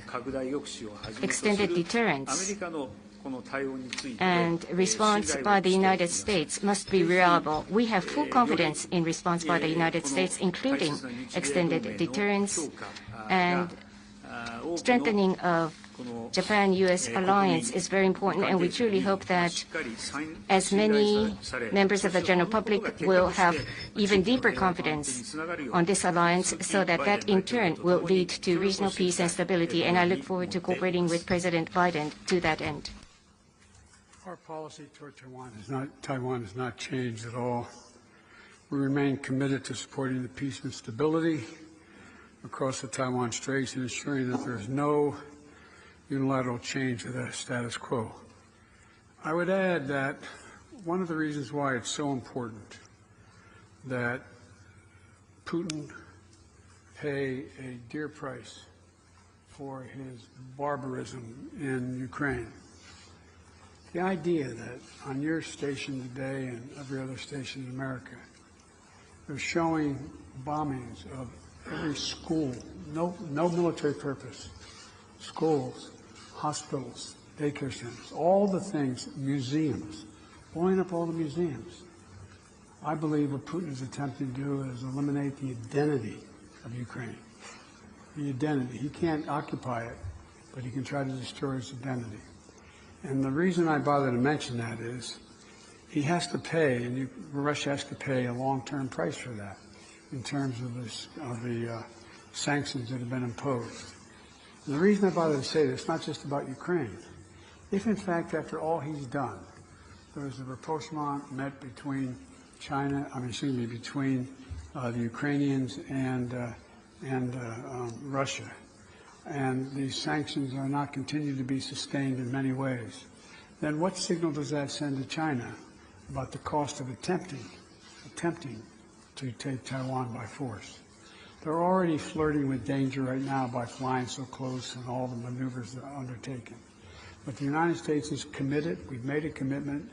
extended deterrence and response by the United States must be reliable. We have full confidence in response by the United States, including extended deterrence and strengthening of Japan-US alliance is very important, and we truly hope that as many members of the general public will have even deeper confidence on this alliance, so that in turn will lead to regional peace and stability. And I look forward to cooperating with President Biden to that end. Our policy toward Taiwan has not changed at all. We remain committed to supporting the peace and stability across the Taiwan Straits and ensuring that there is no unilateral change of the status quo. I would add that one of the reasons why it's so important that Putin pay a dear price for his barbarism in Ukraine. The idea that on your station today and every other station in America, they're showing bombings of every school, no military purpose, schools, hospitals, daycare centers, all the things, museums, blowing up all the museums. I believe what Putin is attempting to do is eliminate the identity of Ukraine. The identity. He can't occupy it, but he can try to destroy its identity. And the reason I bother to mention that is he has to pay, and Russia has to pay a long-term price for that in terms of the sanctions that have been imposed. And the reason I bother to say this, not just about Ukraine. If, in fact, after all he's done, there was a rapprochement met between between the Ukrainians and Russia, and these sanctions are not continued to be sustained in many ways, then what signal does that send to China about the cost of attempting to take Taiwan by force? They're already flirting with danger right now by flying so close and all the maneuvers that are undertaken. But the United States is committed. We've made a commitment.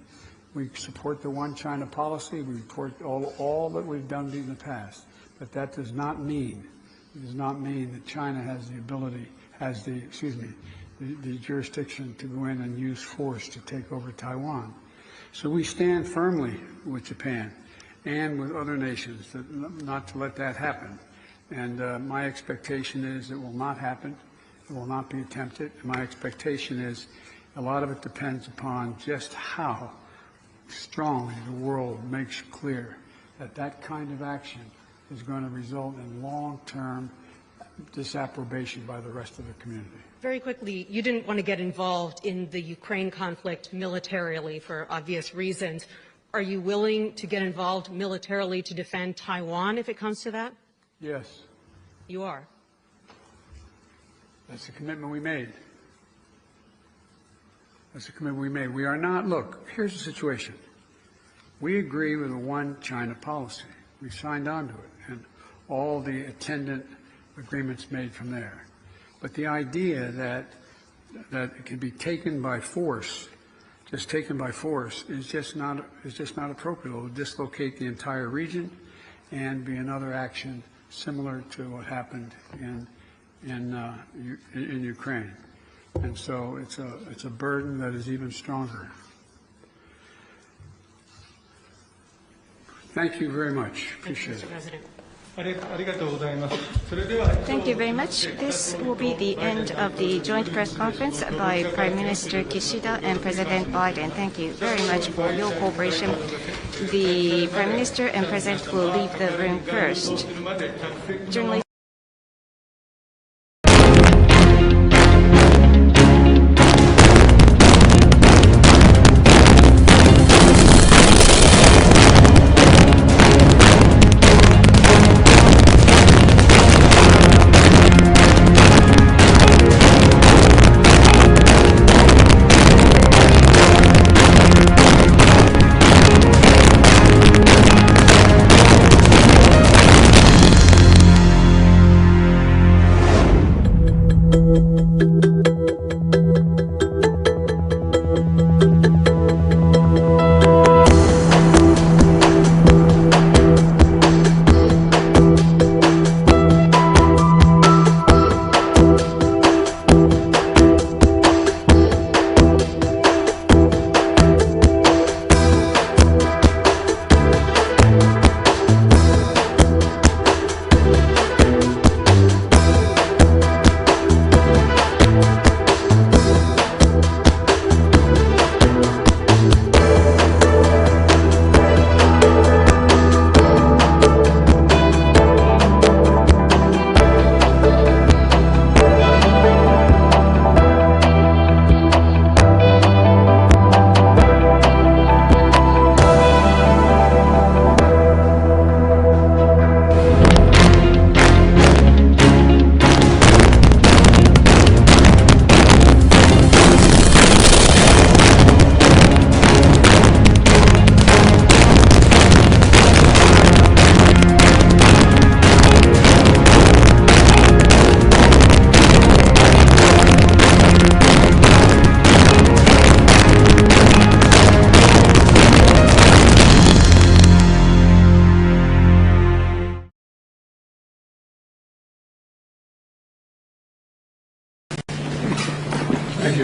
We support the one China policy. We support all that we've done in the past. But that does not mean that China has the ability, the jurisdiction to go in and use force to take over Taiwan. So we stand firmly with Japan and with other nations not to let that happen. And my expectation is it will not happen. It will not be attempted. My expectation is a lot of it depends upon just how strongly the world makes clear that that kind of action is going to result in long-term disapprobation by the rest of the community. Very quickly, you didn't want to get involved in the Ukraine conflict militarily for obvious reasons. Are you willing to get involved militarily to defend Taiwan if it comes to that? Yes. You are? That's the commitment we made. That's the commitment we made. We are not, look, here's the situation. We agree with a one China policy. We signed on to it, and all the attendant agreements made from there. But the idea that it can be taken by force, just taken by force, is just not appropriate. It will dislocate the entire region and be another action similar to what happened in Ukraine. And so it's a burden that is even stronger. Thank you very much. Appreciate it. Thank you very much. This will be the end of the joint press conference by Prime Minister Kishida and President Biden. Thank you very much for your cooperation. The Prime Minister and President will leave the room first. Journalists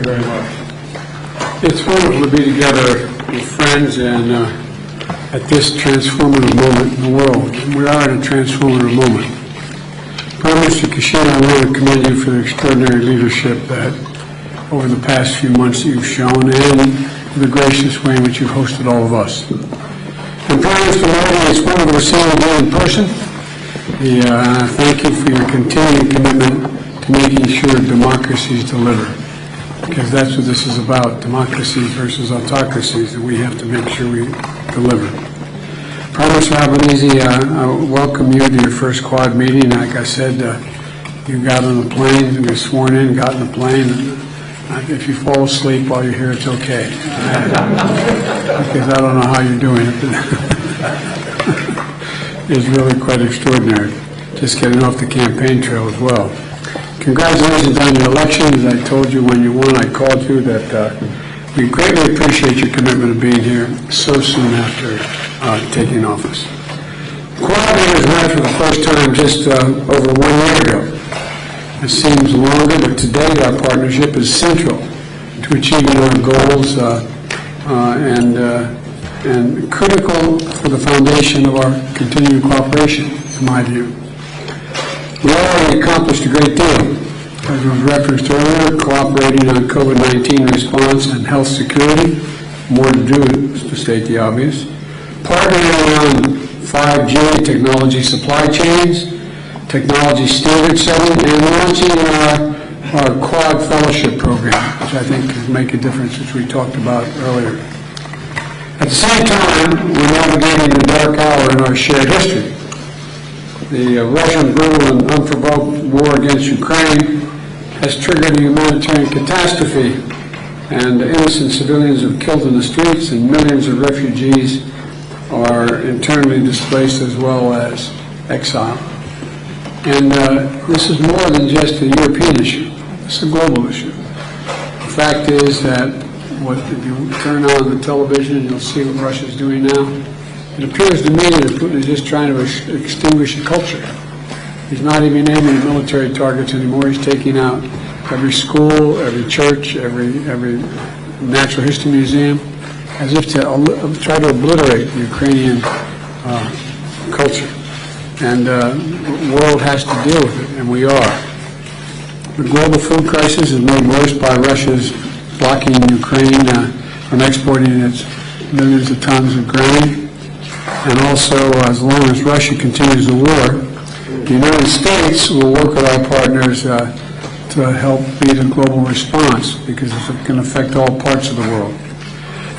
very much. It's wonderful to be together with friends and at this transformative moment in the world. And we are at a transformative moment. Prime Minister Kishida, I want to commend you for the extraordinary leadership that over the past few months that you've shown and the gracious way in which you've hosted all of us. And Prime Minister Modi, it's wonderful to see you again in person. Thank you for your continuing commitment to making sure democracies deliver, because that's what this is about, democracies versus autocracies, and we have to make sure we deliver. Prime Minister Albanese, I welcome you to your first Quad meeting. Like I said, you got on the plane, you were sworn in, got on the plane, and if you fall asleep while you're here, it's okay. Because I don't know how you're doing it. It's really quite extraordinary. Just getting off the campaign trail as well. Congratulations on your election. As I told you when you won, I called you that we greatly appreciate your commitment of being here so soon after taking office. Quad leaders met for the first time just over 1 year ago. It seems longer, but today our partnership is central to achieving our goals and critical for the foundation of our continuing cooperation, in my view. We already accomplished a great deal, as was referenced earlier, cooperating on COVID-19 response and health security, more to do, to state the obvious, partnering on 5G technology supply chains, technology standard setting, and launching our Quad Fellowship Program, which I think could make a difference, which we talked about earlier. At the same time, we're navigating the dark hour in our shared history. The Russian brutal and unprovoked war against Ukraine has triggered a humanitarian catastrophe, and innocent civilians are killed in the streets, and millions of refugees are internally displaced as well as exiled. And this is more than just a European issue. It's a global issue. The fact is that if you turn on the television, you'll see what Russia's doing now. It appears to me that Putin is just trying to extinguish a culture. He's not even aiming at military targets anymore. He's taking out every school, every church, every natural history museum, as if to try to obliterate the Ukrainian culture. And the world has to deal with it, and we are. The global food crisis is made worse by Russia's blocking Ukraine from exporting its millions of tons of grain. And also, as long as Russia continues the war, the United States will work with our partners to help lead a global response, because it can affect all parts of the world.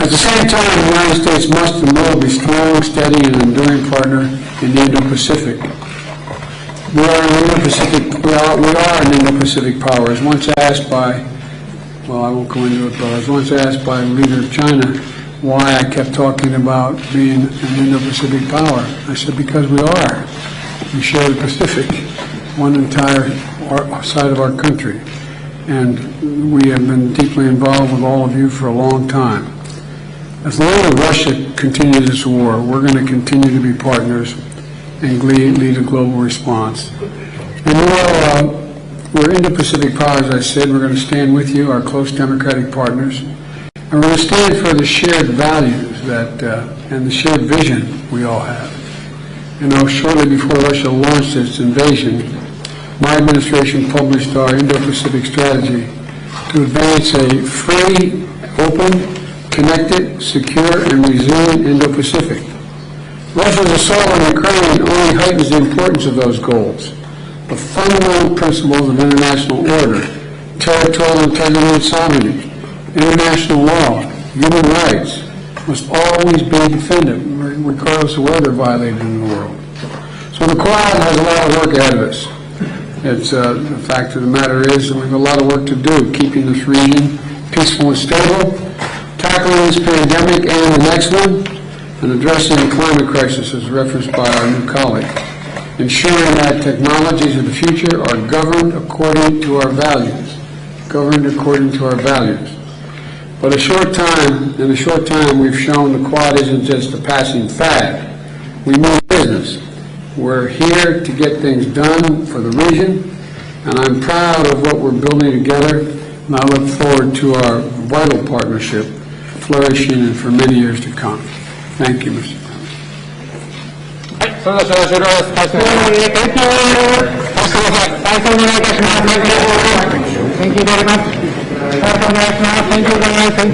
At the same time, the United States must and will be strong, steady, and enduring partner in the Indo-Pacific. We are an Indo-Pacific power. As once asked by, well, I won't go into it, but I was once asked by the leader of China why I kept talking about being an Indo-Pacific power. I said, because we are. We share the Pacific, one entire side of our country. And we have been deeply involved with all of you for a long time. As long as Russia continues this war, we're going to continue to be partners and lead a global response. And we're Indo-Pacific power, as I said. We're going to stand with you, our close democratic partners. And we're going to stand for the shared values and the shared vision we all have. You know, shortly before Russia launched its invasion, my administration published our Indo-Pacific strategy to advance a free, open, connected, secure, and resilient Indo-Pacific. Russia's assault on Ukraine only heightens the importance of those goals. The fundamental principles of international order, territorial integrity and sovereignty, international law, human rights, must always be defended, regardless of where they're violated in the world. So the Quad has a lot of work ahead of us. It's the fact of the matter is that we have a lot of work to do, keeping this region peaceful and stable, tackling this pandemic and the next one, and addressing the climate crisis as referenced by our new colleague, ensuring that technologies of the future are governed according to our values, But in a short time, we've shown the Quad isn't just a passing fad. We mean business. We're here to get things done for the region, and I'm proud of what we're building together and I look forward to our vital partnership flourishing for many years to come. Thank you, Mr. Thank you very much. Thank you very much. Thank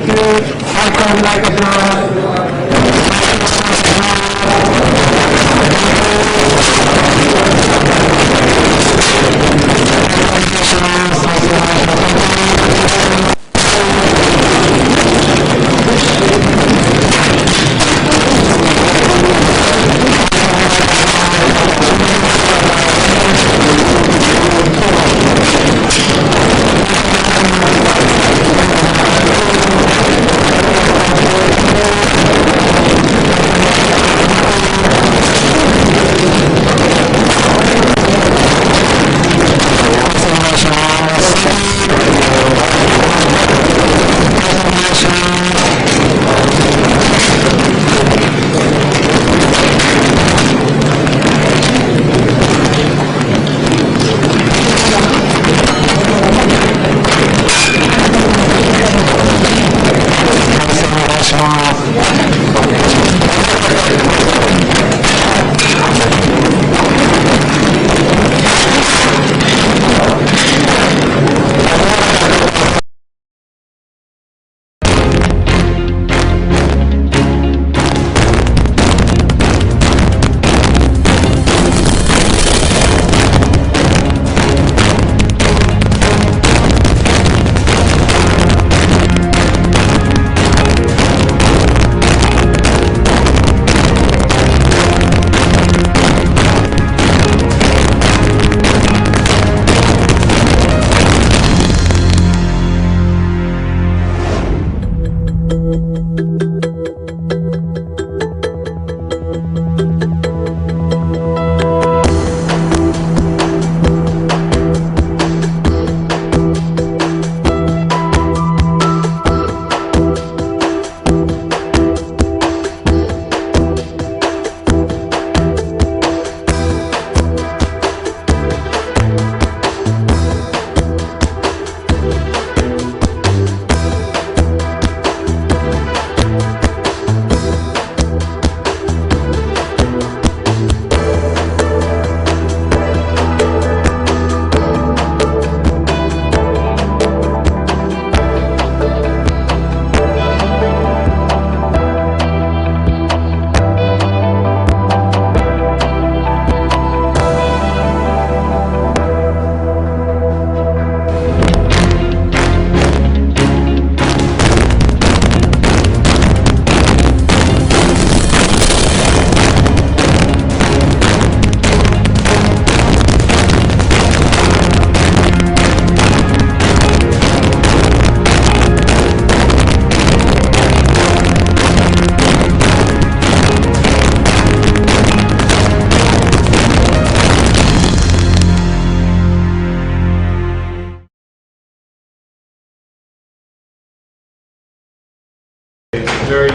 very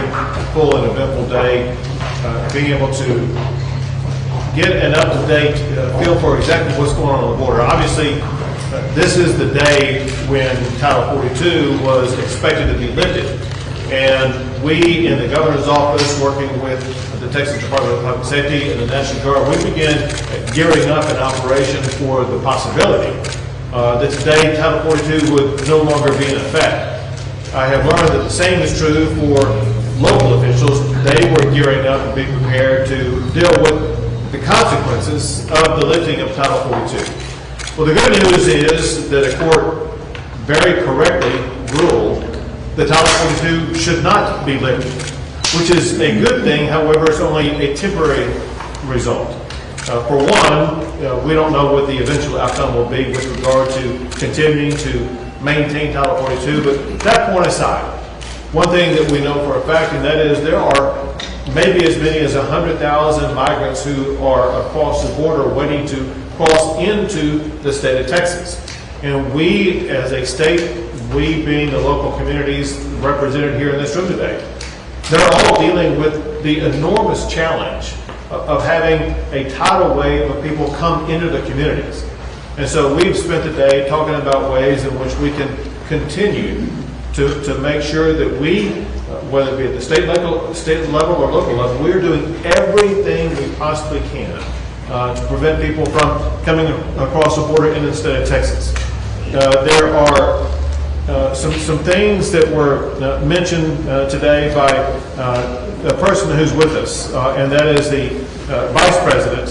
full and eventful day. Being able to get an up-to-date feel for exactly what's going on the border. Obviously, this is the day when Title 42 was expected to be lifted. And we in the governor's office, working with the Texas Department of Public Safety and the National Guard, we began gearing up an operation for the possibility that today Title 42 would no longer be in effect. I have learned that the same is true for local officials. They were gearing up and being prepared to deal with the consequences of the lifting of Title 42. Well, the good news is that a court very correctly ruled that Title 42 should not be lifted, which is a good thing. However, it's only a temporary result. For one, we don't know what the eventual outcome will be with regard to continuing to maintain Title 42, but that point aside, one thing that we know for a fact, and that is there are maybe as many as 100,000 migrants who are across the border waiting to cross into the state of Texas. And we, as a state, we being the local communities represented here in this room today, they're all dealing with the enormous challenge of having a tidal wave of people come into the communities. And so we've spent the day talking about ways in which we can continue to make sure that we, whether it be at the state level or local level, we're doing everything we possibly can to prevent people from coming across the border into the state of Texas. There are some things that were mentioned today by a person who's with us, and that is the Vice President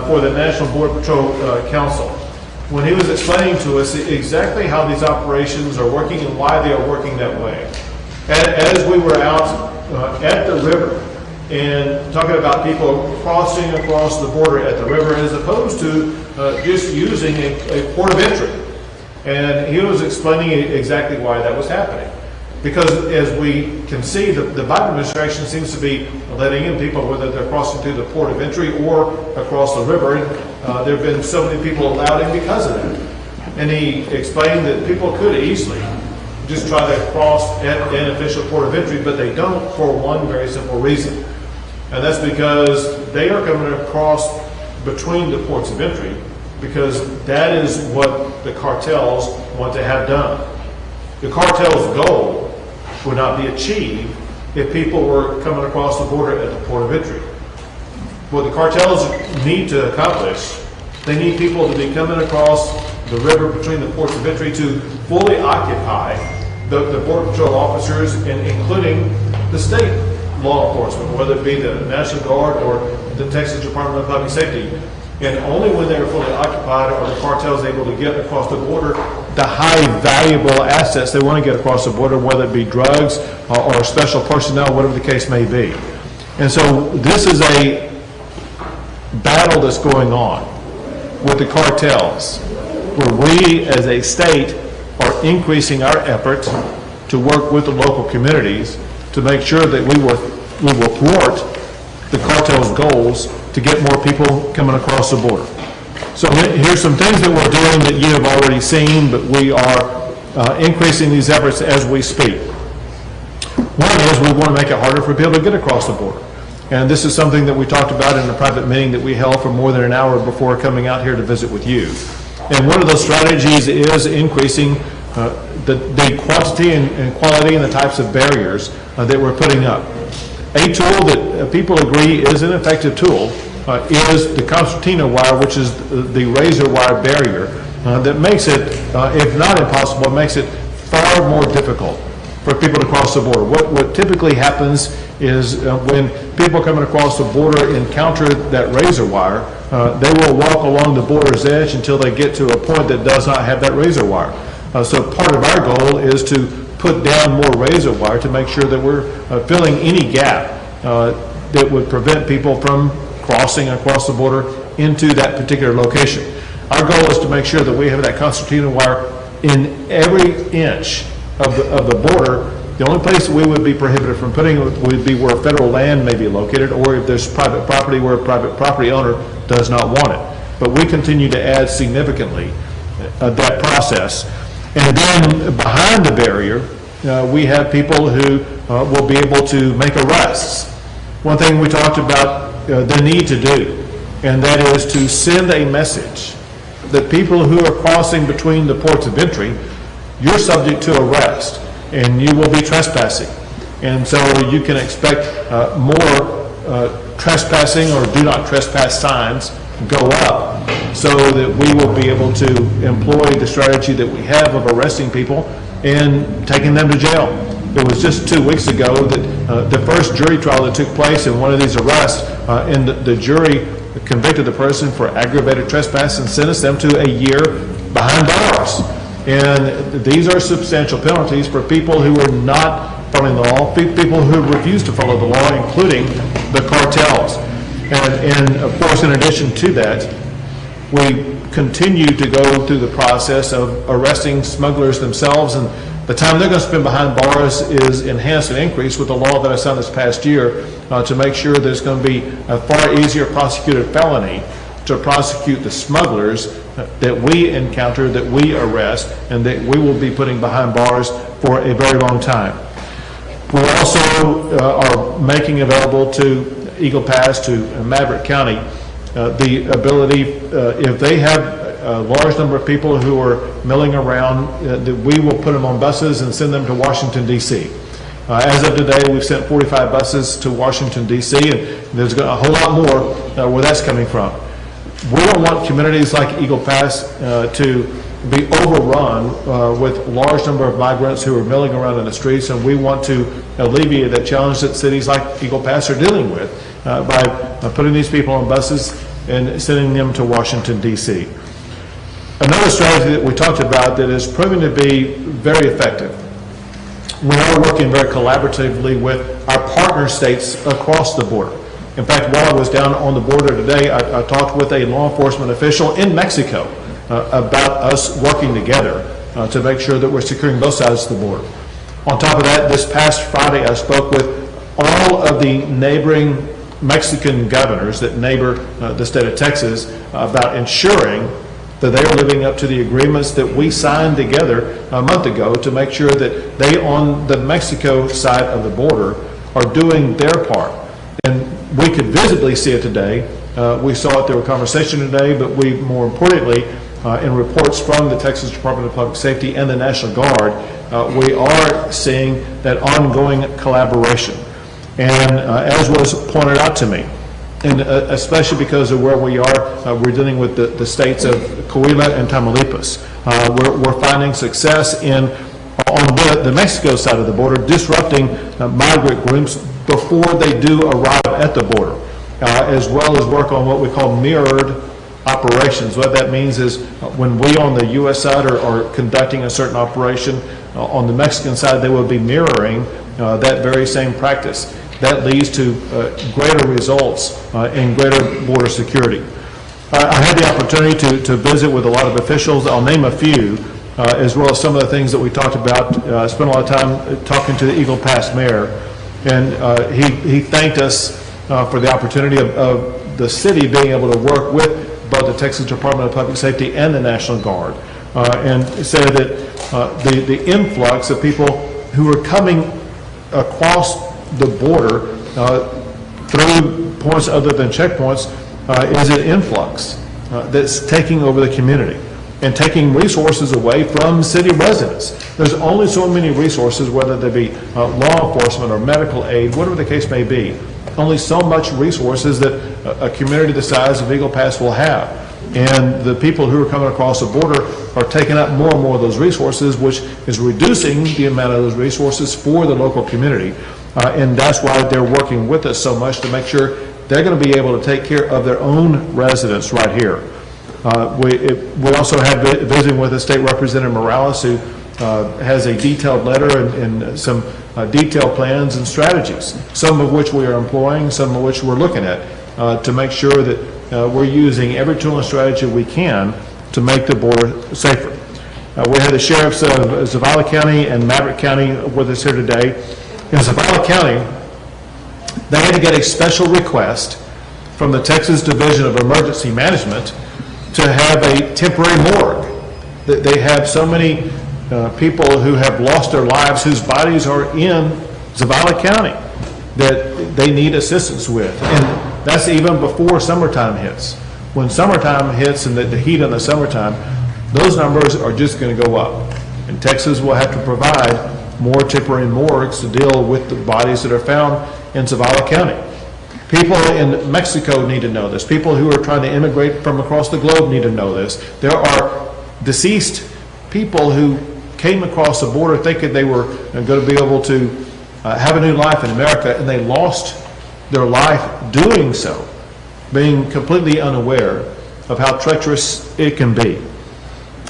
for the National Border Patrol Council. When he was explaining to us exactly how these operations are working and why they are working that way. As we were out at the river and talking about people crossing across the border at the river as opposed to just using a port of entry. And he was explaining exactly why that was happening. Because as we can see, the Biden administration seems to be letting in people, whether they're crossing through the port of entry or across the river. And there have been so many people allowed in because of that. And he explained that people could easily just try to cross at an official port of entry, but they don't for one very simple reason. And that's because they are coming across between the ports of entry because that is what the cartels want to have done. The cartel's goal would not be achieved if people were coming across the border at the port of entry. What the cartels need to accomplish, they need people to be coming across the river between the ports of entry to fully occupy the Border Patrol officers, including the state law enforcement, whether it be the National Guard or the Texas Department of Public Safety. And only when they are fully occupied are the cartels able to get across the border the high valuable assets they want to get across the border, whether it be drugs or special personnel, whatever the case may be. And so this is a battle that's going on with the cartels, where we as a state are increasing our efforts to work with the local communities to make sure that we will thwart the cartel's goals to get more people coming across the border. So here's some things that we're doing that you have already seen, but we are increasing these efforts as we speak. One is we want to make it harder for people to get across the border. And this is something that we talked about in a private meeting that we held for more than an hour before coming out here to visit with you. And one of those strategies is increasing the quantity and quality and the types of barriers that we're putting up. A tool that people agree is an effective tool is the concertina wire, which is the razor wire barrier that makes it, if not impossible, it makes it far more difficult for people to cross the border. What typically happens is when people coming across the border encounter that razor wire, they will walk along the border's edge until they get to a point that does not have that razor wire. So part of our goal is to put down more razor wire to make sure that we're filling any gap that would prevent people from crossing across the border into that particular location. Our goal is to make sure that we have that concertina wire in every inch of the border. The only place we would be prohibited from putting it would be where federal land may be located, or if there's private property where a private property owner does not want it. But we continue to add significantly that process. And then behind the barrier, we have people who will be able to make arrests. One thing we talked about the need to do, and that is to send a message that people who are crossing between the ports of entry, you're subject to arrest and you will be trespassing. And so you can expect more trespassing or do not trespass signs go up so that we will be able to employ the strategy that we have of arresting people and taking them to jail. It was just 2 weeks ago that the first jury trial that took place in one of these arrests, and the jury convicted the person for aggravated trespass and sentenced them to a year behind bars. And these are substantial penalties for people who are not following the law, people who refuse to follow the law, including the cartels. And of course, in addition to that, we continue to go through the process of arresting smugglers themselves, and the time they're going to spend behind bars is enhanced and increased with the law that I signed this past year to make sure that it's going to be a far easier prosecuted felony to prosecute the smugglers that we encounter, that we arrest, and that we will be putting behind bars for a very long time. We also are making available to Eagle Pass, to Maverick County, the ability, if they have a large number of people who are milling around, that we will put them on buses and send them to Washington, D.C. As of today, we've sent 45 buses to Washington, D.C., and there's a whole lot more where that's coming from. We don't want communities like Eagle Pass to be overrun with large number of migrants who are milling around in the streets, and we want to alleviate that challenge that cities like Eagle Pass are dealing with by putting these people on buses and sending them to Washington, D.C. Another strategy that we talked about that is proving to be very effective. We are working very collaboratively with our partner states across the border. In fact, while I was down on the border today, I talked with a law enforcement official in Mexico about us working together to make sure that we're securing both sides of the border. On top of that, this past Friday, I spoke with all of the neighboring Mexican governors that neighbor the state of Texas about ensuring that they are living up to the agreements that we signed together a month ago to make sure that they on the Mexico side of the border are doing their part. And we could visibly see it today. We saw it through a conversation today, but we, more importantly, in reports from the Texas Department of Public Safety and the National Guard, we are seeing that ongoing collaboration. And as was pointed out to me, and especially because of where we are, we're dealing with the states of Coahuila and Tamaulipas. We're finding success on the Mexico side of the border, disrupting migrant groups before they do arrive at the border, as well as work on what we call mirrored operations. What that means is when we on the U.S. side are conducting a certain operation, on the Mexican side they will be mirroring that very same practice. That leads to greater results in greater border security. I had the opportunity to visit with a lot of officials. I'll name a few, as well as some of the things that we talked about. Spent a lot of time talking to the Eagle Pass mayor, and he thanked us for the opportunity of the city being able to work with both the Texas Department of Public Safety and the National Guard, and said that the influx of people who are coming across the border through points other than checkpoints is an influx that's taking over the community and taking resources away from city residents. There's only so many resources, whether they be law enforcement or medical aid, whatever the case may be. Only so much resources that a community the size of Eagle Pass will have. And the people who are coming across the border are taking up more and more of those resources, which is reducing the amount of those resources for the local community. And that's why they're working with us so much to make sure they're going to be able to take care of their own residents right here. We also had visiting with the State Representative Morales, who has a detailed letter and some detailed plans and strategies, some of which we are employing, some of which we're looking at to make sure that we're using every tool and strategy we can to make the border safer. We had the sheriffs of Zavala County and Maverick County with us here today. In Zavala County, they had to get a special request from the Texas Division of Emergency Management to have a temporary morgue. They have so many people who have lost their lives whose bodies are in Zavala County that they need assistance with. And that's even before summertime hits. When summertime hits and the heat in the summertime, those numbers are just going to go up. And Texas will have to provide more temporary morgues to deal with the bodies that are found in Zavala County. People in Mexico need to know this. People who are trying to immigrate from across the globe need to know this. There are deceased people who came across the border thinking they were going to be able to have a new life in America, and they lost their life doing so, being completely unaware of how treacherous it can be.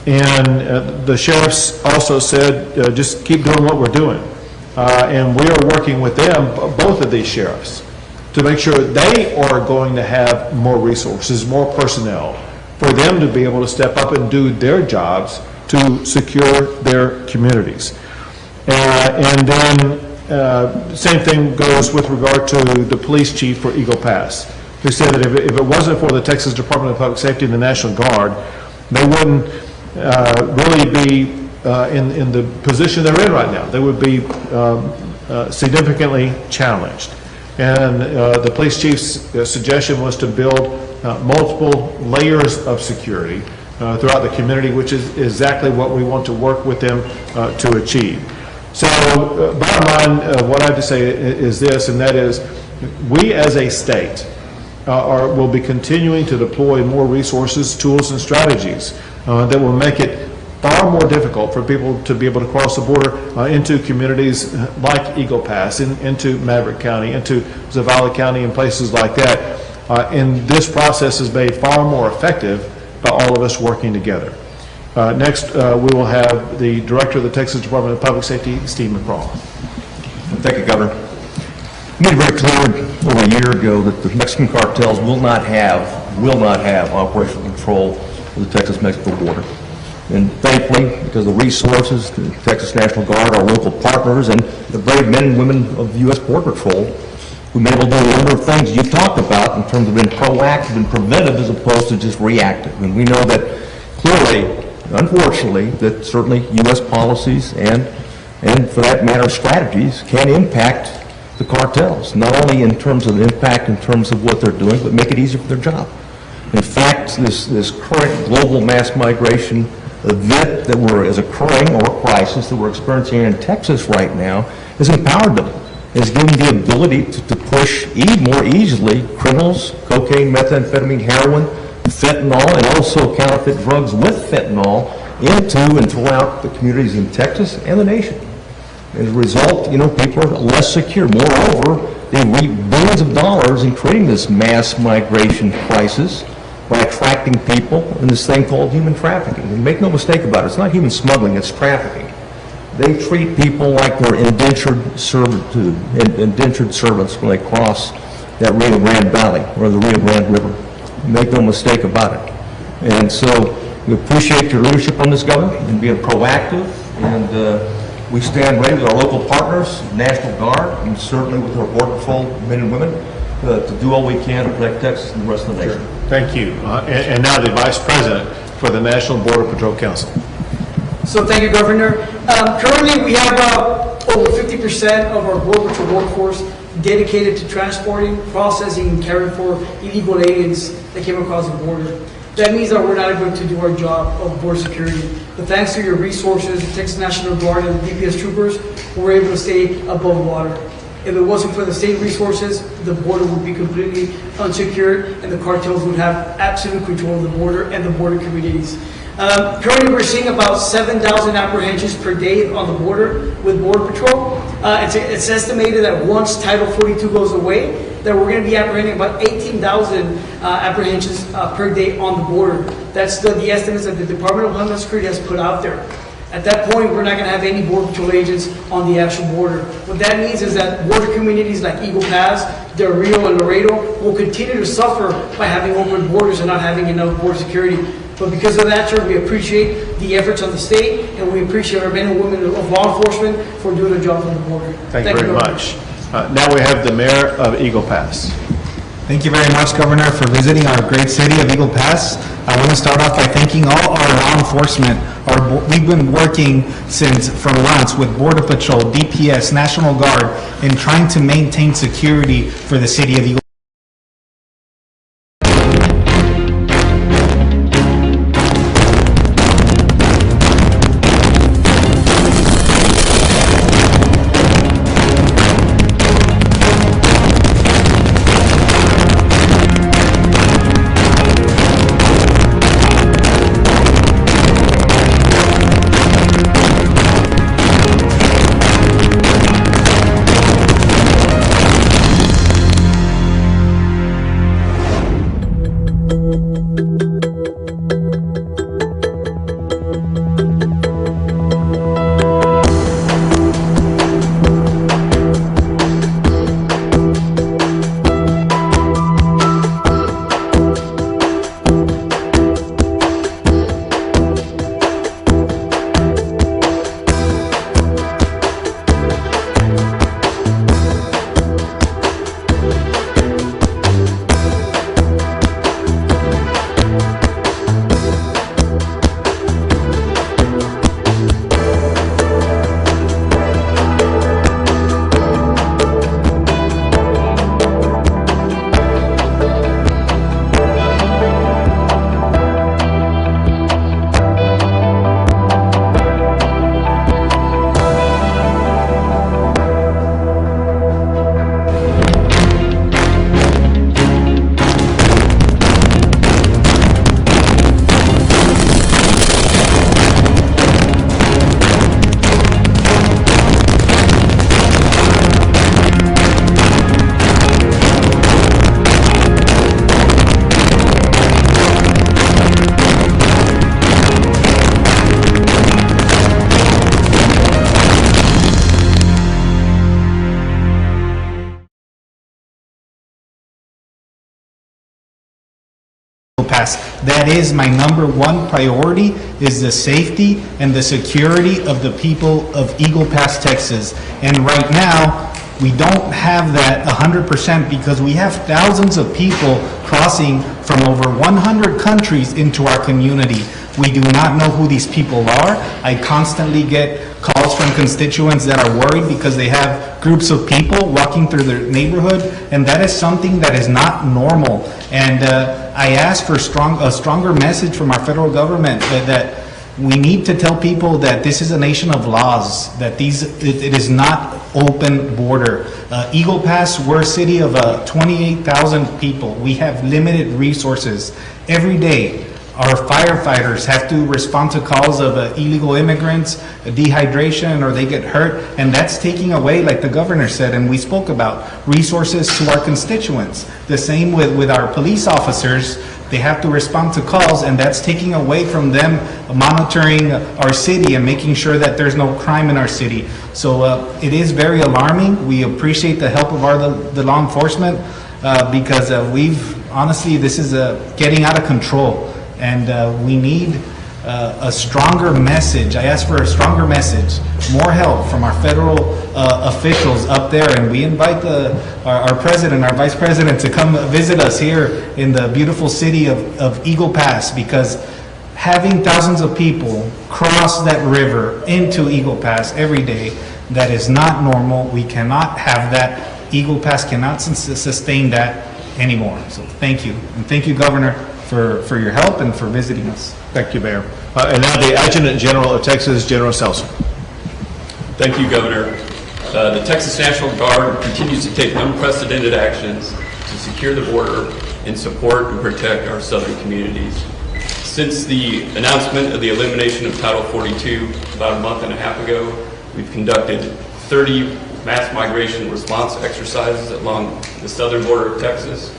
And the sheriffs also said, just keep doing what we're doing. And we are working with them, both of these sheriffs, to make sure they are going to have more resources, more personnel, for them to be able to step up and do their jobs to secure their communities. And then same thing goes with regard to the police chief for Eagle Pass, who said that if it wasn't for the Texas Department of Public Safety and the National Guard, they wouldn't really be in the position they're in right now. They would be significantly challenged. And the police chief's suggestion was to build multiple layers of security throughout the community, which is exactly what we want to work with them to achieve. So bottom line, what I have to say is this, and that is we as a state will be continuing to deploy more resources, tools, and strategies that will make it far more difficult for people to be able to cross the border into communities like Eagle Pass, into Maverick County, into Zavala County, and places like that. And this process is made far more effective by all of us working together. Next, we will have the Director of the Texas Department of Public Safety, Steve McCraw. Thank you, Governor. We made it very clear over a year ago that the Mexican cartels will not have operational control of the Texas-Mexico border. And thankfully, because of the resources, the Texas National Guard, our local partners, and the brave men and women of the U.S. Border Patrol, we've been able to do a number of things you've talked about in terms of being proactive and preventive as opposed to just reactive. And we know that clearly, unfortunately, that certainly U.S. policies and for that matter strategies can impact the cartels, not only in terms of the impact in terms of what they're doing, but make it easier for their job. In fact, this current global mass migration event that is occurring, or crisis that we're experiencing in Texas right now, has empowered them. Has given them the ability to push more easily criminals, cocaine, methamphetamine, heroin, fentanyl, and also counterfeit drugs with fentanyl into and throughout the communities in Texas and the nation. As a result, people are less secure. Moreover, they reap billions of dollars in creating this mass migration crisis by attracting people in this thing called human trafficking. And make no mistake about it, it's not human smuggling, it's trafficking. They treat people like they're indentured servants when they cross that Rio Grande Valley or the Rio Grande River. Make no mistake about it. And so we appreciate your leadership on this, Governor, and being proactive. And we stand ready with our local partners, National Guard, and certainly with our Border Patrol men and women to do all we can to protect Texas and the rest of the nation. Thank you. And now the Vice President for the National Border Patrol Council. So thank you, Governor. Currently, we have over 50% of our Border Patrol workforce dedicated to transporting, processing, and caring for illegal aliens that came across the border. That means that we're not able to do our job of border security. But thanks to your resources, the Texas National Guard and the DPS troopers, we're able to stay above water. If it wasn't for the state resources, the border would be completely unsecured and the cartels would have absolute control of the border and the border communities. Currently, we're seeing about 7,000 apprehensions per day on the border with Border Patrol. It's estimated that once Title 42 goes away, that we're going to be apprehending about 18,000 apprehensions per day on the border. That's the estimates that the Department of Homeland Security has put out there. At that point, we're not going to have any Border Patrol agents on the actual border. What that means is that border communities like Eagle Pass, Del Rio, and Laredo will continue to suffer by having open borders and not having enough border security. But because of that, sir, we appreciate the efforts of the state, and we appreciate our men and women of law enforcement for doing their job on the border. Thank you very much. Now we have the Mayor of Eagle Pass. Thank you very much, Governor, for visiting our great city of Eagle Pass. I want to start off by thanking all our law enforcement. We've been working for months with Border Patrol, DPS, National Guard, in trying to maintain security for the city of Eagle Pass. Pass. That is my #1 priority, is the safety and the security of the people of Eagle Pass, Texas. And right now, we don't have that 100% because we have thousands of people crossing from over 100 countries into our community. We do not know who these people are. I constantly get calls from constituents that are worried because they have groups of people walking through their neighborhood, and that is something that is not normal. And I ask for a stronger message from our federal government that we need to tell people that this is a nation of laws, that it is not open border. Eagle Pass, we're a city of 28,000 people. We have limited resources. Every day, our firefighters have to respond to calls of illegal immigrants, dehydration, or they get hurt, and that's taking away, like the governor said, and we spoke about, resources to our constituents. The same with our police officers. They have to respond to calls, and that's taking away from them monitoring our city and making sure that there's no crime in our city. So it is very alarming. We appreciate the help of the law enforcement because honestly, this is getting out of control. And we need a stronger message. I ask for a stronger message, more help from our federal officials up there, and we invite our president, our vice president to come visit us here in the beautiful city of Eagle Pass, because having thousands of people cross that river into Eagle Pass every day, that is not normal. We cannot have that. Eagle Pass cannot sustain that anymore. So thank you. And thank you, Governor, for your help and for visiting us. Thank you, Mayor. And now the Adjutant General of Texas, General Selson. Thank you, Governor. The Texas National Guard continues to take unprecedented actions to secure the border and support and protect our southern communities. Since the announcement of the elimination of Title 42 about a month and a half ago, we've conducted 30 mass migration response exercises along the southern border of Texas.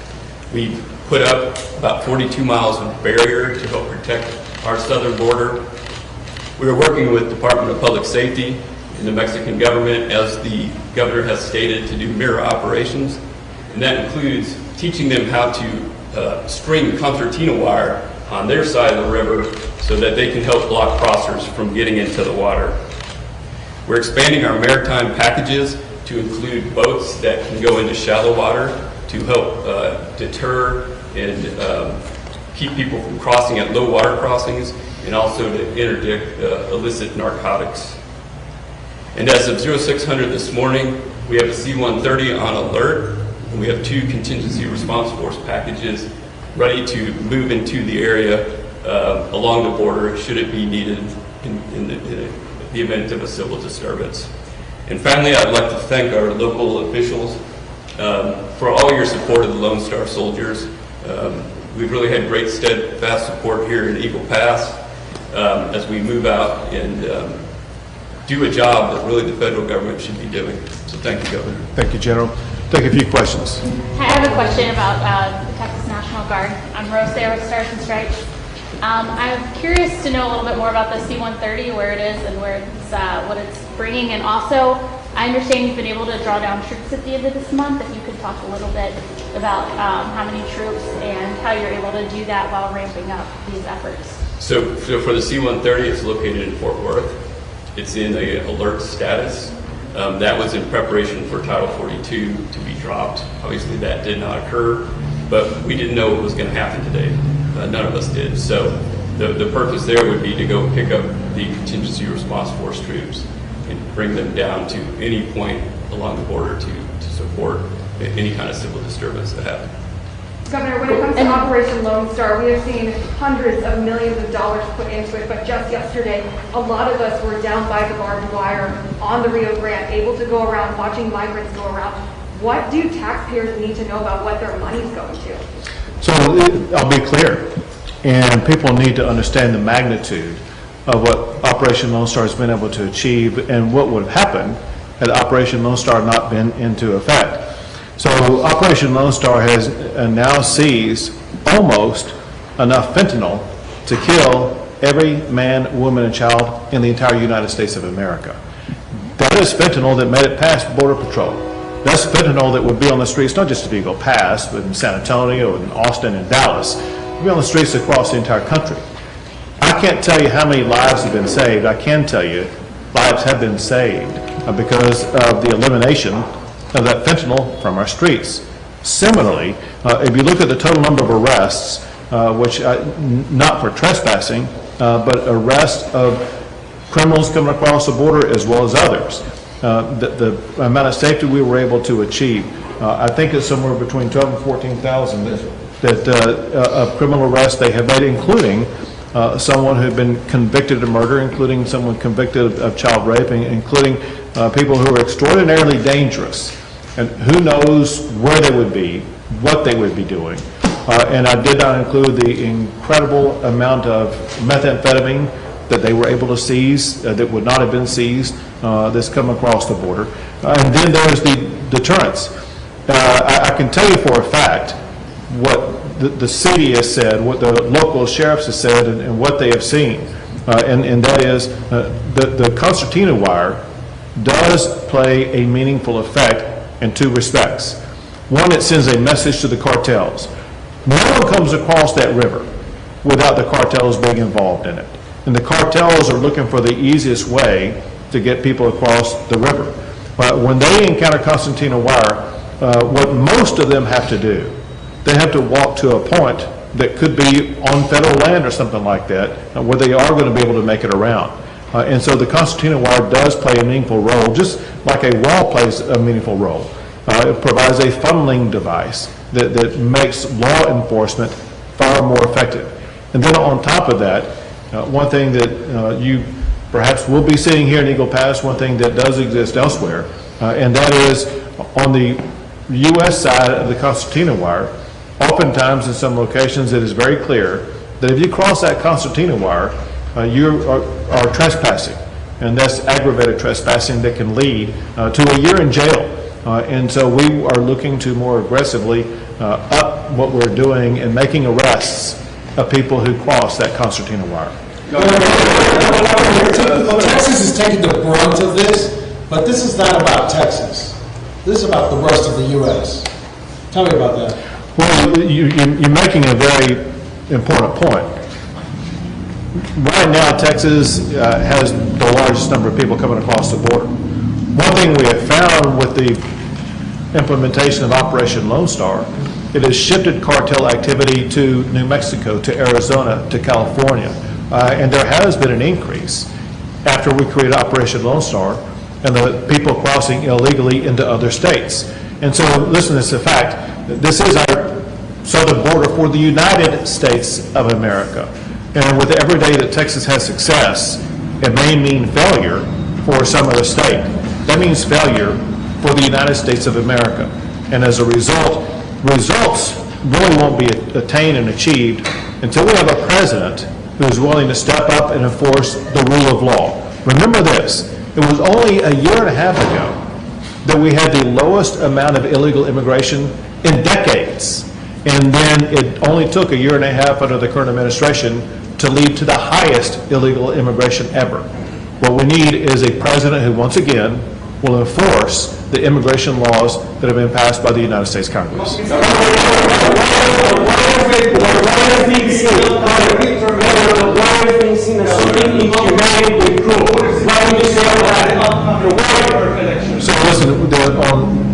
We've put up about 42 miles of barrier to help protect our southern border. We are working with Department of Public Safety and the Mexican government, as the governor has stated, to do mirror operations. And that includes teaching them how to string concertina wire on their side of the river so that they can help block crossers from getting into the water. We're expanding our maritime packages to include boats that can go into shallow water to help deter and keep people from crossing at low water crossings, and also to interdict illicit narcotics. And as of 0600 this morning, we have a C-130 on alert, and we have 2 contingency response force packages ready to move into the area along the border should it be needed in the event of a civil disturbance. And finally, I'd like to thank our local officials for all your support of the Lone Star Soldiers. We've really had great steadfast support here in Eagle Pass as we move out and do a job that really the federal government should be doing. So thank you, Governor. Thank you, General. Take a few questions. I have a question about the Texas National Guard. I'm Rose there with Stars and Stripes. I'm curious to know a little bit more about the C-130, where it is and where it's, what it's bringing. And also, I understand you've been able to draw down troops at the end of this month. If you could talk a little bit about how many troops and how you're able to do that while ramping up these efforts. So for the C-130, it's located in Fort Worth. It's in an alert status. That was in preparation for Title 42 to be dropped. Obviously, that did not occur, but we didn't know what was going to happen today. None of us did. So the purpose there would be to go pick up the contingency response force troops and bring them down to any point along the border to support any kind of civil disturbance that happens. Governor, when it comes to Operation Lone Star, we have seen hundreds of millions of dollars put into it, but just yesterday, a lot of us were down by the barbed wire on the Rio Grande, able to go around, watching migrants go around. What do taxpayers need to know about what their money's going to? So I'll be clear, and people need to understand the magnitude of what Operation Lone Star has been able to achieve and what would have happened had Operation Lone Star not been into effect. So Operation Lone Star has now seized almost enough fentanyl to kill every man, woman, and child in the entire United States of America. That is fentanyl that made it past Border Patrol. That's fentanyl that would be on the streets, not just of Eagle Pass, but in San Antonio and Austin and Dallas. be on the streets across the entire country. I can't tell you how many lives have been saved. I can tell you lives have been saved because of the elimination of that fentanyl from our streets. Similarly, if you look at the total number of arrests, which not for trespassing, but arrests of criminals coming across the border as well as others, the amount of safety we were able to achieve, I think it's somewhere between 12 and 14,000 that of criminal arrests they have made, including someone who had been convicted of murder, including someone convicted of child rape, including people who are extraordinarily dangerous. And who knows where they would be, what they would be doing. And I did not include the incredible amount of methamphetamine that they were able to seize that would not have been seized that's come across the border. And then there's the deterrence. I can tell you for a fact what the city has said, what the local sheriffs have said, and what they have seen. And that is the concertina wire does play a meaningful effect in two respects. One, it sends a message to the cartels. No one comes across that river without the cartels being involved in it. And the cartels are looking for the easiest way to get people across the river. But when they encounter concertina wire, what most of them have to do, they have to walk to a point that could be on federal land or something like that, where they are going to be able to make it around. And so the concertina wire does play a meaningful role, just like a wall plays a meaningful role. It provides a funneling device that makes law enforcement far more effective. And then on top of that, one thing that you perhaps will be seeing here in Eagle Pass, one thing that does exist elsewhere, and that is on the U.S. side of the concertina wire, oftentimes in some locations it is very clear that if you cross that concertina wire, you are trespassing. And that's aggravated trespassing that can lead to a year in jail. And so we are looking to more aggressively up what we're doing and making arrests of people who cross that concertina wire. Texas is taking the brunt of this, but this is not about Texas. This is about the rest of the U.S. Tell me about that. Well, you're making a very important point. Right now, Texas has the largest number of people coming across the border. One thing we have found with the implementation of Operation Lone Star, it has shifted cartel activity to New Mexico, to Arizona, to California. And there has been an increase after we created Operation Lone Star and the people crossing illegally into other states. And so, listen, it's a fact. This is our southern border for the United States of America. And with every day that Texas has success, it may mean failure for some other state. That means failure for the United States of America. And as a result, results really won't be attained and achieved until we have a president who's willing to step up and enforce the rule of law. Remember this, it was only a year and a half ago that we had the lowest amount of illegal immigration in decades. And then it only took a year and a half under the current administration to lead to the highest illegal immigration ever. What we need is a president who, once again, will enforce the immigration laws that have been passed by the United States Congress. So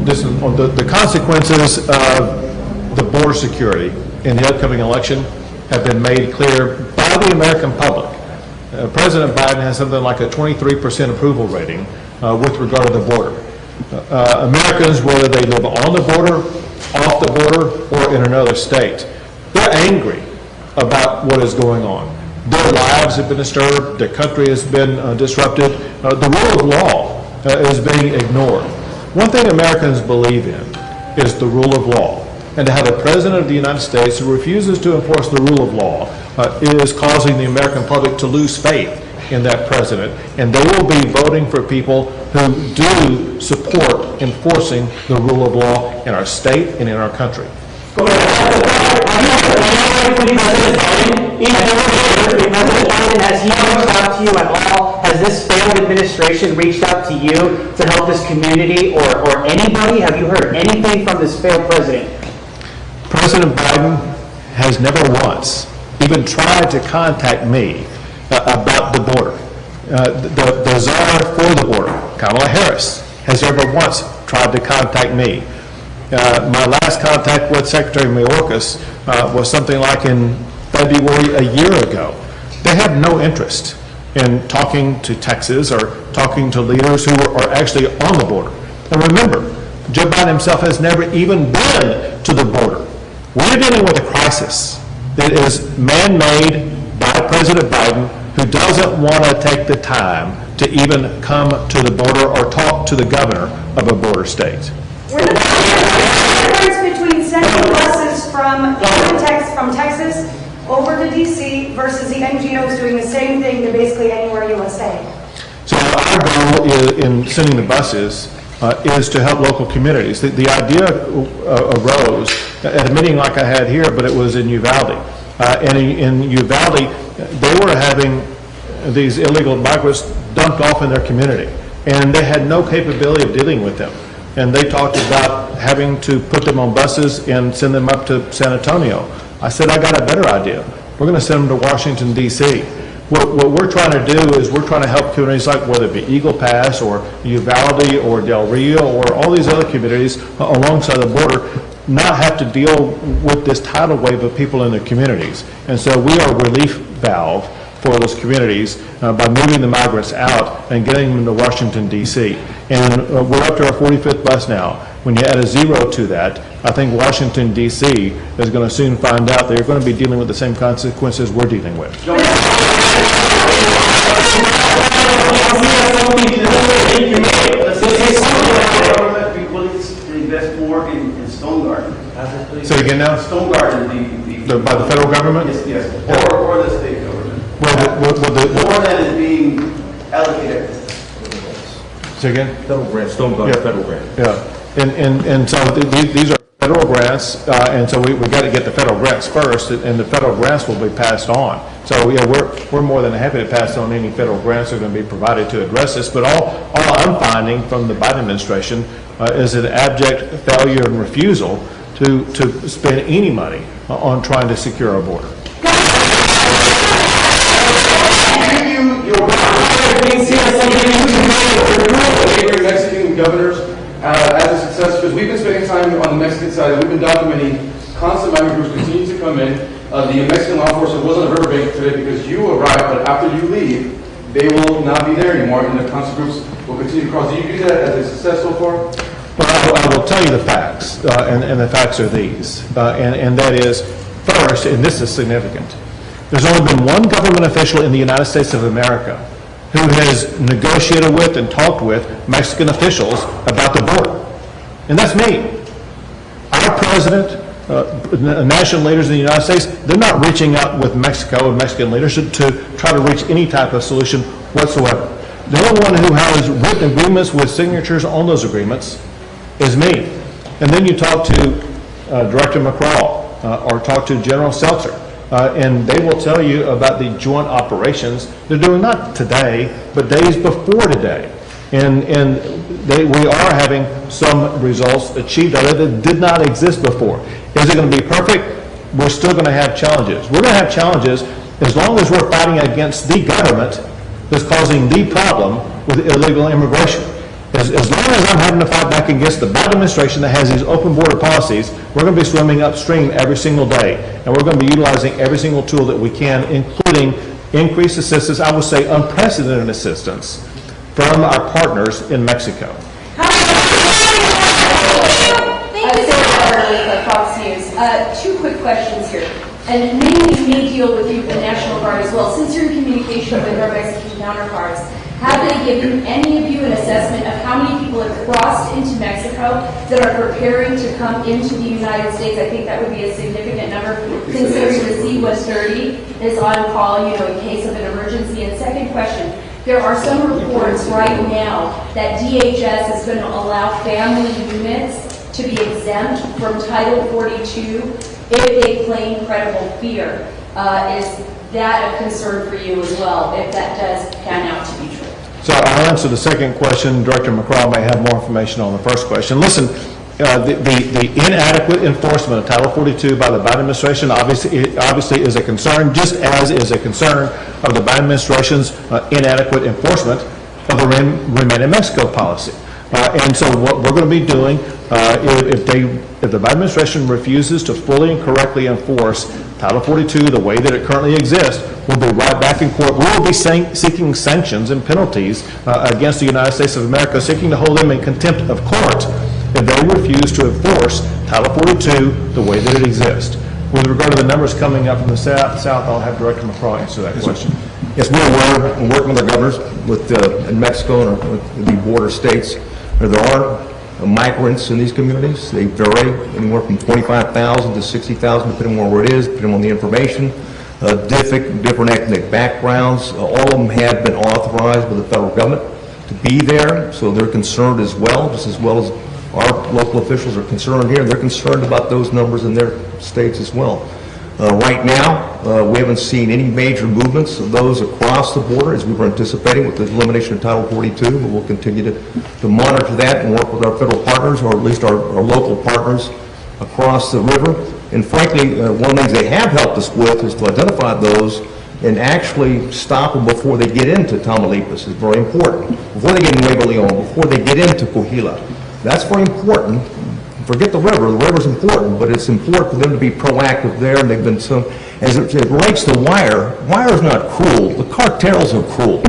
listen, on the consequences of the border security in the upcoming election have been made clear by the American public. President Biden has something like a 23% approval rating with regard to the border. Americans, whether they live on the border, off the border, or in another state, they're angry about what is going on. Their lives have been disturbed, their country has been disrupted, the rule of law is being ignored. One thing Americans believe in is the rule of law. And to have a president of the United States who refuses to enforce the rule of law is causing the American public to lose faith in that president. And they will be voting for people who do support enforcing the rule of law in our state and in our country. Has he reached out to you at all? Has this failed administration reached out to you to help this community or anybody? Have you heard anything from this failed president? President Biden has never once even tried to contact me about the border. The czar for the border, Kamala Harris, has never once tried to contact me. My last contact with Secretary Mayorkas was something like in February a year ago. They have no interest in talking to Texas or talking to leaders who are actually on the border. And remember, Joe Biden himself has never even been to the border. We're dealing with a crisis that is man-made by President Biden, who doesn't want to take the time to even come to the border or talk to the governor of a border state. What's the difference between sending buses from Texas over to D.C. versus the NGOs doing the same thing to basically anywhere USA? So our goal in sending the buses is to help local communities. The idea arose at a meeting like I had here, but it was in Uvalde. And in Uvalde, they were having these illegal migrants dumped off in their community, and they had no capability of dealing with them. And they talked about having to put them on buses and send them up to San Antonio. I said, I got a better idea. We're going to send them to Washington, D.C. What we're trying to do is we're trying to help communities like whether it be Eagle Pass or Uvalde or Del Rio or all these other communities alongside the border not have to deal with this tidal wave of people in their communities. And so we are a relief valve for those communities by moving the migrants out and getting them to Washington, D.C. And we're up to our 45th bus now. When you add a zero to that, I think Washington, D.C. is going to soon find out they're going to be dealing with the same consequences we're dealing with. Invest more in Stone Garden. Say again now? Stone Garden, by the federal government? Yes. Or the state government. More than is being allocated. Say again? Federal grant, Stone Garden, federal grant. Yeah. And so these are federal grants, and so we got to get the federal grants first, and the federal grants will be passed on. So yeah, we're more than happy to pass on any federal grants that are going to be provided to address this. But all I'm finding from the Biden administration is an abject failure and refusal to spend any money on trying to secure our border. Mexican governors as a success, because we've been spending time on the Mexican side. We've been documenting constant migrant groups continue to come in. The Mexican law enforcement wasn't a riverbank today because you arrived, but after you leave, they will not be there anymore, and the constant groups will continue to cross. Do you view that as a success so far? Well, I will tell you the facts, and the facts are these, and that is, first, and this is significant, there's only been one government official in the United States of America who has negotiated with and talked with Mexican officials about the border, and that's me. Our president, national leaders in the United States, they're not reaching out with Mexico and Mexican leadership to try to reach any type of solution whatsoever. The only one who has written agreements with signatures on those agreements is me. And then you talk to Director McCraw or talk to General Seltzer, and they will tell you about the joint operations they're doing, not today, but days before today. And we are having some results achieved out of it that did not exist before. Is it going to be perfect? We're still going to have challenges. We're going to have challenges as long as we're fighting against the government that's causing the problem with illegal immigration. As long as I'm having to fight back against the Biden administration that has these open border policies, we're going to be swimming upstream every single day. And we're going to be utilizing every single tool that we can, including increased assistance, I would say unprecedented assistance, from our partners in Mexico. Fox News. Two quick questions here. And many may deal with you, the National Guard as well. Since you're in communication with our Mexican counterparts, have they given any of you an assessment of how many people have crossed into Mexico that are preparing to come into the United States? I think that would be a significant number, considering the C-130 is on call, in case of an emergency. And second question, there are some reports right now that DHS is going to allow family units to be exempt from Title 42 if they claim credible fear. Is that a concern for you as well, if that does pan out to be true? So I'll answer the second question. Director McCraw may have more information on the first question. Listen, The inadequate enforcement of Title 42 by the Biden administration obviously is a concern, just as is a concern of the Biden administration's inadequate enforcement of the Remain in Mexico policy. And so what we're going to be doing, if the Biden administration refuses to fully and correctly enforce Title 42 the way that it currently exists, we'll be right back in court. We will be seeking sanctions and penalties against the United States of America, seeking to hold them in contempt of court if they refuse to enforce Title 42 the way that it exists. With regard to the numbers coming up from the South, I'll have Director McCraw answer that question. Yes, we're aware and working with our governors in Mexico and with the border states. There are migrants in these communities. They vary anywhere from 25,000 to 60,000, depending on where it is, depending on the information. Different ethnic backgrounds. All of them have been authorized by the federal government to be there, so they're concerned as well, just as well as our local officials are concerned here. They're concerned about those numbers in their states as well. Right now, we haven't seen any major movements of those across the border as we were anticipating with the elimination of Title 42, but we'll continue to monitor that and work with our federal partners, or at least our local partners across the river. And frankly, one of the things they have helped us with is to identify those and actually stop them before they get into Tamaulipas. It's very important. Before they get into Nuevo Leon, before they get into Coahuila. That's very important. Forget the river's important, but it's important for them to be proactive there, and they've been so, as it relates to wire is not cruel. The cartels are cruel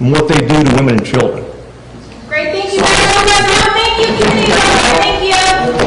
and what they do to women and children. Great, thank you. Thank you, Committee. Thank you.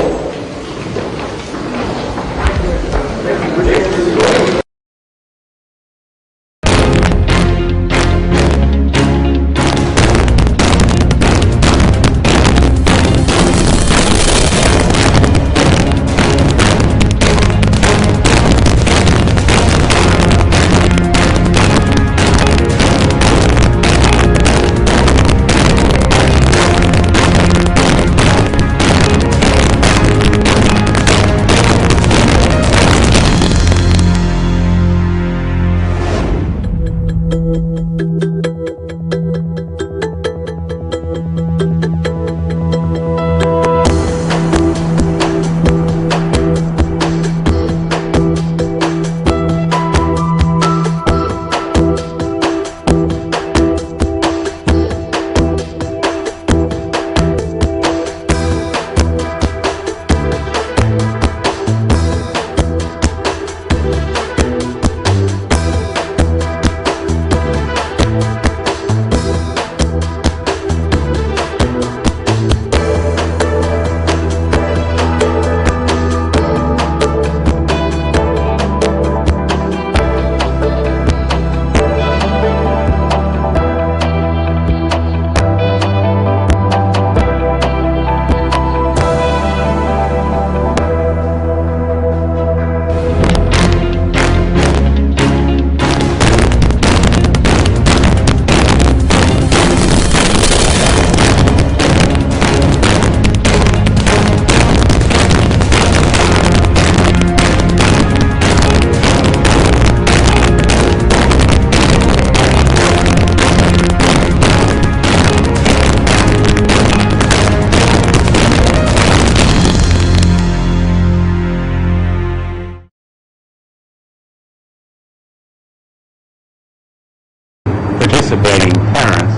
participating parents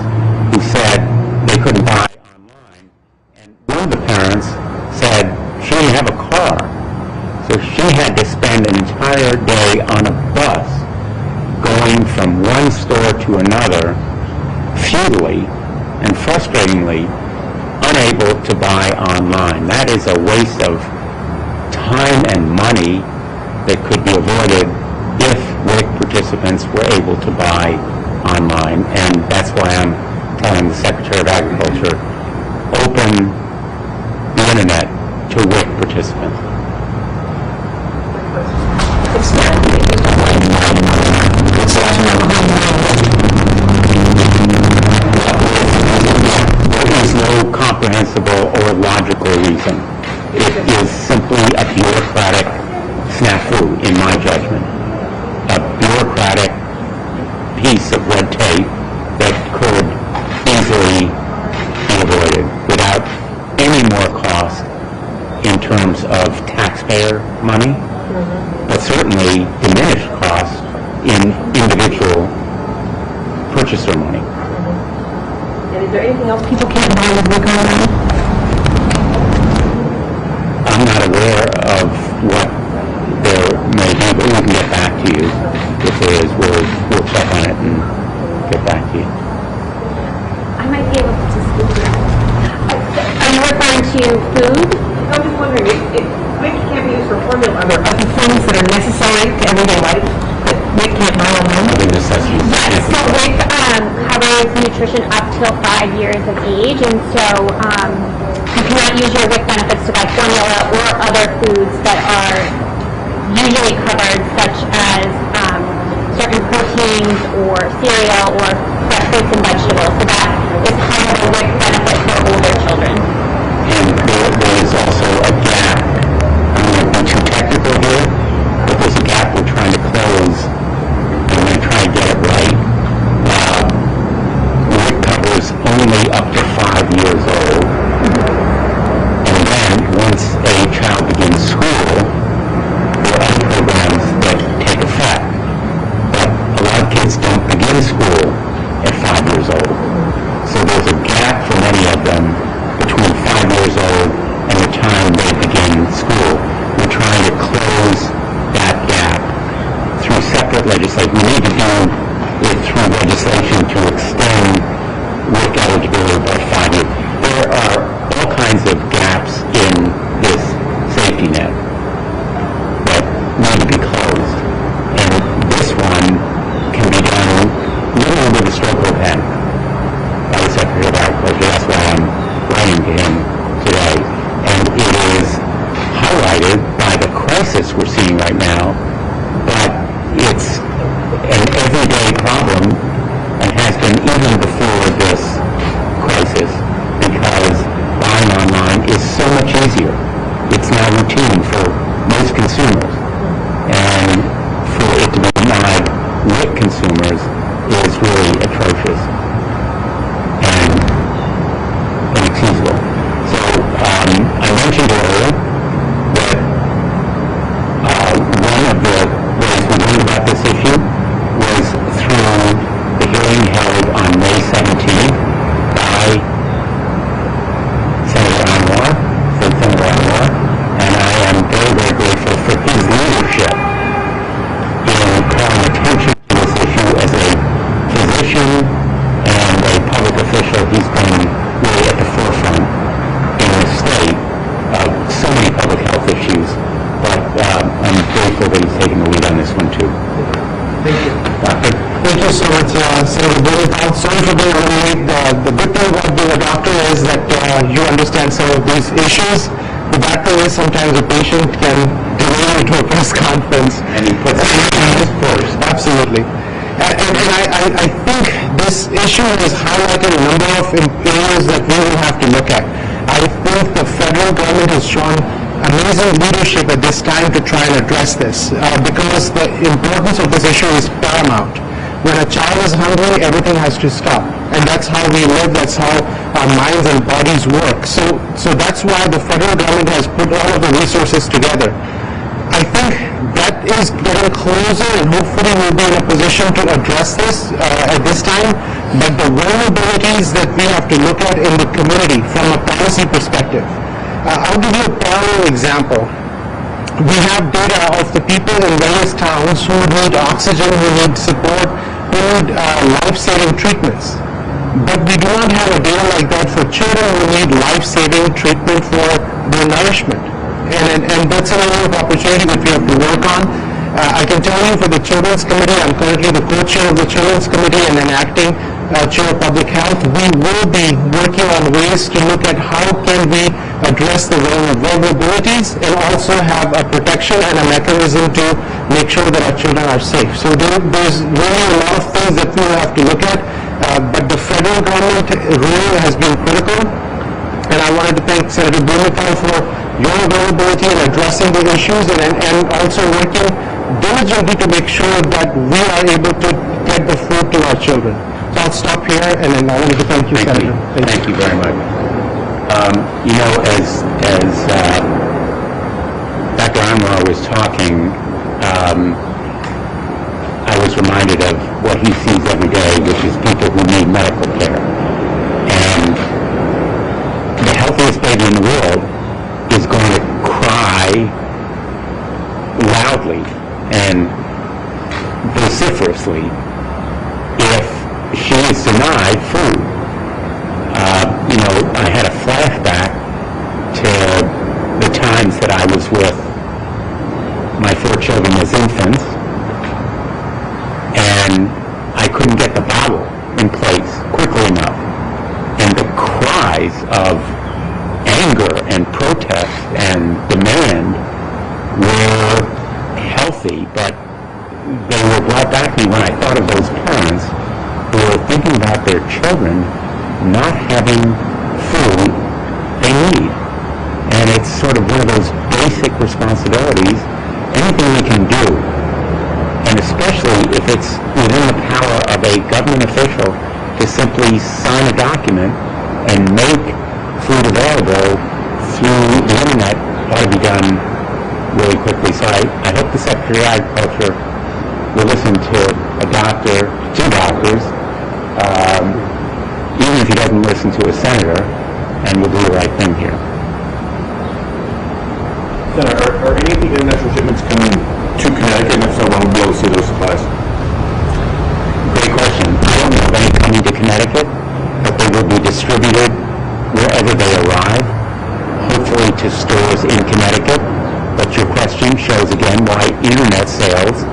who said they couldn't buy online. And one of the parents said she didn't have a car, so she had to spend an entire day on a bus going from one store to another, futilely and frustratingly unable to buy online. That is a waste of time and money that could be avoided if WIC participants were able to buy online. And that's why I'm telling the Secretary of Agriculture, open the internet to WIC participants. There is no comprehensible or logical reason. It is simply a bureaucratic snafu, in my judgment. A bureaucratic piece of red tape that could easily be avoided without any more cost in individual purchaser money. And is there anything else people can't buy with WIC online? I'm not aware of what there may be, but we can get back to you. If there is, we'll check on it and get back to you. I might be able to speak to that. Are you referring to food? I'm just wondering, if WIC can't be used for formula, are there other things that are necessary to everyday life that WIC can't buy online? Other necessities. Yes, so WIC covers nutrition up till 5 years of age, and so you cannot use your WIC benefits to buy formula or other foods that are usually covered, such as certain proteins or cereal or fresh fruits and vegetables. So that is kind of a WIC benefit for older children. And there is also a gap. I'm going to be too technical here, but there's a gap we're trying to close, and we're going to try to get it right. WIC covers only up to 5 years old. And then, once a child begins school, there are other programs that take effect. But a lot of kids don't begin school at 5 years old. So there's a gap for many of them between 5 years old and the time they begin school. We're trying to close that gap through separate legislation. We need to do it through legislation to extend WIC eligibility by 5 years. There are all kinds of gaps in this safety net that need to be closed. And this one can be done literally with a stroke of a pen by the Secretary of Agriculture. That's why I'm writing to him today. And it is highlighted by the crisis we're seeing right now, but it's an everyday problem and has been even before this crisis, because buying online is so much easier. It's now routine for most consumers. And for it to be denied WIC consumers is really atrocious and inexcusable. So I mentioned earlier that one of the ways we learned about this issue was through the hearing held on May 17th by Senator Anwar, Senator Anwar, and I am very, very grateful for his leadership in calling attention to this issue. As a physician and a public official, he's been really at the forefront in the state of so many public health issues, but I'm grateful that he's taking the lead on this one too. Thank you. Doctor? Thank you so much, Senator Bilateral. Sorry for being late. The good thing about being a doctor is that you understand some of these issues. The bad thing is sometimes a patient can delay you to a press conference. And he puts it first. Absolutely. And I think this issue has highlighted a number of areas that we will have to look at. I think the federal government has shown amazing leadership at this time to try and address this, because the importance of this issue is paramount. When a child is hungry, everything has to stop. And that's how we live, that's how our minds and bodies work. So that's why the federal government has put all of the resources together. I think that is getting closer, and hopefully we'll be in a position to address this at this time. But the vulnerabilities that we have to look at in the community from a policy perspective. I'll give you a parallel example. We have data of the people in various towns who need oxygen, who need support, who need life-saving treatments. But we do not have a data like that for children who need life-saving treatment for their nourishment. And that's an area of opportunity that we have to work on. I can tell you for the Children's Committee, I'm currently the co-chair of the Children's Committee and an acting chair of public health. We will be working on ways to look at how can we address the vulnerabilities and also have a protection and a mechanism to make sure that our children are safe. So there's really a lot of things that we will have to look at, but the federal government role has been critical. And I wanted to thank Senator Bilateral for your availability in addressing the issues and also working diligently to make sure that we are able to get the food to our children. So I'll stop here, and then I wanted to thank you, Senator. Thank you very much. You know, as Dr. Anwar was talking, I was he sees every day, which is people who need medical care. And the healthiest baby in the world is going to cry loudly and vociferously if she is denied food. I had a flashback to the times that I was with my 4 children as infants, and I couldn't get the bottle in place quickly enough. And the cries of anger and protest and demand were healthy, but they were brought back to me when I thought of those parents who were thinking about their children not having food they need. And it's sort of one of those basic responsibilities, anything we can do, and especially if it's within the power of a government official to simply sign a document and make food available through the internet, ought to be done really quickly. So I hope the Secretary of Agriculture will listen to a doctor, 2 doctors, even if he doesn't listen to a senator, and will do the right thing here. Senator, are any of the international shipments coming to Connecticut, and if so, when will we be able to see those supplies? Great question. I don't know of any coming to Connecticut, but they will be distributed wherever they arrive, hopefully to stores in Connecticut. But your question shows again why internet sales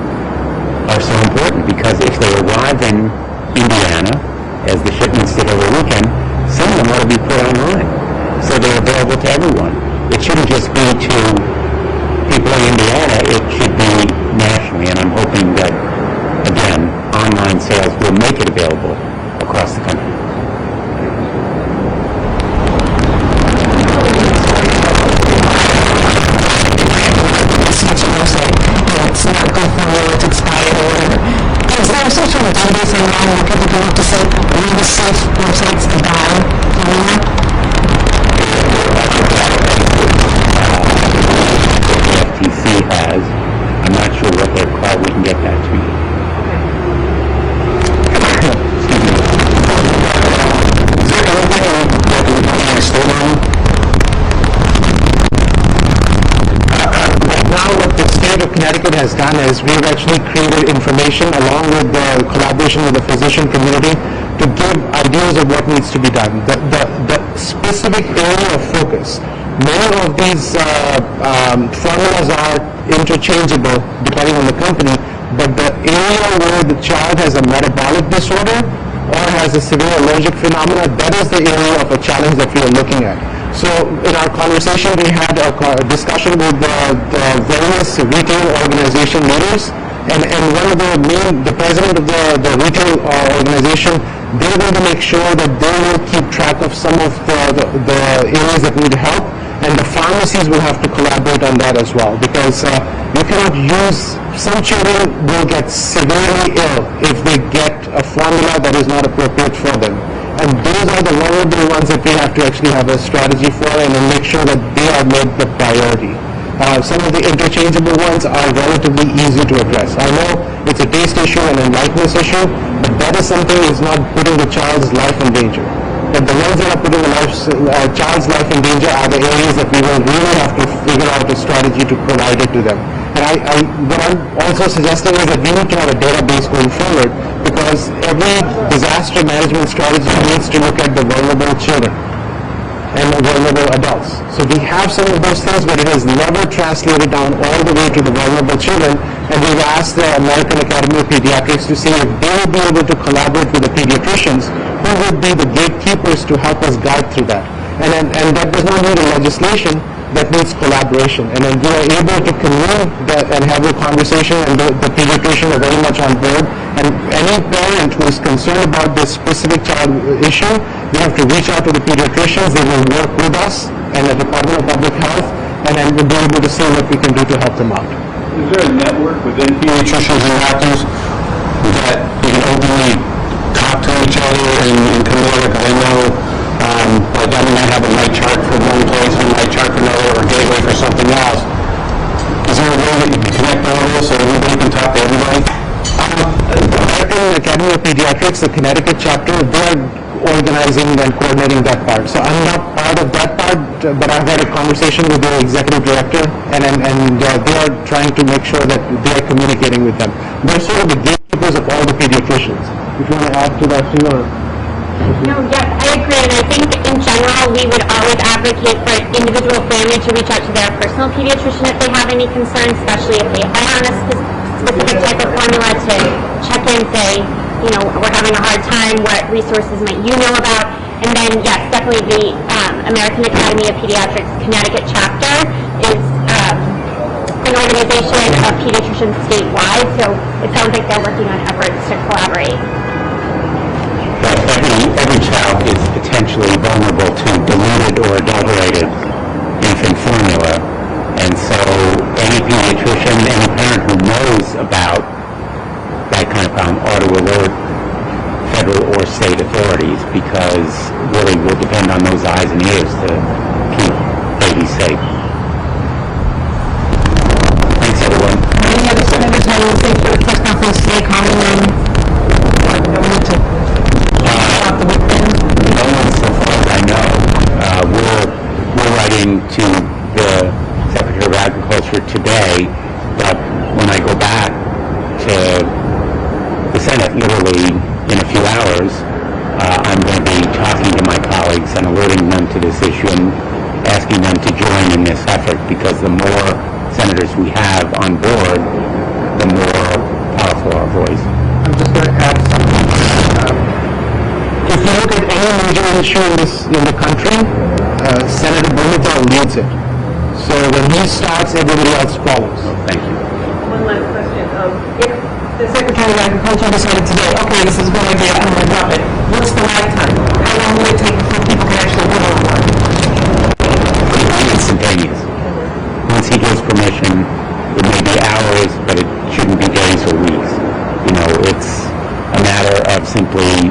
are so important, because if they arrive in Indiana, as the shipments did over the weekend, some of them ought to be put online, so they're available to everyone. It shouldn't just be to people in Indiana, it should be nationally, and I'm hoping that, again, online sales will make it available across the country. It's not good for you, it's expired or whatever. Is there some sort of database online where people go up to say, one of the safe websites to buy online? FTC has. I'm not sure what they're called. We can get that to you. Is there anything that we can explain on? Now what the state of Connecticut has done is we've actually created information along with the collaboration with the physician community to give ideas of what needs to be done. The specific area of focus. Many of these formulas are interchangeable depending on the company, but the area where the child has a metabolic disorder or has a severe allergic phenomena, that is the area of a challenge that we are looking at. So in our conversation, we had a discussion with the various retail organization leaders, and one of the president of the retail organization, they're going to make sure that they will keep track of some of the areas that need help, and the pharmacies will have to collaborate on that as well, because you cannot use, some children will get severely ill if they get a formula that is not appropriate for them. And those are the vulnerable ones that we have to actually have a strategy for and then make sure that they are made the priority. Some of the interchangeable ones are relatively easy to address. I know it's a taste issue and a likeness issue, but that is something that's not putting the child's life in danger. But the ones that are putting the child's life in danger are the areas that we will really have to figure out a strategy to provide it to them. And what I'm also suggesting is that we need to have a database going forward, because every disaster management strategy needs to look at the vulnerable children and the vulnerable adults. So we have some of those things, but it has never translated down all the way to the vulnerable children. And we've asked the American Academy of Pediatrics to see if they would be able to collaborate with the pediatricians who would be the gatekeepers to help us guide through that. And that does not need a legislation, that needs collaboration. And then we are able to convene and have a conversation, and the pediatricians are very much on board. And any parent who is concerned about this specific child issue, we have to reach out to the pediatricians. They will work with us and the Department of Public Health, and then we'll be able to see what we can do to help them out. Is there a network within pediatricians and doctors that we can openly talk to each other and come together? Because I know like I might have a light chart for one place and a light chart for another, or gateway for something else. Is there a way that you can connect all of this so everybody can talk to everybody? The American Academy Pediatrics, the Connecticut chapter, they're organizing and coordinating that part. So I'm not part of that part, but I've had a conversation with the executive director, and they are trying to make sure that they're communicating with them. They're sort of the gatekeepers of all the pediatricians. If you want to add to that too, or? No, yes, I agree, and I think in general we would always advocate for individual family to reach out to their personal pediatrician if they have any concerns, especially if they are on a specific type of formula, to check in, say, you know, we're having a hard time, what resources might you know about? And then, yes, definitely the American Academy of Pediatrics Connecticut chapter is an organization of pediatricians statewide, so it sounds like they're working on efforts to collaborate. Every child is potentially vulnerable to diluted or adulterated infant formula, and so any pediatrician, any parent who knows about that kind of problem ought to alert federal or state authorities, because really we'll depend on those eyes and ears to keep babies safe. Thanks, everyone. Any other senators want to say for the press conference today, commenting on no one so far as I know. We're writing to the Secretary of Agriculture today, but when I go back to the Senate, literally in a few hours, I'm going to be talking to my colleagues and alerting them to this issue and asking them to join in this effort, because the more senators we have on board, the more powerful our voice. I'm just going to add something. If you look at any major issue in the country, Senator Bilateral leads it. So when he starts, everybody else follows. Thank you. One last question. If the Secretary of Agriculture decided today, okay, this is a good idea, I'm going to drop it, what's the lag time? How long will it take before people can actually live on board? Instantaneous. Once he gives permission, it may be hours, but it shouldn't be days or weeks. You know, it's a matter of simply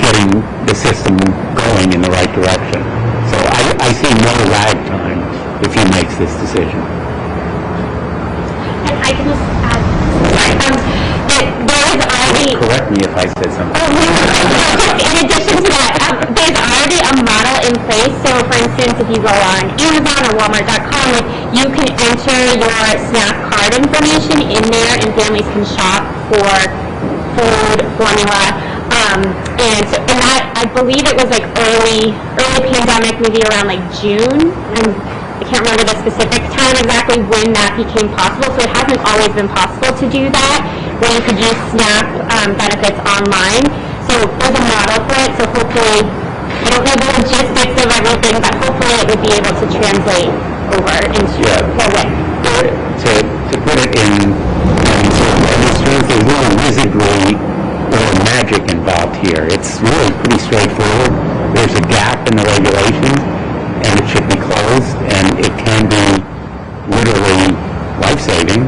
getting the system going in the right direction. So I see no lag time if he makes this decision. And I can just add, there is already... Correct me if I said something. In addition to that, there's already a model in place. So, for instance, if you go on Amazon or Walmart.com, you can enter your SNAP card information in there, and families can shop for food, formula. And that, I believe it was like early pandemic, maybe around like June, and I can't remember the specific time exactly when that became possible. So it hasn't always been possible to do that, where you could use SNAP benefits online. So there's a model for it. So hopefully, I don't know the logistics of everything, but hopefully it would be able to translate over into the way. To put it in terms, there's no wizardry or magic involved here. It's really pretty straightforward. There's a gap in the regulations, and it should be closed, and it can be literally life-saving,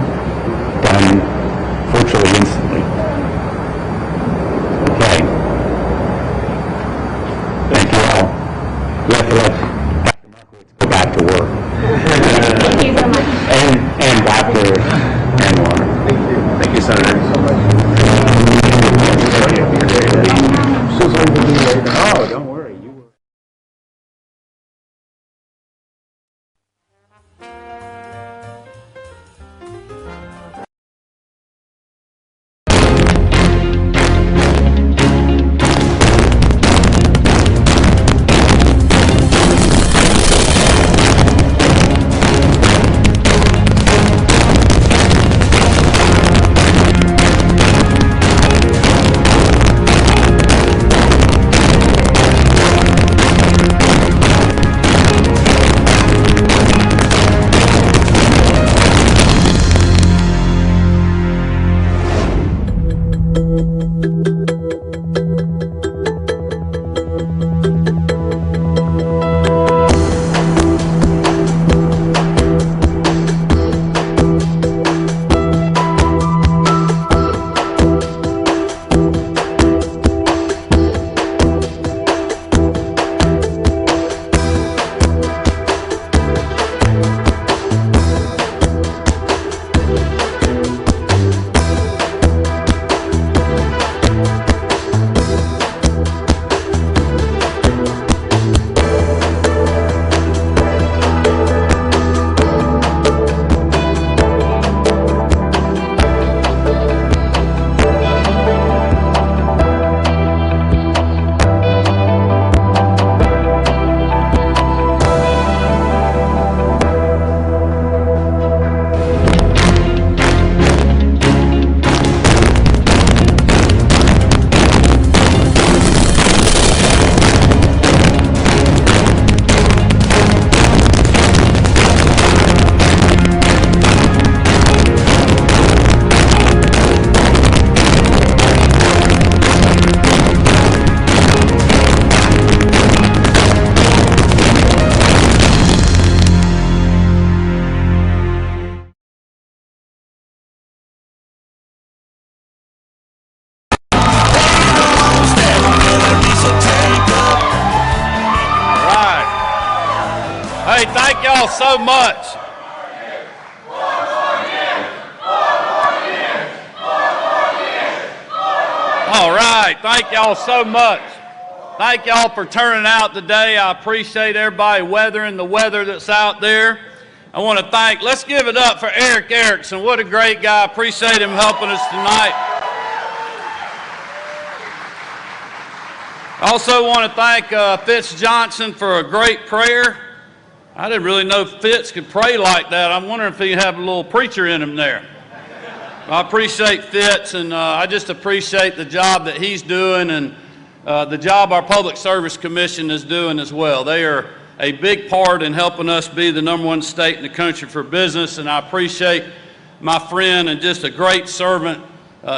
done virtually instantly. Okay. Thank you all. We have to let Dr. Markowitz go back to work. Thank you so much. And Dr. Anwar. Thank you. Thank you, Senator. Oh, don't worry. y'all so much. All right, thank y'all so much. Thank y'all for turning out today. I appreciate everybody weathering the weather that's out there. I want to thank, let's give it up for Eric Erickson. What a great guy. Appreciate him helping us tonight. I also want to thank Fitz Johnson for a great prayer. I didn't really know Fitz could pray like that. I'm wondering if he had a little preacher in him there. I appreciate Fitz, and I just appreciate the job that he's doing and the job our Public Service Commission is doing as well. They are a big part in helping us be the #1 state in the country for business, and I appreciate my friend and just a great servant,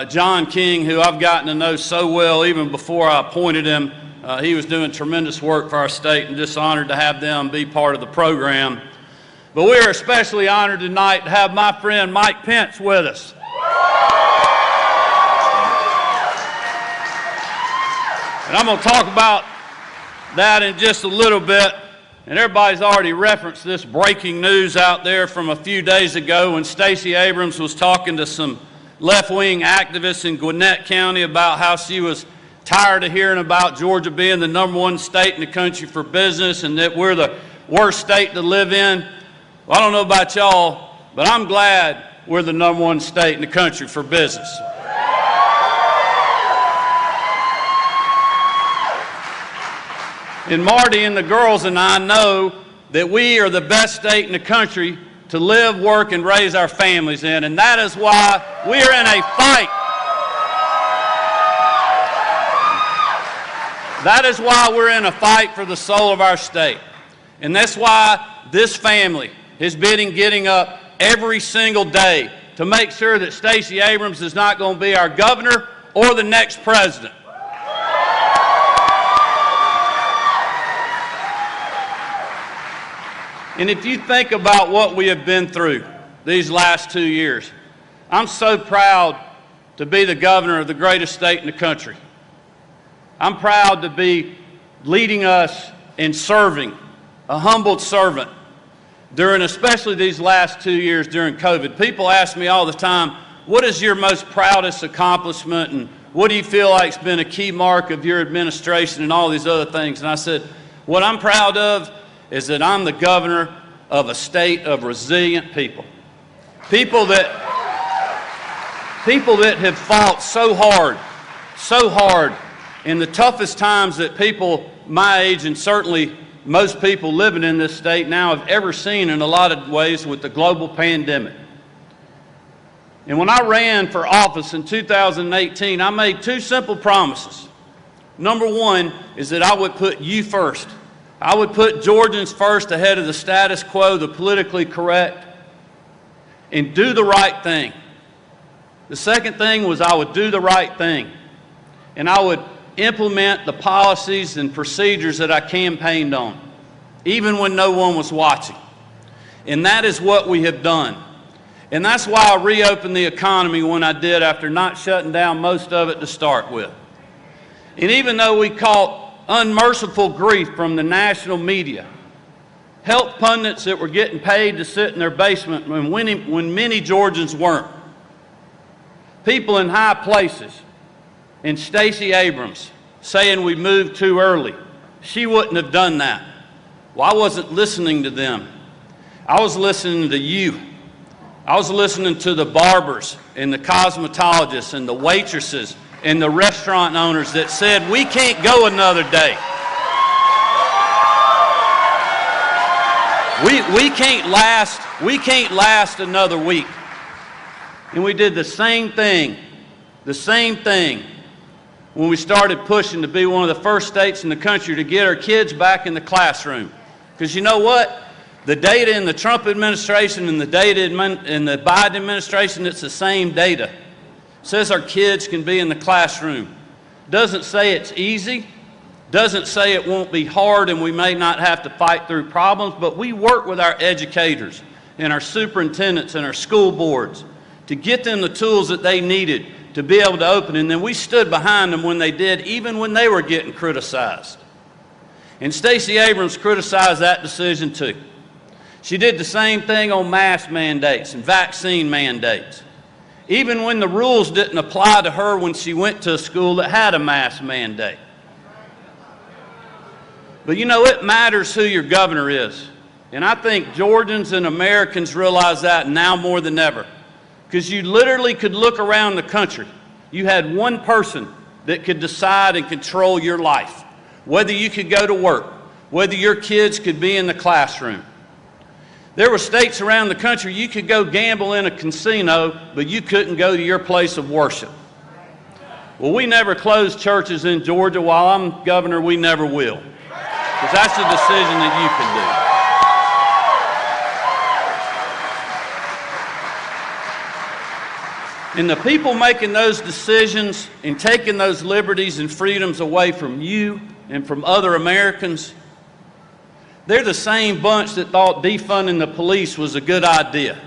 John King, who I've gotten to know so well even before I appointed him. He was doing tremendous work for our state, and just honored to have them be part of the program. But we are especially honored tonight to have my friend Mike Pence with us. And I'm going to talk about that in just a little bit. And everybody's already referenced this breaking news out there from a few days ago when Stacey Abrams was talking to some left-wing activists in Gwinnett County about how she was tired of hearing about Georgia being the #1 state in the country for business and that we're the worst state to live in. Well, I don't know about y'all, but I'm glad we're the #1 state in the country for business. And Marty and the girls and I know that we are the best state in the country to live, work, and raise our families in, and that is why we are in a fight. That is why we're in a fight for the soul of our state. And that's why this family has been getting up every single day to make sure that Stacey Abrams is not going to be our governor or the next president. And if you think about what we have been through these last 2 years, I'm so proud to be the governor of the greatest state in the country. I'm proud to be leading us in serving, a humbled servant, during especially these last 2 years during COVID. People ask me all the time, what is your most proudest accomplishment and what do you feel like has been a key mark of your administration and all these other things? And I said, what I'm proud of is that I'm the governor of a state of resilient people. People that have fought so hard in the toughest times that people my age and certainly most people living in this state now have ever seen in a lot of ways with the global pandemic. And when I ran for office in 2018, I made 2 simple promises. Number 1 is that I would put you first. I would put Georgians first ahead of the status quo, the politically correct, and do the right thing. The second thing was I would do the right thing, and I would implement the policies and procedures that I campaigned on, even when no one was watching. And that is what we have done. And that's why I reopened the economy when I did after not shutting down most of it to start with. And even though we caught unmerciful grief from the national media, health pundits that were getting paid to sit in their basement when many Georgians weren't, people in high places, and Stacey Abrams saying we moved too early. She wouldn't have done that. Well, I wasn't listening to them. I was listening to you. I was listening to the barbers and the cosmetologists and the waitresses and the restaurant owners that said, we can't go another day. We can't last another week. And we did the same thing when we started pushing to be one of the first states in the country to get our kids back in the classroom. Because you know what? The data in the Trump administration and the data in the Biden administration, it's the same data. It says our kids can be in the classroom. Doesn't say it's easy. Doesn't say it won't be hard and we may not have to fight through problems, but we work with our educators and our superintendents and our school boards to get them the tools that they needed to be able to open. And then we stood behind them when they did, even when they were getting criticized. And Stacey Abrams criticized that decision too. She did the same thing on mask mandates and vaccine mandates, even when the rules didn't apply to her when she went to a school that had a mask mandate. But you know, it matters who your governor is. And I think Georgians and Americans realize that now more than ever. Because you literally could look around the country. You had one person that could decide and control your life. Whether you could go to work, whether your kids could be in the classroom. There were states around the country you could go gamble in a casino, but you couldn't go to your place of worship. Well, we never closed churches in Georgia. While I'm governor, we never will. Because that's a decision that you can do. And the people making those decisions and taking those liberties and freedoms away from you and from other Americans, they're the same bunch that thought defunding the police was a good idea.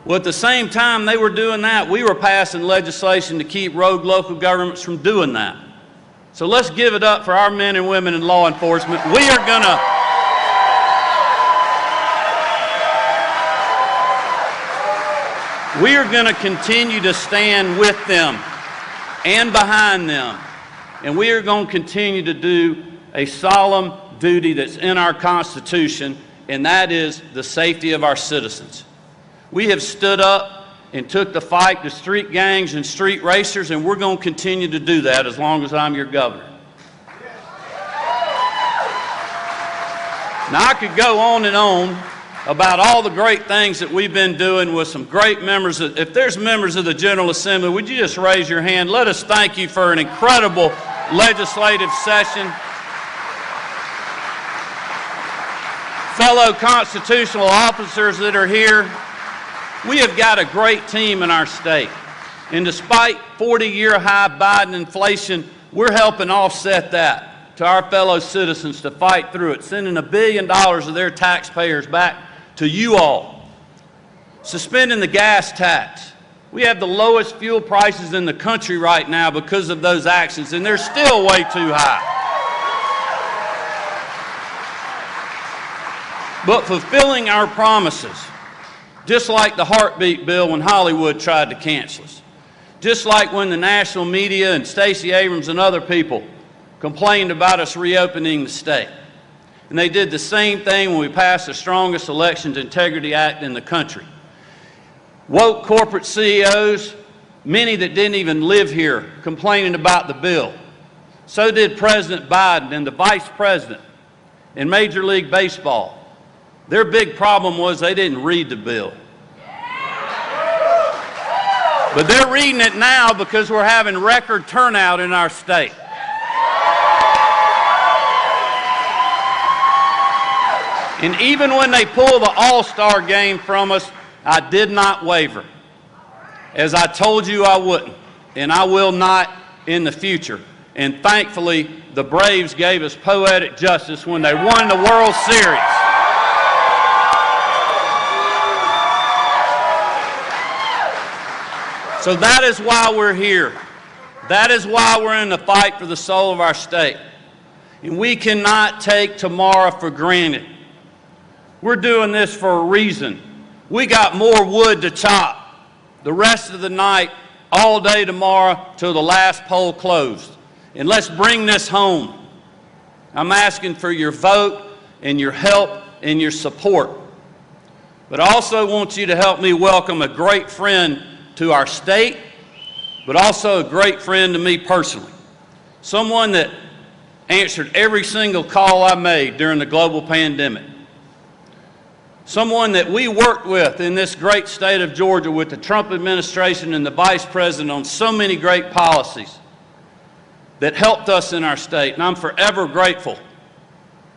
Well, at the same time they were doing that, we were passing legislation to keep rogue local governments from doing that. So let's give it up for our men and women in law enforcement. We are going to continue to stand with them and behind them. And we are going to continue to do a solemn duty that's in our Constitution, and that is the safety of our citizens. We have stood up and took the fight to street gangs and street racers, and we're going to continue to do that as long as I'm your governor. Now, I could go on and on about all the great things that we've been doing with some great members. If there's members of the General Assembly, would you just raise your hand? Let us thank you for an incredible legislative session. Fellow constitutional officers that are here, we have got a great team in our state. And despite 40-year high Biden inflation, we're helping offset that to our fellow citizens to fight through it, sending $1 billion of their taxpayers back to you all. Suspending the gas tax. We have the lowest fuel prices in the country right now because of those actions, and they're still way too high. But fulfilling our promises, just like the heartbeat bill when Hollywood tried to cancel us, just like when the national media and Stacey Abrams and other people complained about us reopening the state. And they did the same thing when we passed the strongest Elections Integrity Act in the country. Woke corporate CEOs, many that didn't even live here, complaining about the bill. So did President Biden and the Vice President in Major League Baseball. Their big problem was they didn't read the bill. But they're reading it now because we're having record turnout in our state. And even when they pull the All-Star game from us, I did not waver. As I told you I wouldn't, and I will not in the future. And thankfully, the Braves gave us poetic justice when they won the World Series. So that is why we're here. That is why we're in the fight for the soul of our state. And we cannot take tomorrow for granted. We're doing this for a reason. We got more wood to chop the rest of the night, all day tomorrow, till the last poll closed. And let's bring this home. I'm asking for your vote and your help and your support. But I also want you to help me welcome a great friend to our state, but also a great friend to me personally. Someone that answered every single call I made during the global pandemic. Someone that we worked with in this great state of Georgia with the Trump administration and the Vice President on so many great policies that helped us in our state. And I'm forever grateful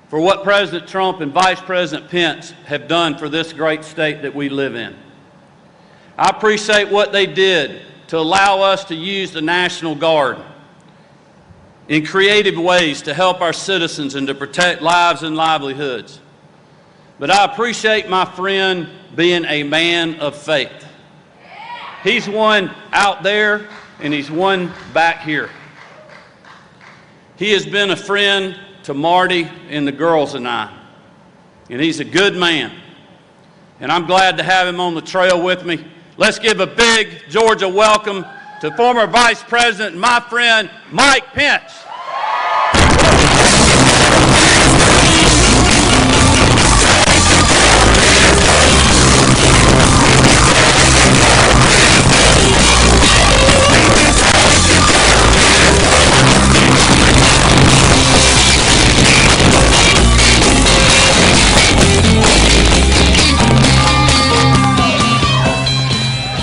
for what President Trump and Vice President Pence have done for this great state that we live in. I appreciate what they did to allow us to use the National Guard in creative ways to help our citizens and to protect lives and livelihoods. But I appreciate my friend being a man of faith. He's one out there and he's one back here. He has been a friend to Marty and the girls and I. and he's a good man. And I'm glad to have him on the trail with me. Let's give a big Georgia welcome to former Vice President and my friend, Mike Pence.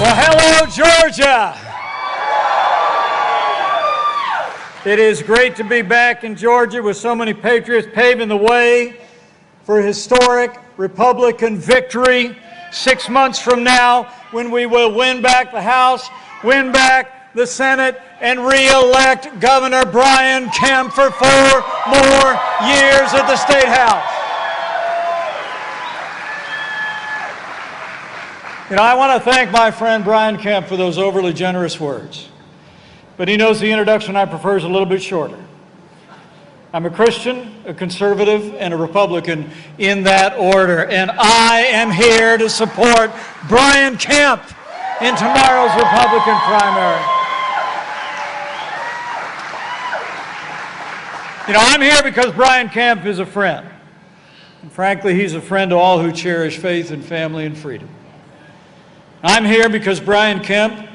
Well, hello, Georgia. It is great to be back in Georgia with so many patriots paving the way for a historic Republican victory 6 months from now, when we will win back the House, win back the Senate, and re-elect Governor Brian Kemp for 4 more years at the State House. You know, I want to thank my friend Brian Kemp for those overly generous words. But he knows the introduction I prefer is a little bit shorter. I'm a Christian, a conservative, and a Republican in that order. And I am here to support Brian Kemp in tomorrow's Republican primary. You know, I'm here because Brian Kemp is a friend. And frankly, he's a friend to all who cherish faith and family and freedom. I'm here because Brian Kemp,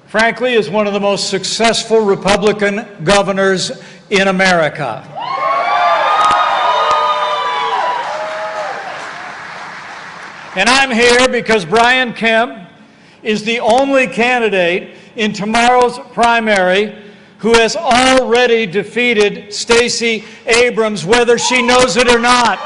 frankly, is one of the most successful Republican governors in America. And I'm here because Brian Kemp is the only candidate in tomorrow's primary who has already defeated Stacey Abrams, whether she knows it or not.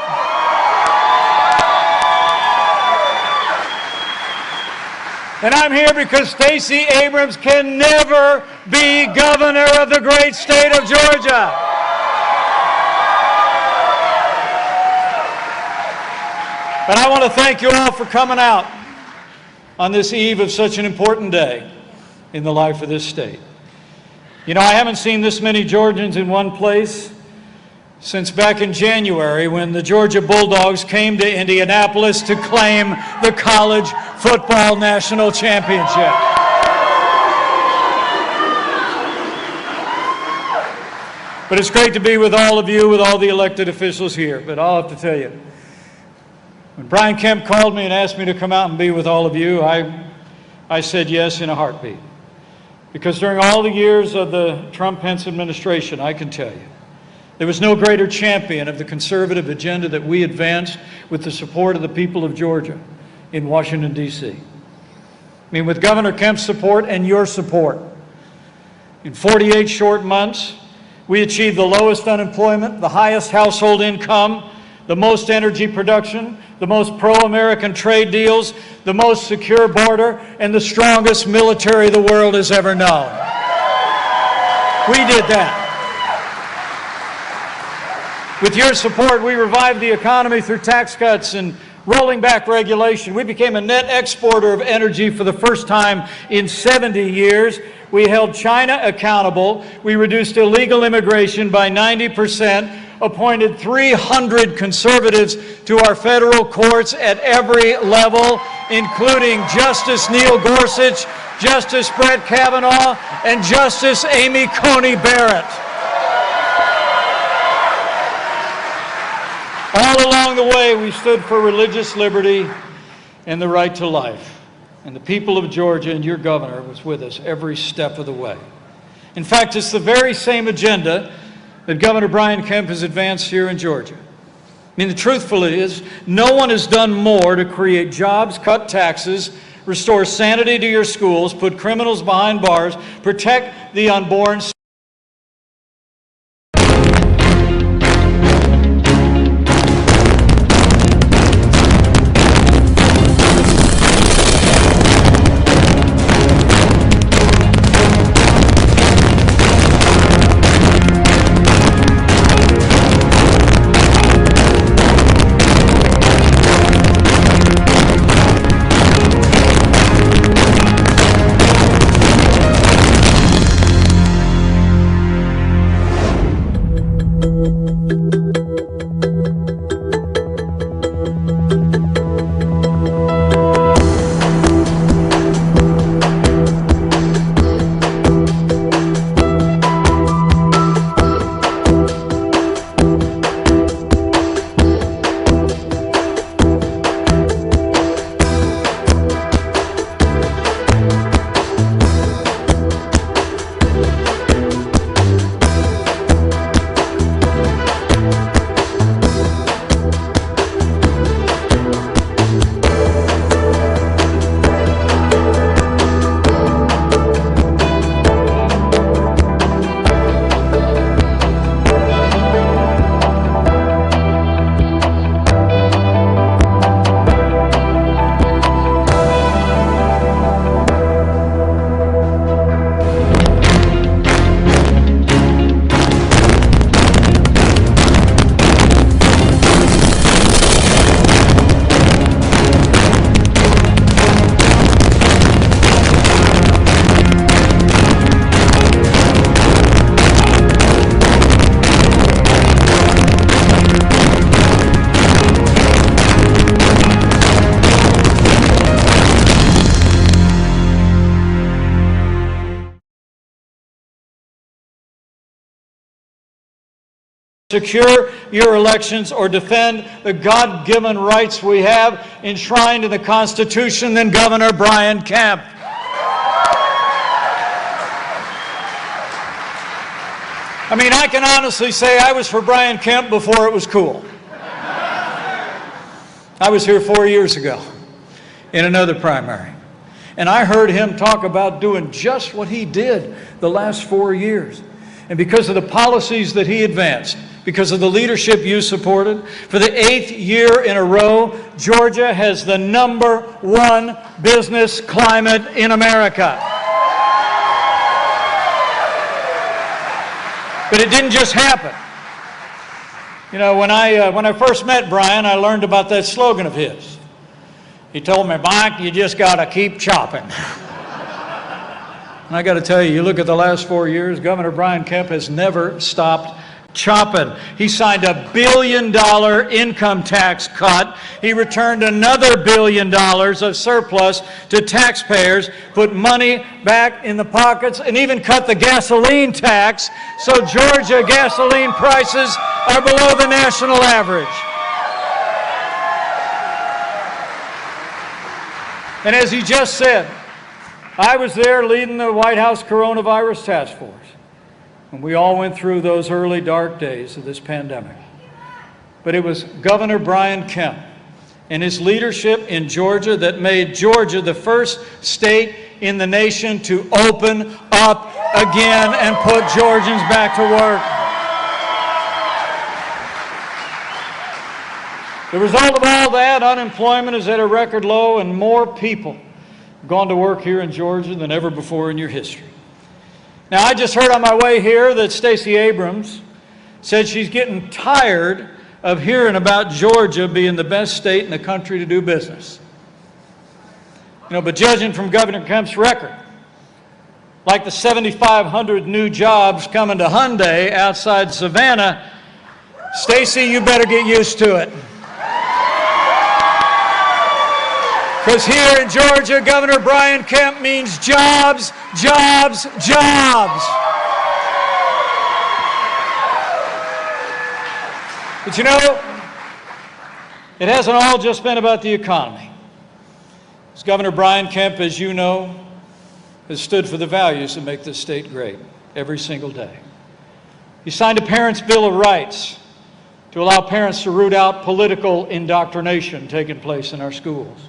And I'm here because Stacey Abrams can never be governor of the great state of Georgia. But I want to thank you all for coming out on this eve of such an important day in the life of this state. You know, I haven't seen this many Georgians in one place since back in January, when the Georgia Bulldogs came to Indianapolis to claim the college football national championship. But it's great to be with all of you, with all the elected officials here. But I'll have to tell you, when Brian Kemp called me and asked me to come out and be with all of you, I said yes in a heartbeat. Because during all the years of the Trump-Pence administration, I can tell you, there was no greater champion of the conservative agenda that we advanced with the support of the people of Georgia in Washington, D.C. I mean, with Governor Kemp's support and your support, in 48 short months, we achieved the lowest unemployment, the highest household income, the most energy production, the most pro-American trade deals, the most secure border, and the strongest military the world has ever known. We did that. With your support, we revived the economy through tax cuts and rolling back regulation. We became a net exporter of energy for the first time in 70 years. We held China accountable. We reduced illegal immigration by 90%, appointed 300 conservatives to our federal courts at every level, including Justice Neil Gorsuch, Justice Brett Kavanaugh, and Justice Amy Coney Barrett. All along the way, we stood for religious liberty and the right to life. And the people of Georgia and your governor was with us every step of the way. In fact, it's the very same agenda that Governor Brian Kemp has advanced here in Georgia. I mean, the truthful is, no one has done more to create jobs, cut taxes, restore sanity to your schools, put criminals behind bars, protect the unborn. secure your elections or defend the God-given rights we have enshrined in the Constitution than Governor Brian Kemp. I mean, I can honestly say I was for Brian Kemp before it was cool. I was here 4 years ago in another primary, and I heard him talk about doing just what he did the last 4 years. And because of the policies that he advanced, because of the leadership you supported, for the 8th year in a row, Georgia has the #1 business climate in America. But it didn't just happen. You know, when I first met Brian, I learned about that slogan of his. He told me, "Mike, you just got to keep chopping." And I got to tell you, you look at the last 4 years, Governor Brian Kemp has never stopped chopping. He signed a $1 billion income tax cut. He returned another $1 billion of surplus to taxpayers, put money back in the pockets, and even cut the gasoline tax, so Georgia gasoline prices are below the national average. And as he just said, I was there leading the White House Coronavirus Task Force when we all went through those early dark days of this pandemic. But it was Governor Brian Kemp and his leadership in Georgia that made Georgia the first state in the nation to open up again and put Georgians back to work. The result of all that, unemployment is at a record low and more people have gone to work here in Georgia than ever before in your history. Now, I just heard on my way here that Stacey Abrams said she's getting tired of hearing about Georgia being the best state in the country to do business. You know, but judging from Governor Kemp's record, like the 7,500 new jobs coming to Hyundai outside Savannah, Stacey, you better get used to it. Because here in Georgia, Governor Brian Kemp means jobs, jobs, jobs. But you know, it hasn't all just been about the economy. As Governor Brian Kemp, as you know, has stood for the values that make this state great every single day. He signed a Parents' Bill of Rights to allow parents to root out political indoctrination taking place in our schools.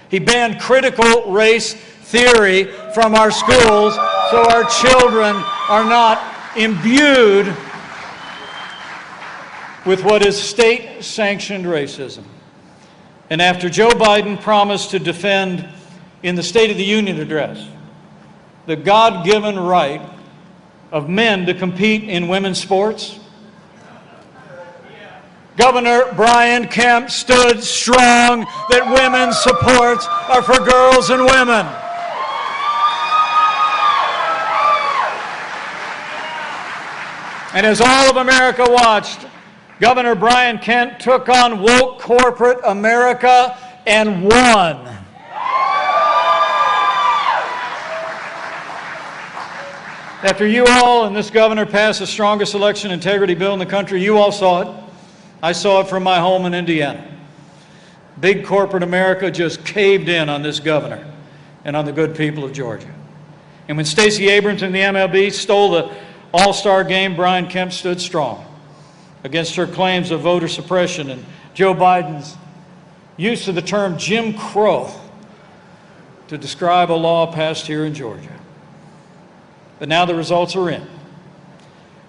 He banned critical race theory from our schools so our children are not imbued with what is state-sanctioned racism. And after Joe Biden promised to defend in the State of the Union address the God-given right of men to compete in women's sports, Governor Brian Kemp stood strong that women's supports are for girls and women. And as all of America watched, Governor Brian Kemp took on woke corporate America and won. After you all and this governor passed the strongest election integrity bill in the country, you all saw it. I saw it from my home in Indiana. Big corporate America just caved in on this governor and on the good people of Georgia. And when Stacey Abrams and the MLB stole the All-Star game, Brian Kemp stood strong against her claims of voter suppression and Joe Biden's use of the term Jim Crow to describe a law passed here in Georgia. But now the results are in.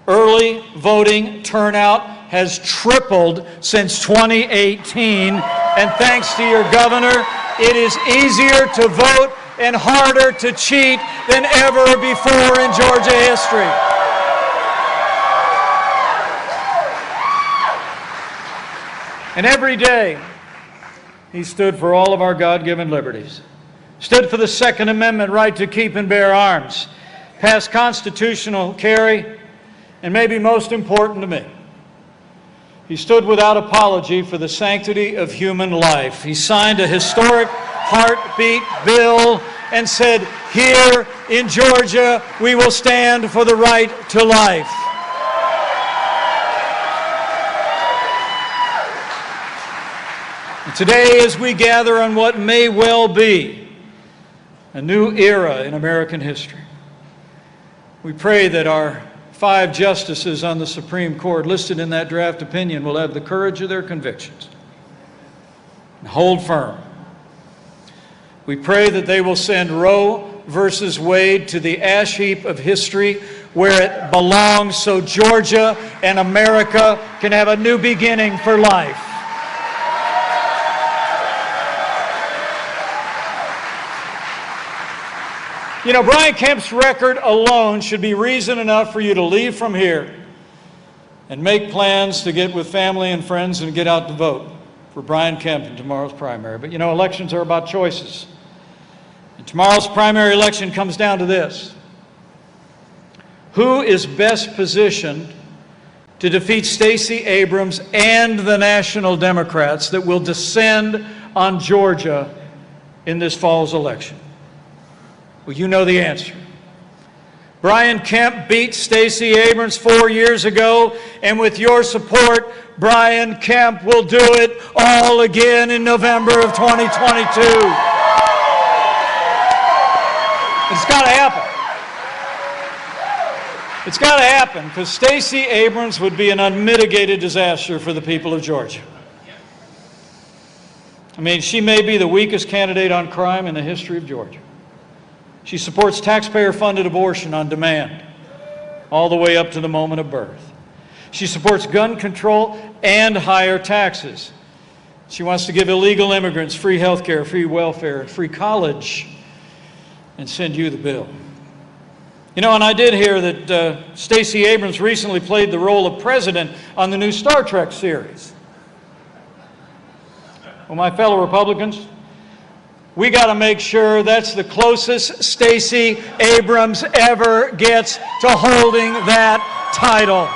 Early voting turnout has tripled since 2018, and thanks to your governor, it is easier to vote and harder to cheat than ever before in Georgia history. And every day, he stood for all of our God-given liberties, stood for the Second Amendment right to keep and bear arms, passed constitutional carry, and maybe most important to me, he stood without apology for the sanctity of human life. He signed a historic heartbeat bill and said, here in Georgia, we will stand for the right to life. And today, as we gather on what may well be a new era in American history, we pray that our 5 justices on the Supreme Court listed in that draft opinion will have the courage of their convictions and hold firm. We pray that they will send Roe versus Wade to the ash heap of history where it belongs, so Georgia and America can have a new beginning for life. You know, Brian Kemp's record alone should be reason enough for you to leave from here and make plans to get with family and friends and get out to vote for Brian Kemp in tomorrow's primary. But you know, elections are about choices. And tomorrow's primary election comes down to this: who is best positioned to defeat Stacey Abrams and the National Democrats that will descend on Georgia in this fall's election? Well, you know the answer. Brian Kemp beat Stacey Abrams 4 years ago, and with your support, Brian Kemp will do it all again in November of 2022. It's got to happen. It's got to happen, because Stacey Abrams would be an unmitigated disaster for the people of Georgia. I mean, she may be the weakest candidate on crime in the history of Georgia. She supports taxpayer-funded abortion on demand, all the way up to the moment of birth. She supports gun control and higher taxes. She wants to give illegal immigrants free health care, free welfare, and free college, and send you the bill. You know, and I did hear that Stacey Abrams recently played the role of president on the new Star Trek series. Well, my fellow Republicans, we got to make sure that's the closest Stacey Abrams ever gets to holding that title.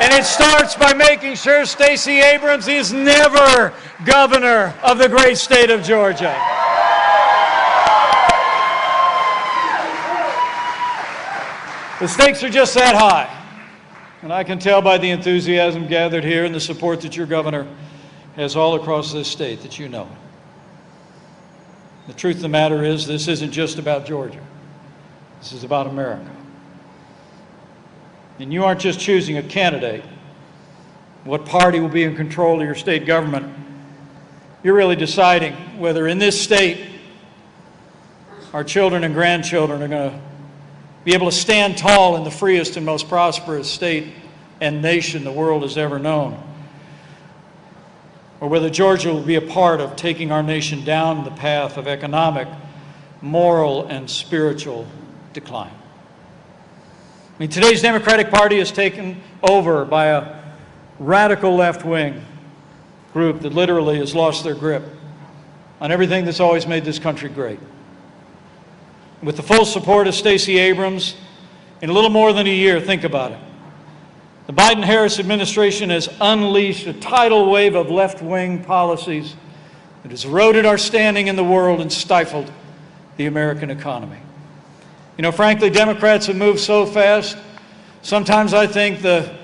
And it starts by making sure Stacey Abrams is never governor of the great state of Georgia. The stakes are just that high. And I can tell by the enthusiasm gathered here and the support that your governor has all across this state that you know. The truth of the matter is, this isn't just about Georgia. This is about America. And you aren't just choosing a candidate, what party will be in control of your state government. You're really deciding whether in this state our children and grandchildren are going to be able to stand tall in the freest and most prosperous state and nation the world has ever known, or whether Georgia will be a part of taking our nation down the path of economic, moral, and spiritual decline. I mean, today's Democratic Party is taken over by a radical left-wing group that literally has lost their grip on everything that's always made this country great. With the full support of Stacey Abrams, in a little more than a year, think about it, the Biden-Harris administration has unleashed a tidal wave of left-wing policies that has eroded our standing in the world and stifled the American economy. You know, frankly, Democrats have moved so fast, sometimes I think the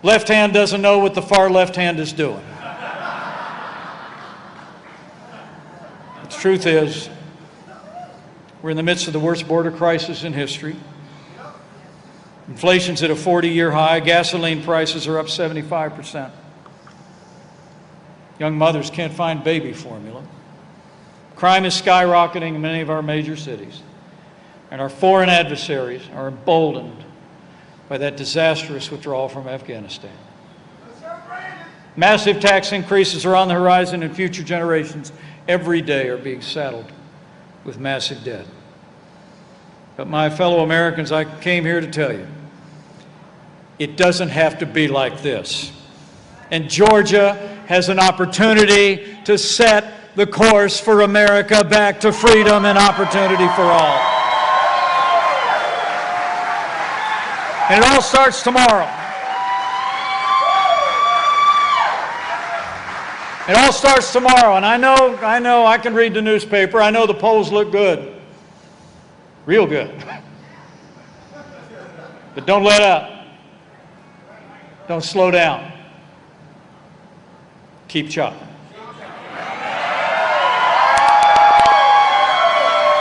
left hand doesn't know what the far left hand is doing. The truth is, we're in the midst of the worst border crisis in history. Inflation's at a 40-year high. Gasoline prices are up 75%. Young mothers can't find baby formula. Crime is skyrocketing in many of our major cities. And our foreign adversaries are emboldened by that disastrous withdrawal from Afghanistan. Massive tax increases are on the horizon, and future generations every day are being saddled with massive debt. But my fellow Americans, I came here to tell you, it doesn't have to be like this. And Georgia has an opportunity to set the course for America back to freedom and opportunity for all. And it all starts tomorrow. It all starts tomorrow. And I know, I can read the newspaper. I know the polls look good. Real good. But don't let up. Don't slow down. keep chopping.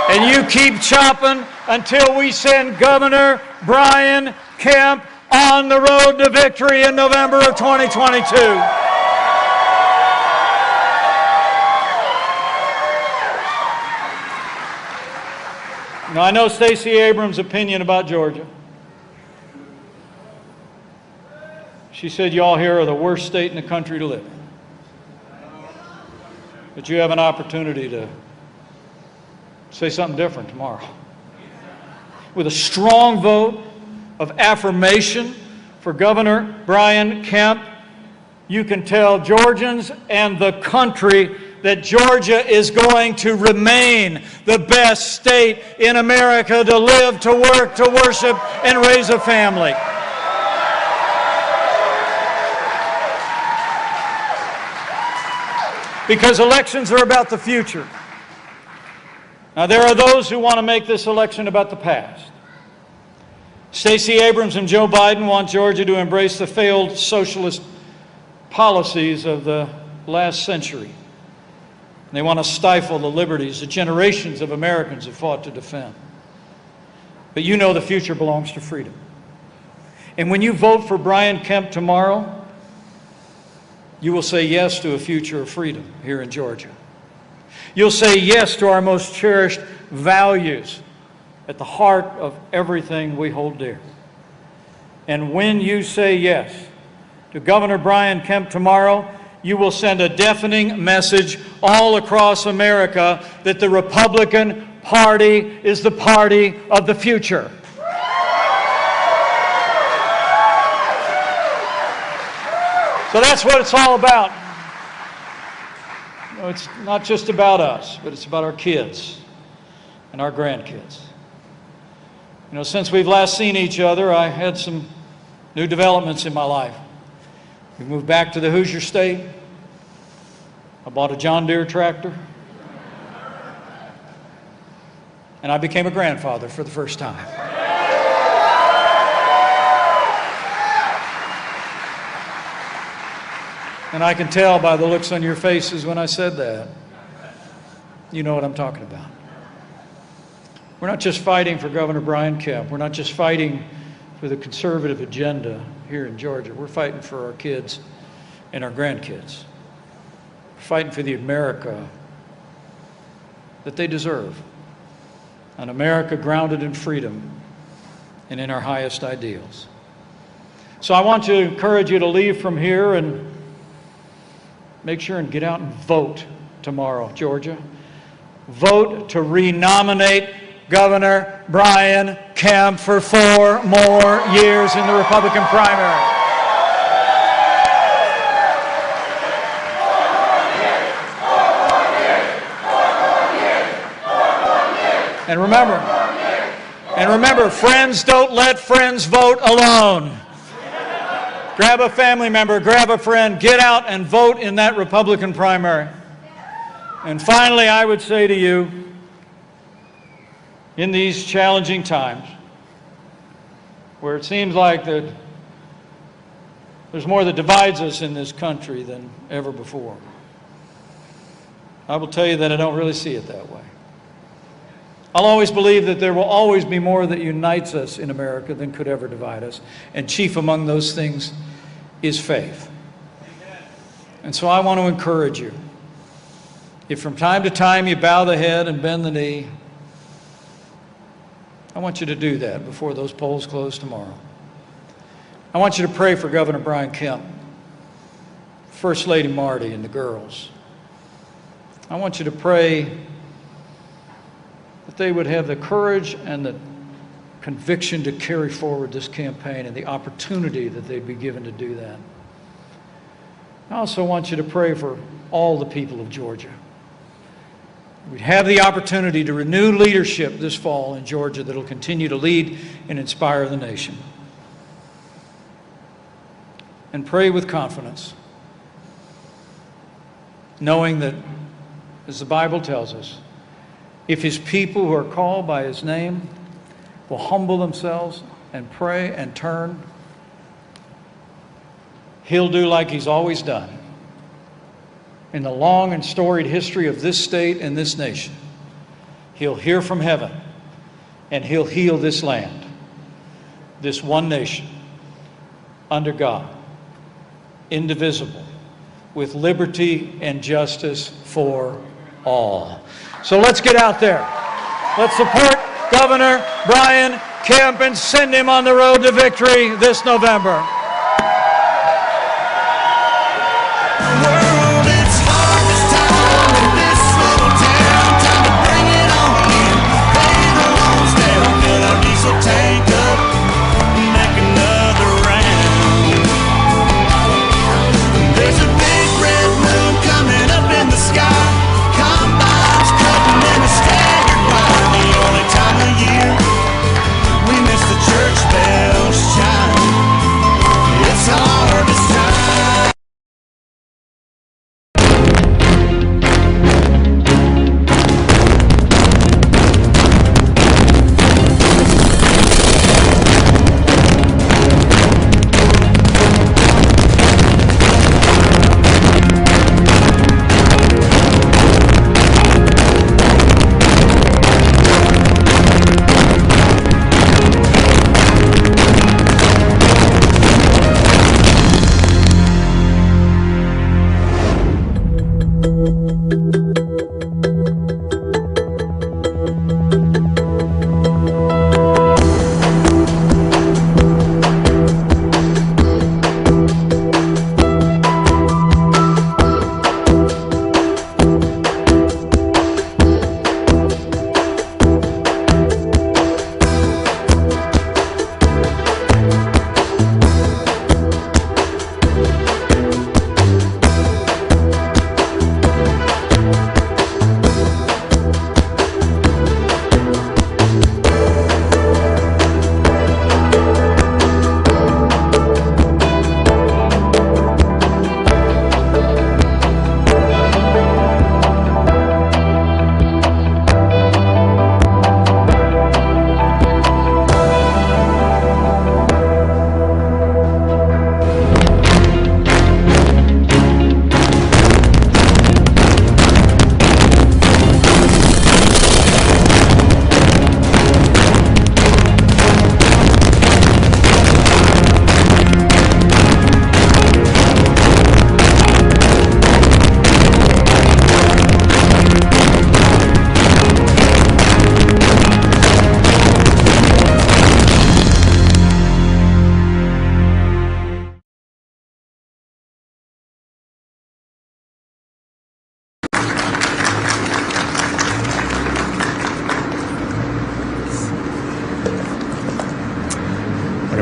And you keep chopping until we send Governor Brian Kemp on the road to victory in November of 2022. Now, I know Stacey Abrams' opinion about Georgia. She said, y'all here are the worst state in the country to live in. But you have an opportunity to say something different tomorrow. With a strong vote of affirmation for Governor Brian Kemp, you can tell Georgians and the country that Georgia is going to remain the best state in America to live, to work, to worship, and raise a family. Because elections are about the future. Now, there are those who want to make this election about the past. Stacey Abrams and Joe Biden want Georgia to embrace the failed socialist policies of the last century. They want to stifle the liberties that generations of Americans have fought to defend. But you know the future belongs to freedom. And when you vote for Brian Kemp tomorrow, you will say yes to a future of freedom here in Georgia. You'll say yes to our most cherished values at the heart of everything we hold dear. And when you say yes to Governor Brian Kemp tomorrow, you will send a deafening message all across America that the Republican Party is the party of the future. So that's what it's all about. You know, it's not just about us, but it's about our kids and our grandkids. You know, since we've last seen each other, I had some new developments in my life. We moved back to the Hoosier State. I bought a John Deere tractor. And I became a grandfather for the first time. And I can tell by the looks on your faces when I said that, you know what I'm talking about. We're not just fighting for Governor Brian Kemp. We're not just fighting for the conservative agenda here in Georgia. We're fighting for our kids and our grandkids. We're fighting for the America that they deserve. An America grounded in freedom and in our highest ideals. So I want to encourage you to leave from here and make sure and get out and vote tomorrow, Georgia. Vote to renominate Governor Brian Kemp for 4 more years in the Republican primary. And remember, friends don't let friends vote alone. Grab a family member, grab a friend, get out and vote in that Republican primary. And finally, I would say to you, in these challenging times, where it seems like that there's more that divides us in this country than ever before, I will tell you that I don't really see it that way. I'll always believe that there will always be more that unites us in America than could ever divide us. And chief among those things is faith. And so I want to encourage you. If from time to time you bow the head and bend the knee, I want you to do that before those polls close tomorrow. I want you to pray for Governor Brian Kemp, First Lady Marty, and the girls. I want you to pray that they would have the courage and the conviction to carry forward this campaign and the opportunity that they'd be given to do that. I also want you to pray for all the people of Georgia. We have the opportunity to renew leadership this fall in Georgia that will continue to lead and inspire the nation. And pray with confidence, knowing that, as the Bible tells us, if his people who are called by his name will humble themselves and pray and turn, he'll do like he's always done, in the long and storied history of this state and this nation. He'll hear from heaven, and he'll heal this land, this one nation, under God, indivisible, with liberty and justice for all. So let's get out there. Let's support Governor Brian Kemp and send him on the road to victory this November.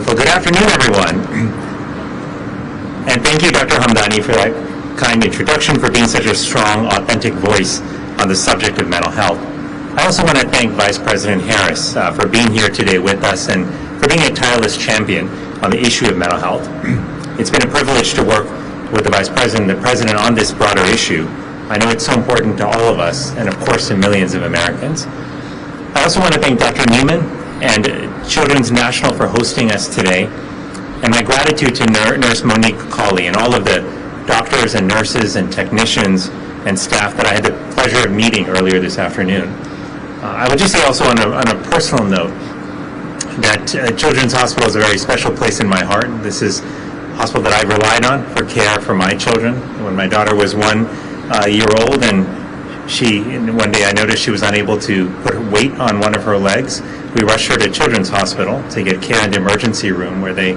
Well, good afternoon, everyone. And thank you, Dr. Hamdani, for that kind introduction, for being such a strong, authentic voice on the subject of mental health. I also want to thank Vice President Harris for being here today with us and for being a tireless champion on the issue of mental health. It's been a privilege to work with the Vice President and the President on this broader issue. I know it's so important to all of us and, of course, to millions of Americans. I also want to thank Dr. Newman and Children's National for hosting us today, and my gratitude to Nurse Monique Cawley and all of the doctors and nurses and technicians and staff that I had the pleasure of meeting earlier this afternoon. I would just say also on a personal note that Children's Hospital is a very special place in my heart. This is a hospital that I've relied on for care for my children. When my daughter was 1 year old, and one day I noticed she was unable to put weight on one of her legs, we rushed her to Children's Hospital to get care in the emergency room, where they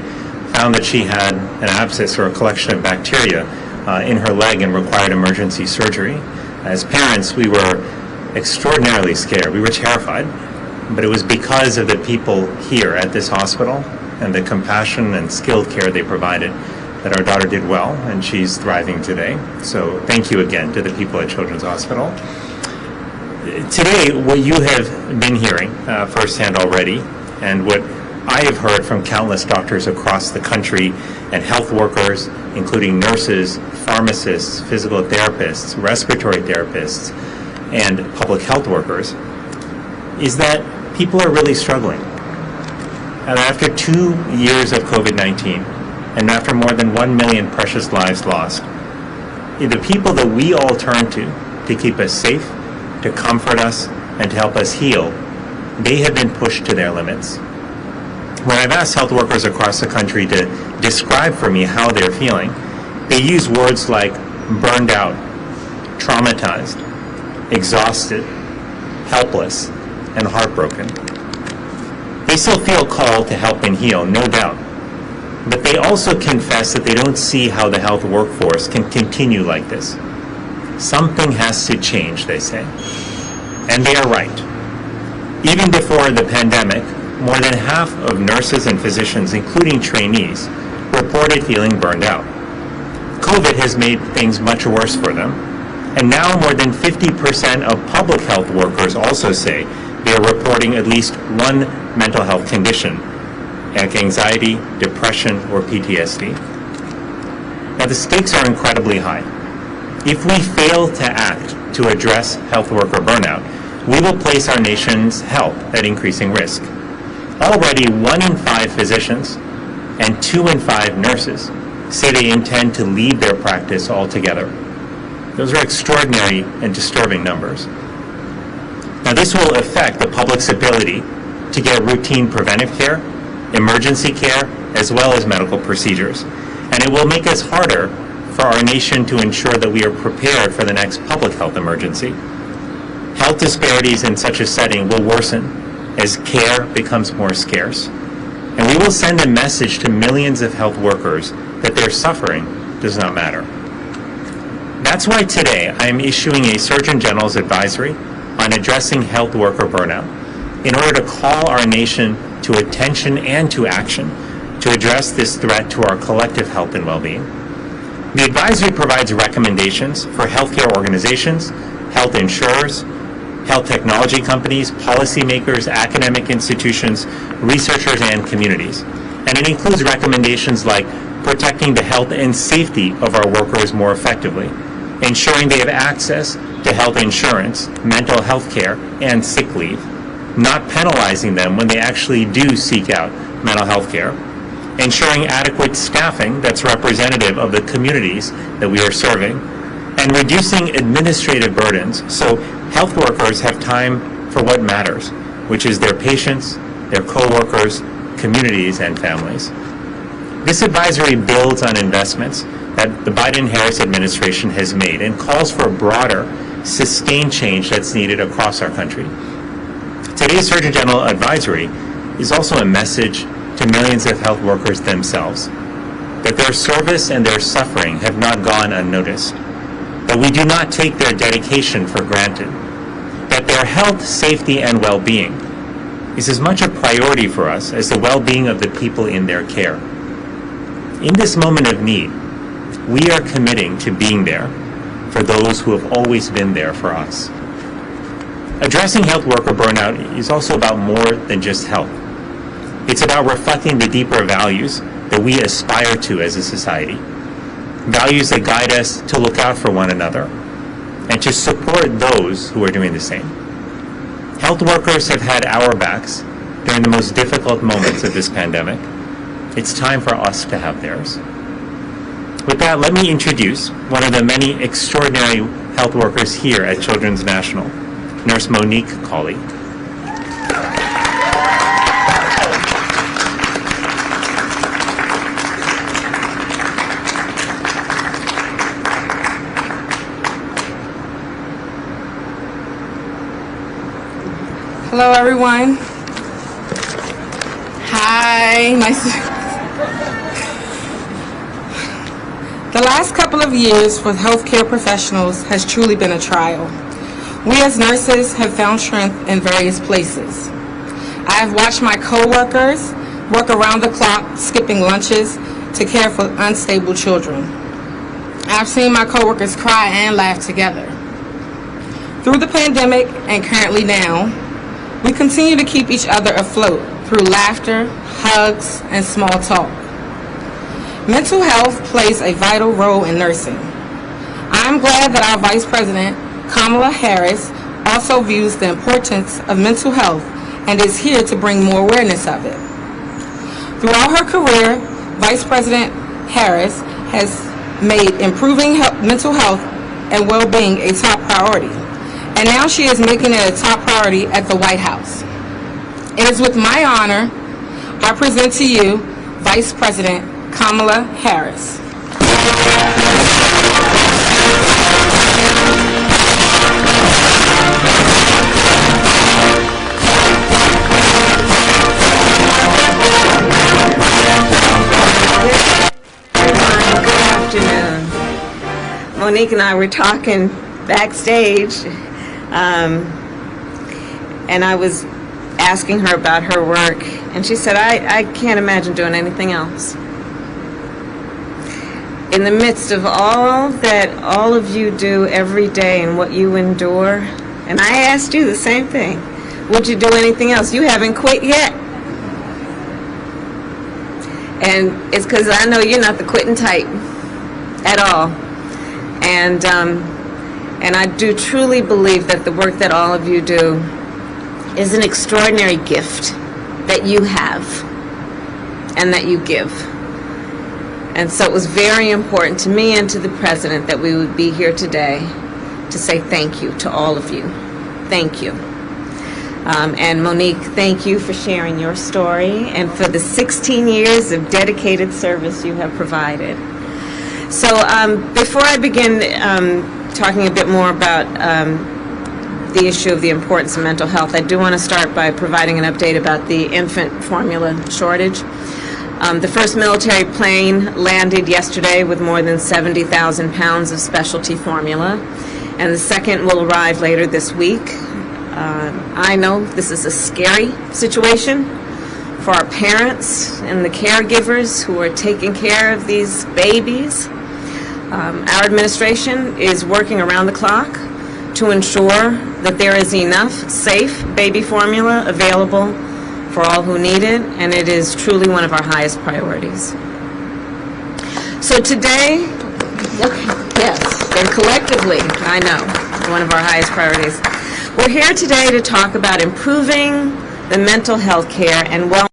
found that she had an abscess or a collection of bacteria in her leg and required emergency surgery. As parents, we were extraordinarily scared. We were terrified, but it was because of the people here at this hospital and the compassion and skilled care they provided that our daughter did well, and she's thriving today. So thank you again to the people at Children's Hospital. Today, what you have been hearing firsthand already, and what I have heard from countless doctors across the country and health workers, including nurses, pharmacists, physical therapists, respiratory therapists, and public health workers, is that people are really struggling. And after 2 years of COVID-19, and after more than 1 million precious lives lost, the people that we all turn to keep us safe, to comfort us, and to help us heal, they have been pushed to their limits. When I've asked health workers across the country to describe for me how they're feeling, they use words like burned out, traumatized, exhausted, helpless, and heartbroken. They still feel called to help and heal, no doubt. But they also confess that they don't see how the health workforce can continue like this. Something has to change, they say. And they are right. Even before the pandemic, more than half of nurses and physicians, including trainees, reported feeling burned out. COVID has made things much worse for them. And now more than 50% of public health workers also say they are reporting at least one mental health condition, like anxiety, depression, or PTSD. Now the stakes are incredibly high. If we fail to act to address health worker burnout, we will place our nation's health at increasing risk. Already 1 in 5 physicians and 2 in 5 nurses say they intend to leave their practice altogether. Those are extraordinary and disturbing numbers. Now this will affect the public's ability to get routine preventive care, emergency care, as well as medical procedures. And it will make us harder for our nation to ensure that we are prepared for the next public health emergency. Health disparities in such a setting will worsen as care becomes more scarce. And we will send a message to millions of health workers that their suffering does not matter. That's why today I am issuing a Surgeon General's advisory on addressing health worker burnout in order to call our nation to attention and to action to address this threat to our collective health and well-being. The advisory provides recommendations for healthcare organizations, health insurers, health technology companies, policymakers, academic institutions, researchers, and communities. And it includes recommendations like protecting the health and safety of our workers more effectively, ensuring they have access to health insurance, mental health care, and sick leave, not penalizing them when they actually do seek out mental health care, ensuring adequate staffing that's representative of the communities that we are serving, and reducing administrative burdens so health workers have time for what matters, which is their patients, their co-workers, communities, and families. This advisory builds on investments that the Biden-Harris administration has made and calls for broader, sustained change that's needed across our country. Today's Surgeon General advisory is also a message to millions of health workers themselves, that their service and their suffering have not gone unnoticed, that we do not take their dedication for granted, that their health, safety, and well-being is as much a priority for us as the well-being of the people in their care. In this moment of need, we are committing to being there for those who have always been there for us. Addressing health worker burnout is also about more than just health. It's about reflecting the deeper values that we aspire to as a society, values that guide us to look out for one another and to support those who are doing the same. Health workers have had our backs during the most difficult moments of this pandemic. It's time for us to have theirs. With that, let me introduce one of the many extraordinary health workers here at Children's National, Nurse Monique Cawley. Hello, everyone. Hi, nice. The last couple of years for healthcare professionals has truly been a trial. We as nurses have found strength in various places. I have watched my co-workers work around the clock, skipping lunches to care for unstable children. I've seen my co-workers cry and laugh together. Through the pandemic and currently now, we continue to keep each other afloat through laughter, hugs, and small talk. Mental health plays a vital role in nursing. I'm glad that our Vice President, Kamala Harris, also views the importance of mental health and is here to bring more awareness of it. Throughout her career, Vice President Harris has made improving mental health and well-being a top priority. And now she is making it a top priority at the White House. It is with my honor I present to you Vice President Kamala Harris. Good afternoon. Monique and I were talking backstage, and I was asking her about her work, and she said, I can't imagine doing anything else. In the midst of all that all of you do every day and what you endure, and I asked you the same thing, would you do anything else? You haven't quit yet. And it's because I know you're not the quitting type at all. And I do truly believe that the work that all of you do is an extraordinary gift that you have and that you give. And so it was very important to me and to the President that we would be here today to say thank you to all of you. Thank you. And Monique, thank you for sharing your story and for the 16 years of dedicated service you have provided. So before I begin talking a bit more about the issue of the importance of mental health, I do want to start by providing an update about the infant formula shortage. The first military plane landed yesterday with more than 70,000 pounds of specialty formula, and the second will arrive later this week. I know this is a scary situation for our parents and the caregivers who are taking care of these babies. Our administration is working around the clock to ensure that there is enough safe baby formula available for all who need it, and it is truly one of our highest priorities. So today, yes, and collectively, I know, one of our highest priorities. We're here today to talk about improving the mental health care and wellness.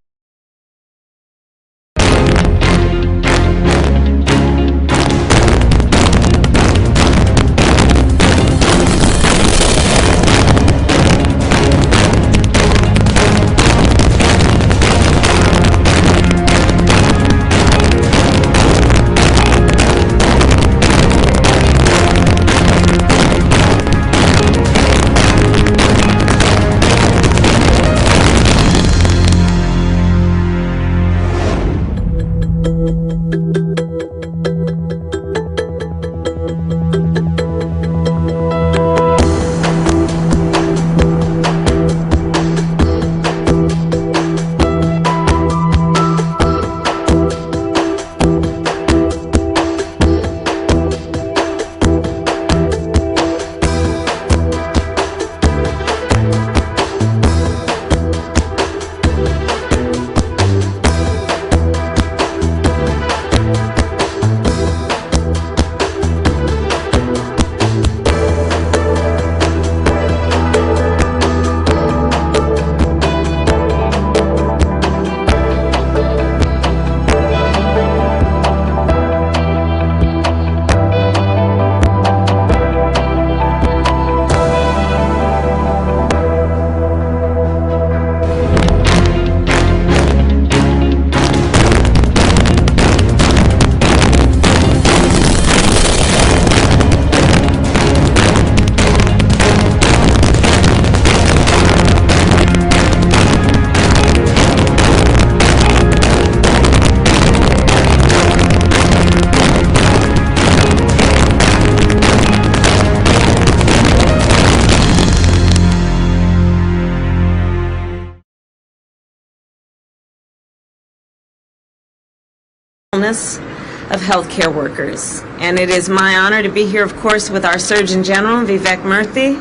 Of healthcare workers. And it is my honor to be here, of course, with our Surgeon General, Vivek Murthy.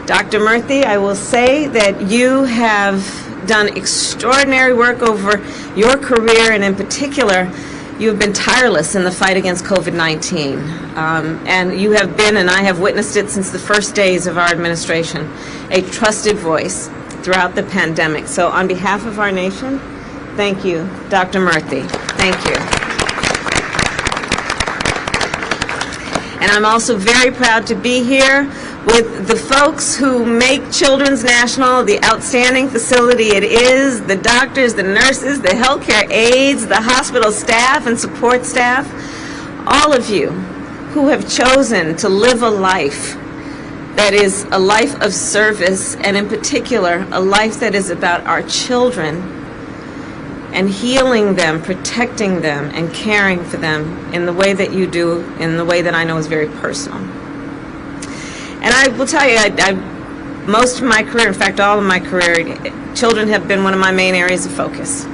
Dr. Murthy, I will say that you have done extraordinary work over your career, and in particular, you have been tireless in the fight against COVID-19. And you have been, and I have witnessed it since the first days of our administration, a trusted voice throughout the pandemic. So on behalf of our nation, thank you, Dr. Murthy. Thank you. And I'm also very proud to be here with the folks who make Children's National the outstanding facility it is, the doctors, the nurses, the healthcare aides, the hospital staff and support staff, all of you who have chosen to live a life that is a life of service, and in particular, a life that is about our children and healing them, protecting them, and caring for them in the way that you do, in the way that I know is very personal. And I will tell you, most of my career, in fact, all of my career, children have been one of my main areas of focus.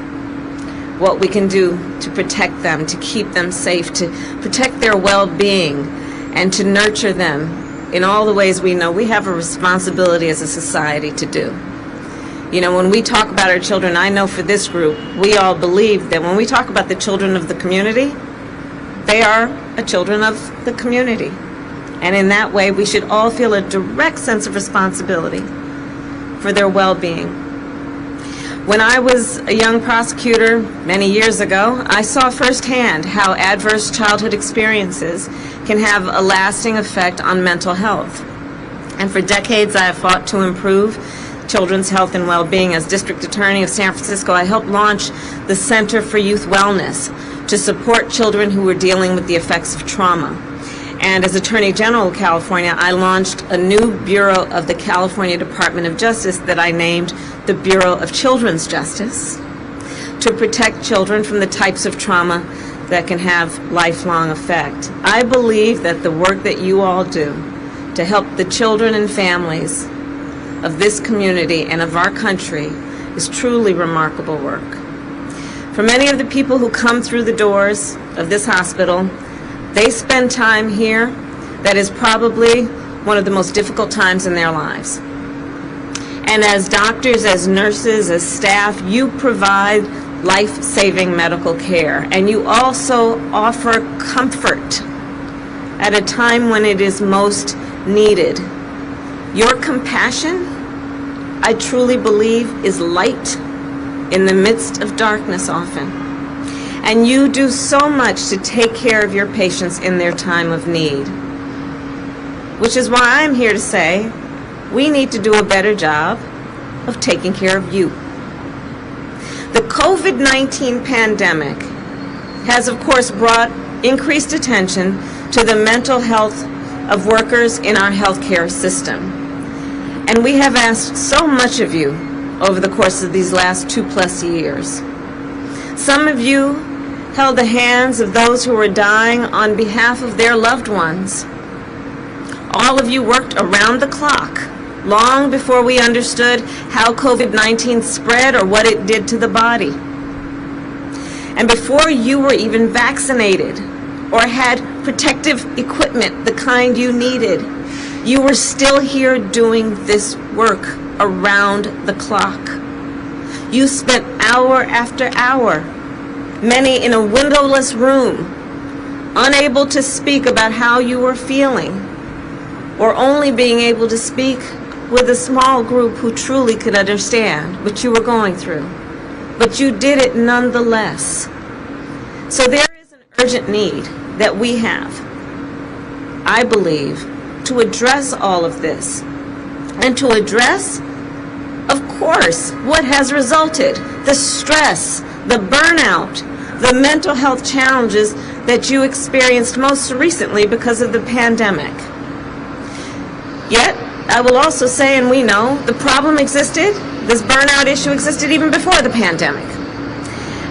What we can do to protect them, to keep them safe, to protect their well-being, and to nurture them in all the ways we know we have a responsibility as a society to do. You know, when we talk about our children, I know for this group, we all believe that when we talk about the children of the community, they are children of the community. And in that way, we should all feel a direct sense of responsibility for their well-being. When I was a young prosecutor many years ago, I saw firsthand how adverse childhood experiences can have a lasting effect on mental health. And for decades, I have fought to improve children's health and well-being. As District Attorney of San Francisco, I helped launch the Center for Youth Wellness to support children who were dealing with the effects of trauma. And as Attorney General of California, I launched a new bureau of the California Department of Justice that I named the Bureau of Children's Justice, to protect children from the types of trauma that can have lifelong effect. I believe that the work that you all do to help the children and families of this community and of our country is truly remarkable work. For many of the people who come through the doors of this hospital, they spend time here that is probably one of the most difficult times in their lives. And as doctors, as nurses, as staff, you provide life-saving medical care, and you also offer comfort at a time when it is most needed. Your compassion, I truly believe, is light in the midst of darkness often. And you do so much to take care of your patients in their time of need. Which is why I'm here to say we need to do a better job of taking care of you. The COVID-19 pandemic has, of course, brought increased attention to the mental health of workers in our healthcare system. And we have asked so much of you over the course of these last 2+ years. Some of you held the hands of those who were dying on behalf of their loved ones. All of you worked around the clock, long before we understood how COVID-19 spread or what it did to the body. And before you were even vaccinated or had protective equipment, the kind you needed, you were still here doing this work around the clock. You spent hour after hour, many in a windowless room, unable to speak about how you were feeling, or only being able to speak with a small group who truly could understand what you were going through. But you did it nonetheless. So there is an urgent need that we have, I believe, to address all of this, and to address, of course, what has resulted, the stress, the burnout, the mental health challenges that you experienced most recently because of the pandemic. Yet, I will also say, and we know, the problem existed, this burnout issue existed even before the pandemic.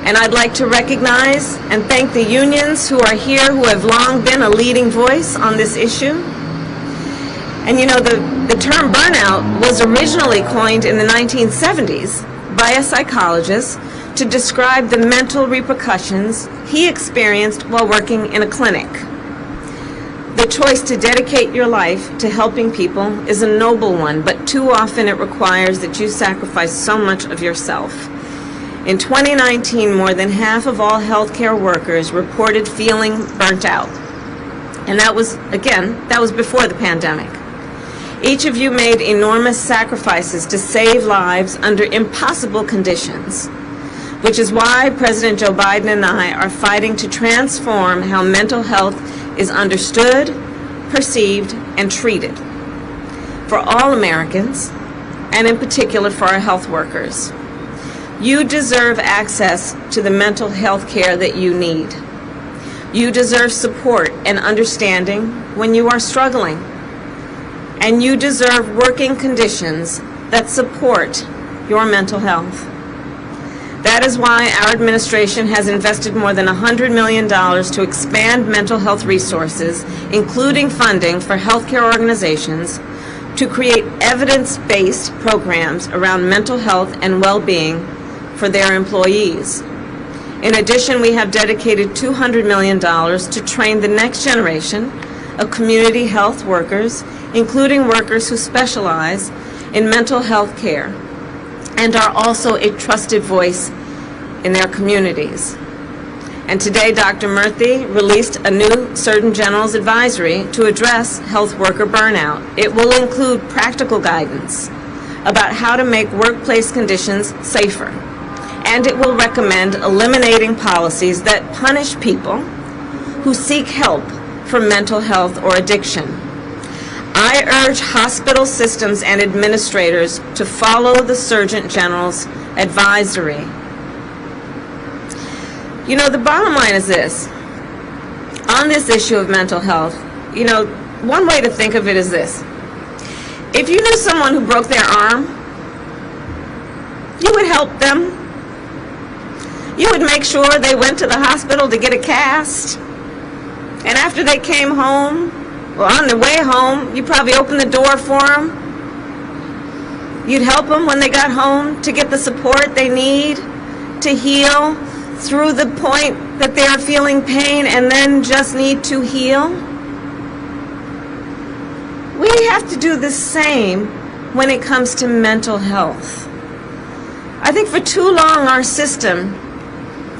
And I'd like to recognize and thank the unions who are here, who have long been a leading voice on this issue. And you know, the term burnout was originally coined in the 1970s by a psychologist to describe the mental repercussions he experienced while working in a clinic. The choice to dedicate your life to helping people is a noble one, but too often it requires that you sacrifice so much of yourself. In 2019, more than half of all healthcare workers reported feeling burnt out. And that was, again, that was before the pandemic. Each of you made enormous sacrifices to save lives under impossible conditions, which is why President Joe Biden and I are fighting to transform how mental health is understood, perceived, and treated for all Americans, and in particular for our health workers. You deserve access to the mental health care that you need. You deserve support and understanding when you are struggling. And you deserve working conditions that support your mental health. That is why our administration has invested more than $100 million to expand mental health resources, including funding for healthcare organizations, to create evidence-based programs around mental health and well-being for their employees. In addition, we have dedicated $200 million to train the next generation of community health workers, including workers who specialize in mental health care and are also a trusted voice in their communities. And today, Dr. Murthy released a new Surgeon General's advisory to address health worker burnout. It will include practical guidance about how to make workplace conditions safer. And it will recommend eliminating policies that punish people who seek help for mental health or addiction. I urge hospital systems and administrators to follow the Surgeon General's advisory. You know, the bottom line is this. On this issue of mental health, you know, one way to think of it is this. If you knew someone who broke their arm, you would help them. You would make sure they went to the hospital to get a cast. And after they came home, or on their way home, you probably opened the door for them. You'd help them when they got home to get the support they need to heal through the point that they are feeling pain and then just need to heal. We have to do the same when it comes to mental health. I think for too long our system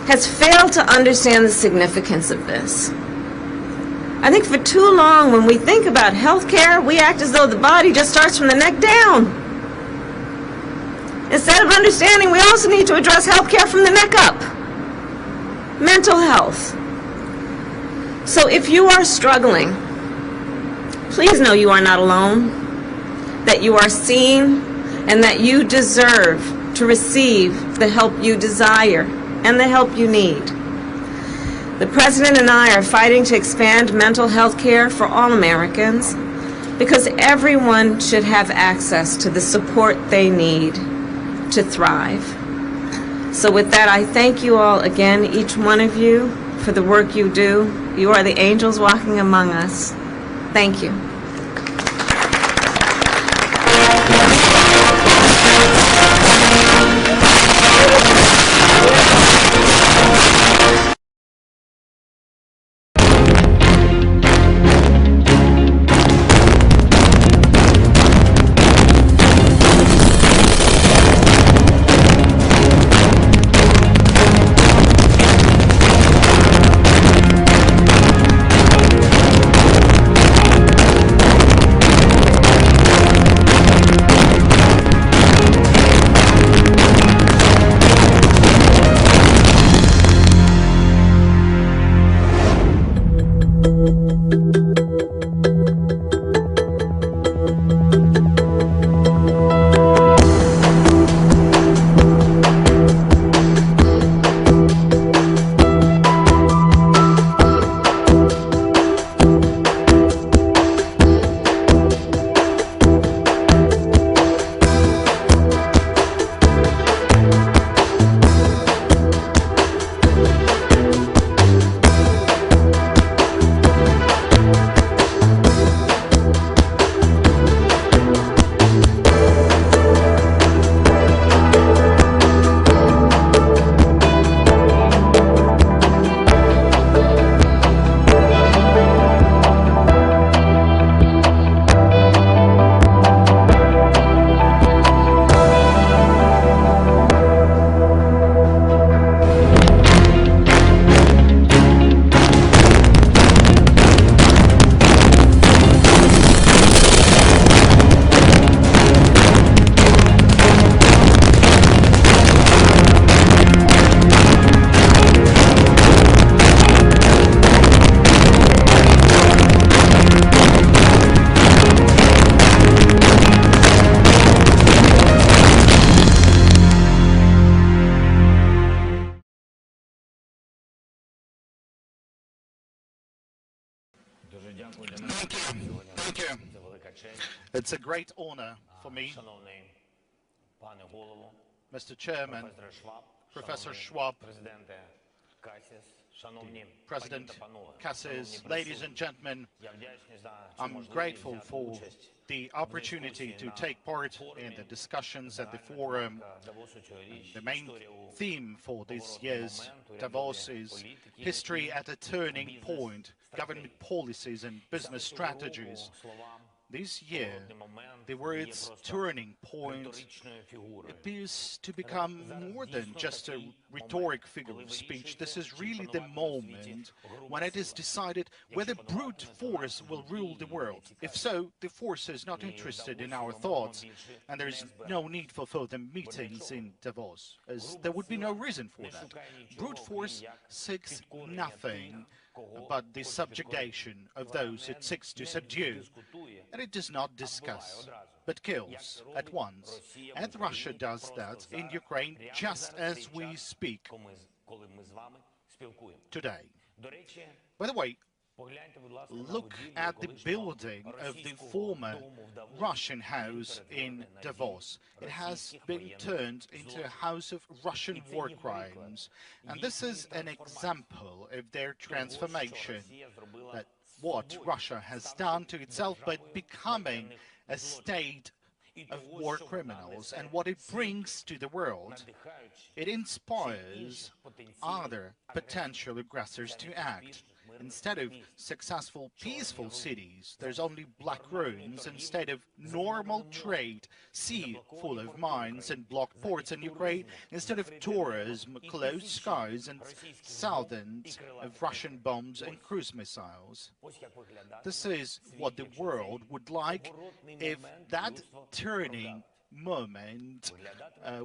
has failed to understand the significance of this. I think for too long when we think about health care, we act as though the body just starts from the neck down. Instead of understanding, we also need to address health care from the neck up. Mental health. So if you are struggling, please know you are not alone, that you are seen, and that you deserve to receive the help you desire and the help you need. The President and I are fighting to expand mental health care for all Americans because everyone should have access to the support they need to thrive. So with that, I thank you all again, each one of you, for the work you do. You are the angels walking among us. Thank you. Thank you. It's a great honor for me, Mr. Chairman, Professor Schwab, President Cassis, ladies and gentlemen, I'm grateful for the opportunity to take part in the discussions at the forum. The main theme for this year's Davos is history at a turning point, government policies and business strategies. This year, the words turning point appears to become more than just a rhetoric figure of speech. This is really the moment when it is decided whether brute force will rule the world. If so, the force is not interested in our thoughts, and there is no need for further meetings in Davos, as there would be no reason for that. Brute force seeks nothing but the subjugation of those it seeks to subdue, and it does not discuss, but kills at once. And Russia does that in Ukraine just as we speak today. By the way, look at the building of the former Russian house in Davos. It has been turned into a house of Russian war crimes. And this is an example of their transformation, that what Russia has done to itself by becoming a state of war criminals, and what it brings to the world. It inspires other potential aggressors to act. Instead of successful, peaceful cities, there's only black ruins. Instead of normal trade, sea full of mines and blocked ports in Ukraine. Instead of tourism, closed skies and thousands of Russian bombs and cruise missiles. This is what the world would like if that turning moment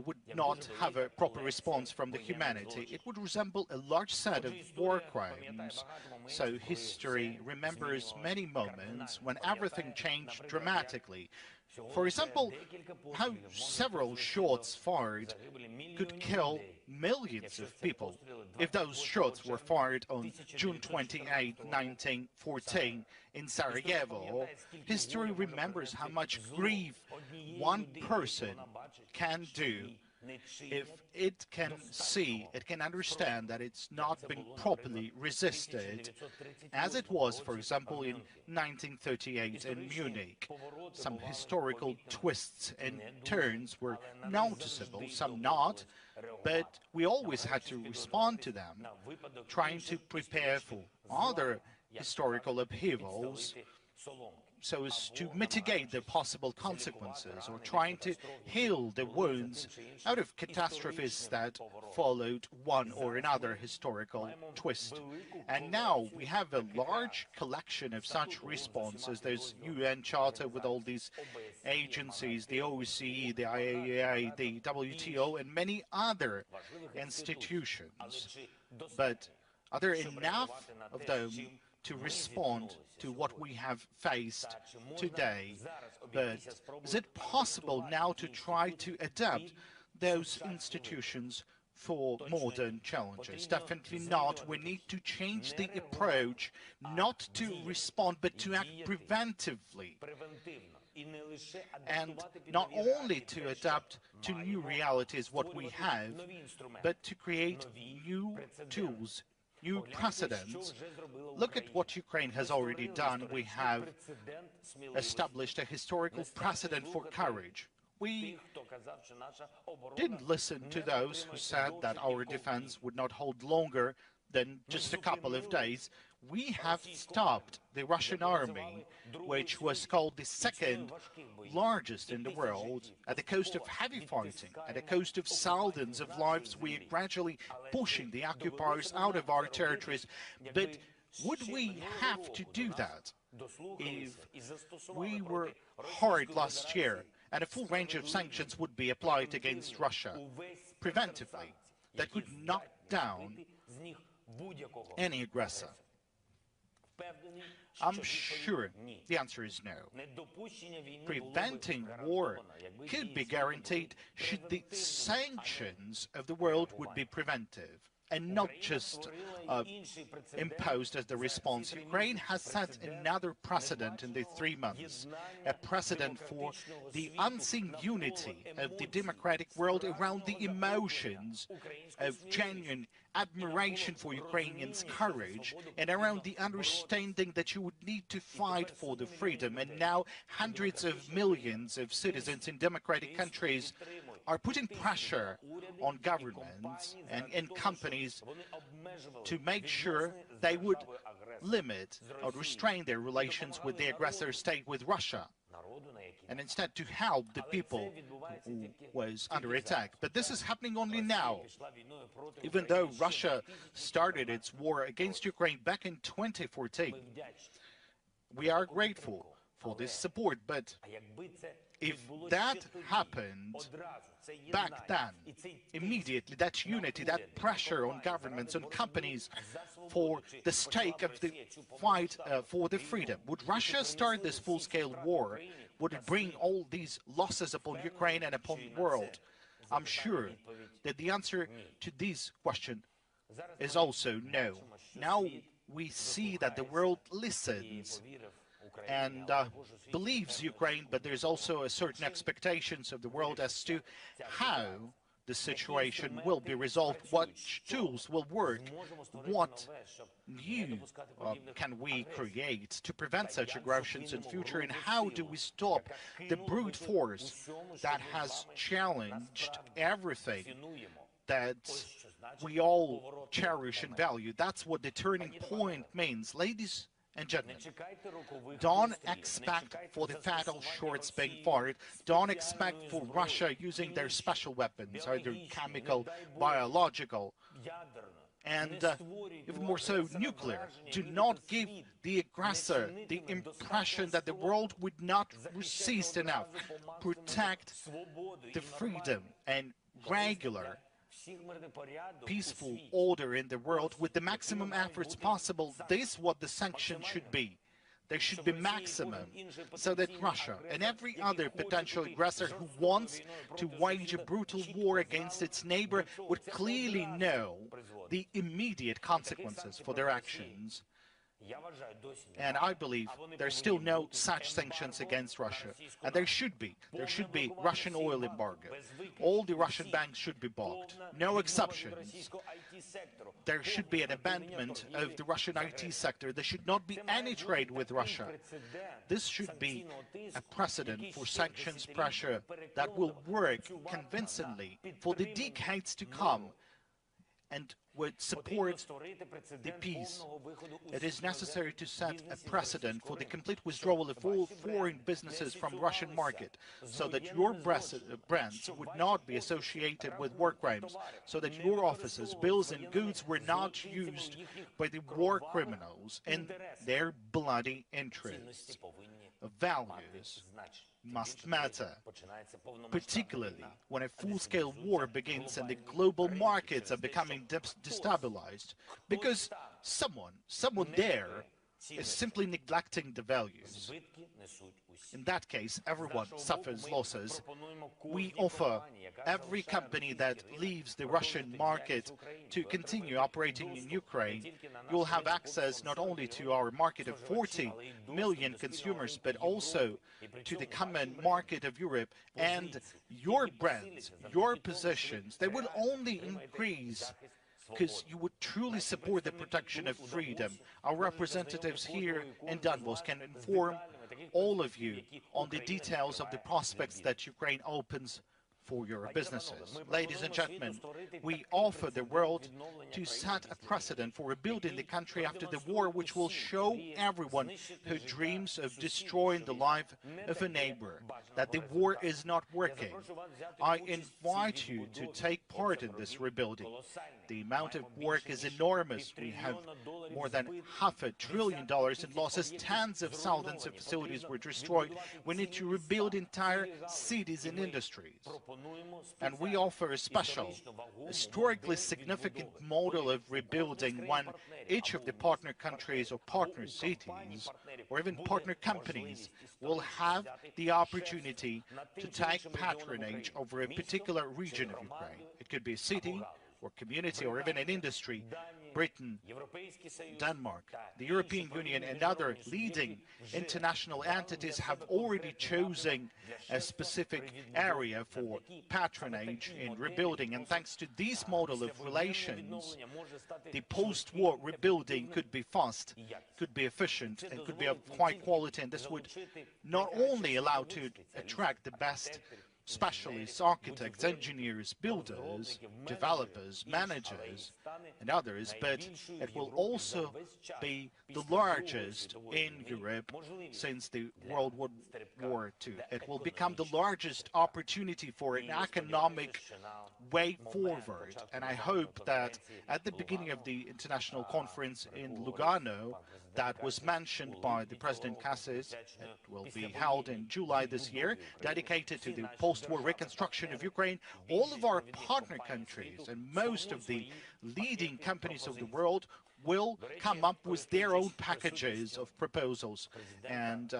would not have a proper response from the humanity. It would resemble a large set of war crimes. So history remembers many moments when everything changed dramatically. For example, how several shots fired could kill millions of people. If those shots were fired on June 28, 1914 in Sarajevo, history remembers how much grief one person can do if it can see, it can understand that it's not been properly resisted, as it was, for example, in 1938 in Munich. Some historical twists and turns were noticeable, some not, but we always had to respond to them, trying to prepare for other historical upheavals so as to mitigate the possible consequences, or trying to heal the wounds out of catastrophes that followed one or another historical twist. And now we have a large collection of such responses. There's UN Charter with all these agencies, the OSCE, the IAEA, the WTO, and many other institutions. But are there enough of them to respond to what we have faced today? But is it possible now to try to adapt those institutions for modern challenges? Definitely not. We need to change the approach, not to respond, but to act preventively. And not only to adapt to new realities, what we have, but to create new tools, new precedents. Look at what Ukraine has already done. We have established a historical precedent for courage. We didn't listen to those who said that our defense would not hold longer than just a couple of days. We have stopped the Russian army, which was called the second largest in the world, at the cost of heavy fighting, at the cost of thousands of lives. We are gradually pushing the occupiers out of our territories. But would we have to do that if we were hard last year and a full range of sanctions would be applied against Russia preventively that would knock down any aggressor? I'm sure the answer is no. Preventing war could be guaranteed should the sanctions of the world would be preventive. and not just imposed as the response. Ukraine has set another precedent in the 3 months, a precedent for the unseen unity of the democratic world around the emotions of genuine admiration for Ukrainians' courage and around the understanding that you would need to fight for the freedom. And now hundreds of millions of citizens in democratic countries are putting pressure on governments and companies to make sure they would limit or restrain their relations with the aggressor state, with Russia, and instead to help the people who was under attack. But this is happening only now, even though Russia started its war against Ukraine back in 2014. We are grateful for this support, but if that happened back then, immediately, that unity, that pressure on governments and companies for the stake of the fight for the freedom, would Russia start this full-scale war? Would it bring all these losses upon Ukraine and upon the world? I'm sure that the answer to this question is also no. Now we see that the world listens and believes Ukraine, but there's also a certain expectations of the world as to how the situation will be resolved, what tools will work, what new can we create to prevent such aggressions in future, and how do we stop the brute force that has challenged everything that we all cherish and value. That's what the turning point means. Ladies and gentlemen, don't expect for the fatal shots being fired. Don't expect for Russia using their special weapons, either chemical, biological, and even more so nuclear. Do not give the aggressor the impression that the world would not resist enough. Protect the freedom and regular peaceful order in the world with the maximum efforts possible. This is what the sanctions should be. There should be maximum, so that Russia and every other potential aggressor who wants to wage a brutal war against its neighbor would clearly know the immediate consequences for their actions. And I believe there's still no such sanctions against Russia. And there should be. There should be Russian oil embargo. All the Russian banks should be blocked. No exceptions. There should be an abandonment of the Russian IT sector. There should not be any trade with Russia. This should be a precedent for sanctions pressure that will work convincingly for the decades to come and would support the peace. It is necessary to set a precedent for the complete withdrawal of all foreign businesses from Russian market, so that your brands would not be associated with war crimes, so that your offices, bills and goods were not used by the war criminals in their bloody interests. Values must matter, particularly when a full-scale war begins and the global markets are becoming destabilized, because someone there is simply neglecting the values. In that case, everyone suffers losses. We offer every company that leaves the Russian market to continue operating in Ukraine. You'll have access not only to our market of 40 million consumers, but also to the common market of Europe. And your brands, your positions, they will only increase because you would truly support the protection of freedom. Our representatives here in Davos can inform all of you on the details of the prospects that Ukraine opens for your businesses. Ladies and gentlemen, we offer the world to set a precedent for rebuilding the country after the war, which will show everyone who dreams of destroying the life of a neighbor that the war is not working. I invite you to take part in this rebuilding. The amount of work is enormous. We have more than $500 billion in losses. Tens of thousands of facilities were destroyed. We need to rebuild entire cities and industries. And we offer a special, historically significant model of rebuilding when each of the partner countries or partner cities or even partner companies will have the opportunity to take patronage over a particular region of Ukraine. It could be a city or community or even an industry, Britain, Denmark, the European Union and other leading international entities have already chosen a specific area for patronage in rebuilding. And thanks to this model of relations, the post-war rebuilding could be fast, could be efficient, and could be of high quality. And this would not only allow to attract the best specialists, architects, engineers, builders, developers, managers, and others, but it will also be the largest in Europe since the World War II. It will become the largest opportunity for an economic way forward, and I hope that at the beginning of the international conference in Lugano that was mentioned by the President Cassis, it will be held in July this year, dedicated to the post-war reconstruction of Ukraine. All of our partner countries and most of the leading companies of the world will come up with their own packages of proposals. And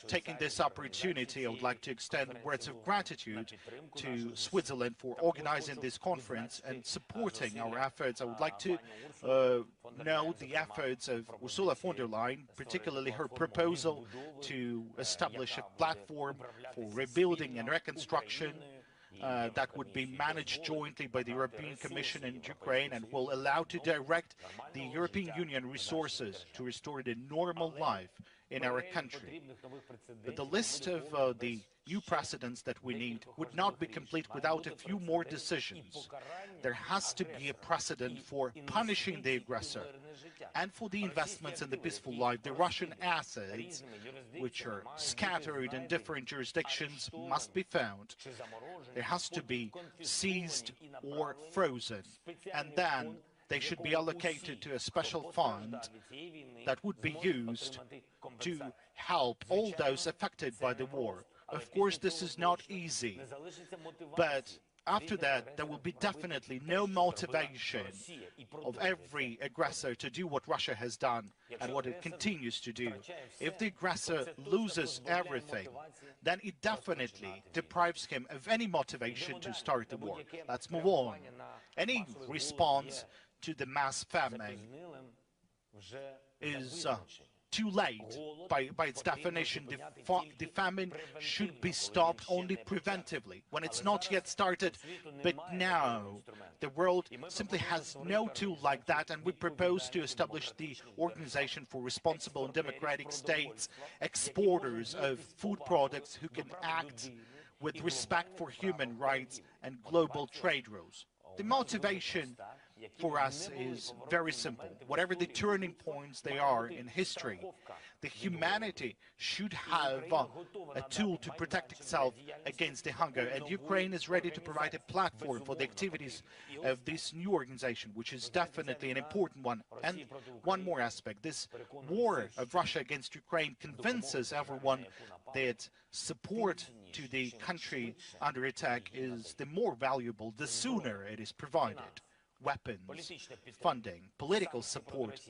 taking this opportunity, I would like to extend words of gratitude to Switzerland for organizing this conference and supporting our efforts. I would like to note the efforts of Ursula von der Leyen, particularly her proposal to establish a platform for rebuilding and reconstruction that would be managed jointly by the European Commission and Ukraine and will allow to direct the European Union resources to restore the normal life in our country. But the list of the new precedents that we need would not be complete without a few more decisions. There has to be a precedent for punishing the aggressor and for the investments in the peaceful life. The Russian assets, which are scattered in different jurisdictions, must be found. There has to be seized or frozen, and then they should be allocated to a special fund that would be used to help all those affected by the war. Of course, this is not easy, but after that, there will be definitely no motivation of every aggressor to do what Russia has done and what it continues to do. If the aggressor loses everything, then it definitely deprives him of any motivation to start the war. Let's move on. Any response to the mass famine is too late by its definition. The famine should be stopped only preventively, when it's not yet started. But now the world simply has no tool like that, and we propose to establish the Organization for Responsible and Democratic States, exporters of food products who can act with respect for human rights and global trade rules. The motivation for us is very simple. Whatever the turning points they are in history, the humanity should have a tool to protect itself against the hunger, and Ukraine is ready to provide a platform for the activities of this new organization, which is definitely an important one. And one more aspect, this war of Russia against Ukraine convinces everyone that support to the country under attack is the more valuable the sooner it is provided. Weapons, funding, political support,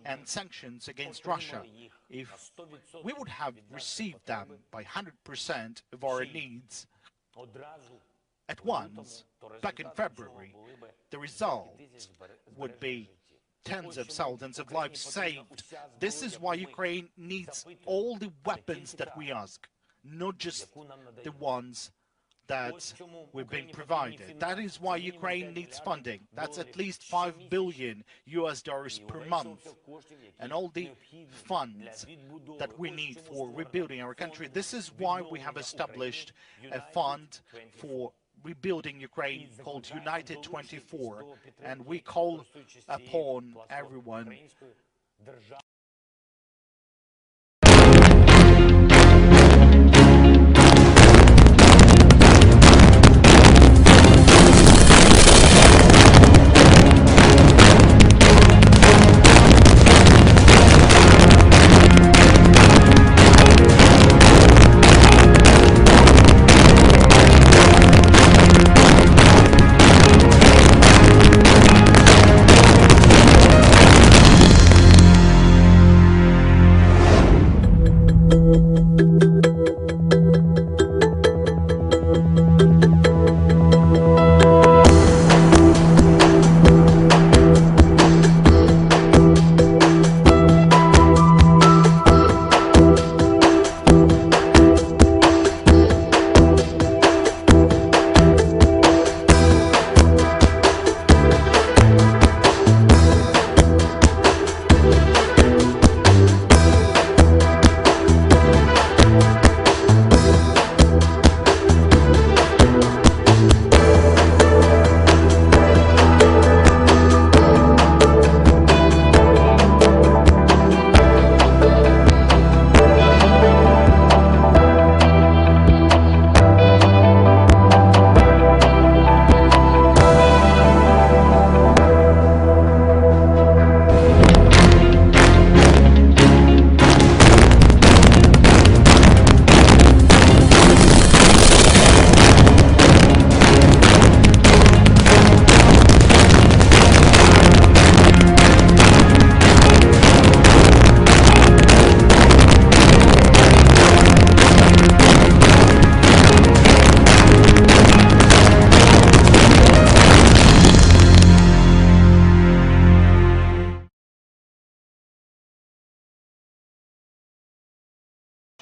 and sanctions against Russia. If we would have received them by 100% of our needs at once, back in February, the result would be tens of thousands of lives saved. This is why Ukraine needs all the weapons that we ask, not just the ones that we've been provided. That is why Ukraine needs funding. That's at least $5 billion per month. And all the funds that we need for rebuilding our country. This is why we have established a fund for rebuilding Ukraine called United 24. And we call upon everyone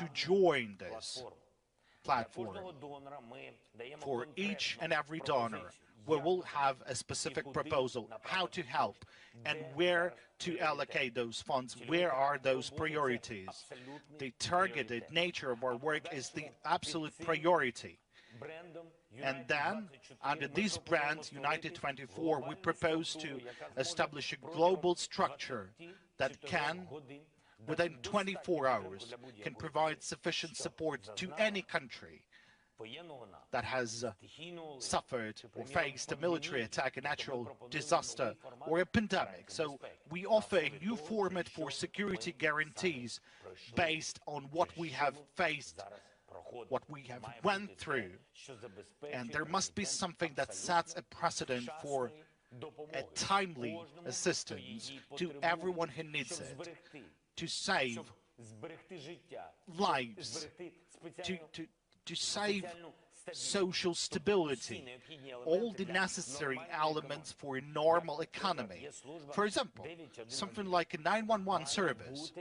to join this platform. For each and every donor, we will have a specific proposal how to help and where to allocate those funds, where are those priorities. The targeted nature of our work is the absolute priority. And then, under this brand, United 24, we propose to establish a global structure that can, within 24 hours, can provide sufficient support to any country that has suffered or faced a military attack, a natural disaster, or a pandemic. So we offer a new format for security guarantees based on what we have faced, what we have went through. And there must be something that sets a precedent for a timely assistance to everyone who needs it, to save lives, to save social stability, all the necessary elements for a normal economy. For example, something like a 911 service.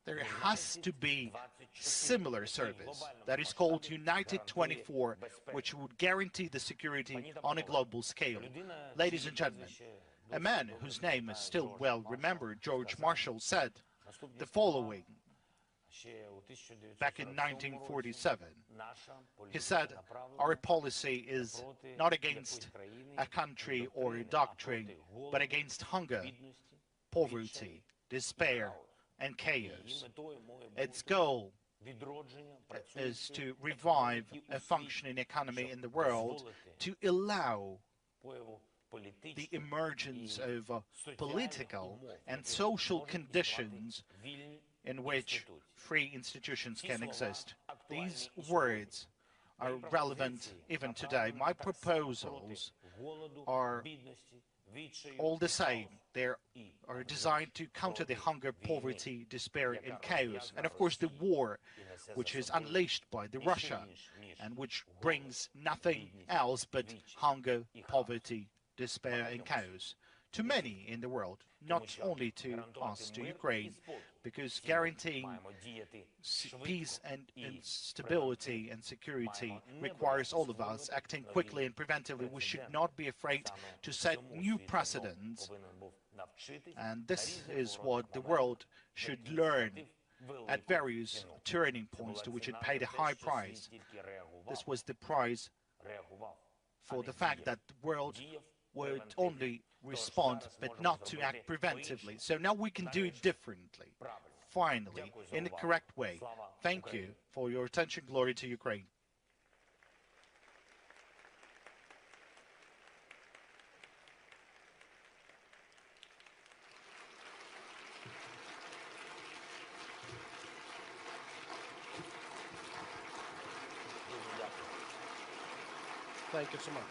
There has to be similar service that is called United 24, which would guarantee the security on a global scale. Ladies and gentlemen, a man whose name is still well remembered, George Marshall, said the following back in 1947. He said, "Our policy is not against a country or a doctrine, but against hunger, poverty, despair, and chaos. Its goal is to revive a functioning economy in the world, to allow the emergence of political and social conditions in which free institutions can exist." These words are relevant even today. My proposals are all the same. They are designed to counter the hunger, poverty, despair, and chaos. And of course the war, which is unleashed by the Russia, and which brings nothing else but hunger, poverty, despair, and chaos to many in the world, not only to us, to Ukraine, because guaranteeing peace and stability and security requires all of us acting quickly and preventively. We should not be afraid to set new precedents, and this is what the world should learn at various turning points to which it paid a high price. This was the price for the fact that the world would only respond but not to act preventively. So now we can do it differently, finally, in the correct way. Thank you for your attention. Glory to Ukraine. Thank you so much.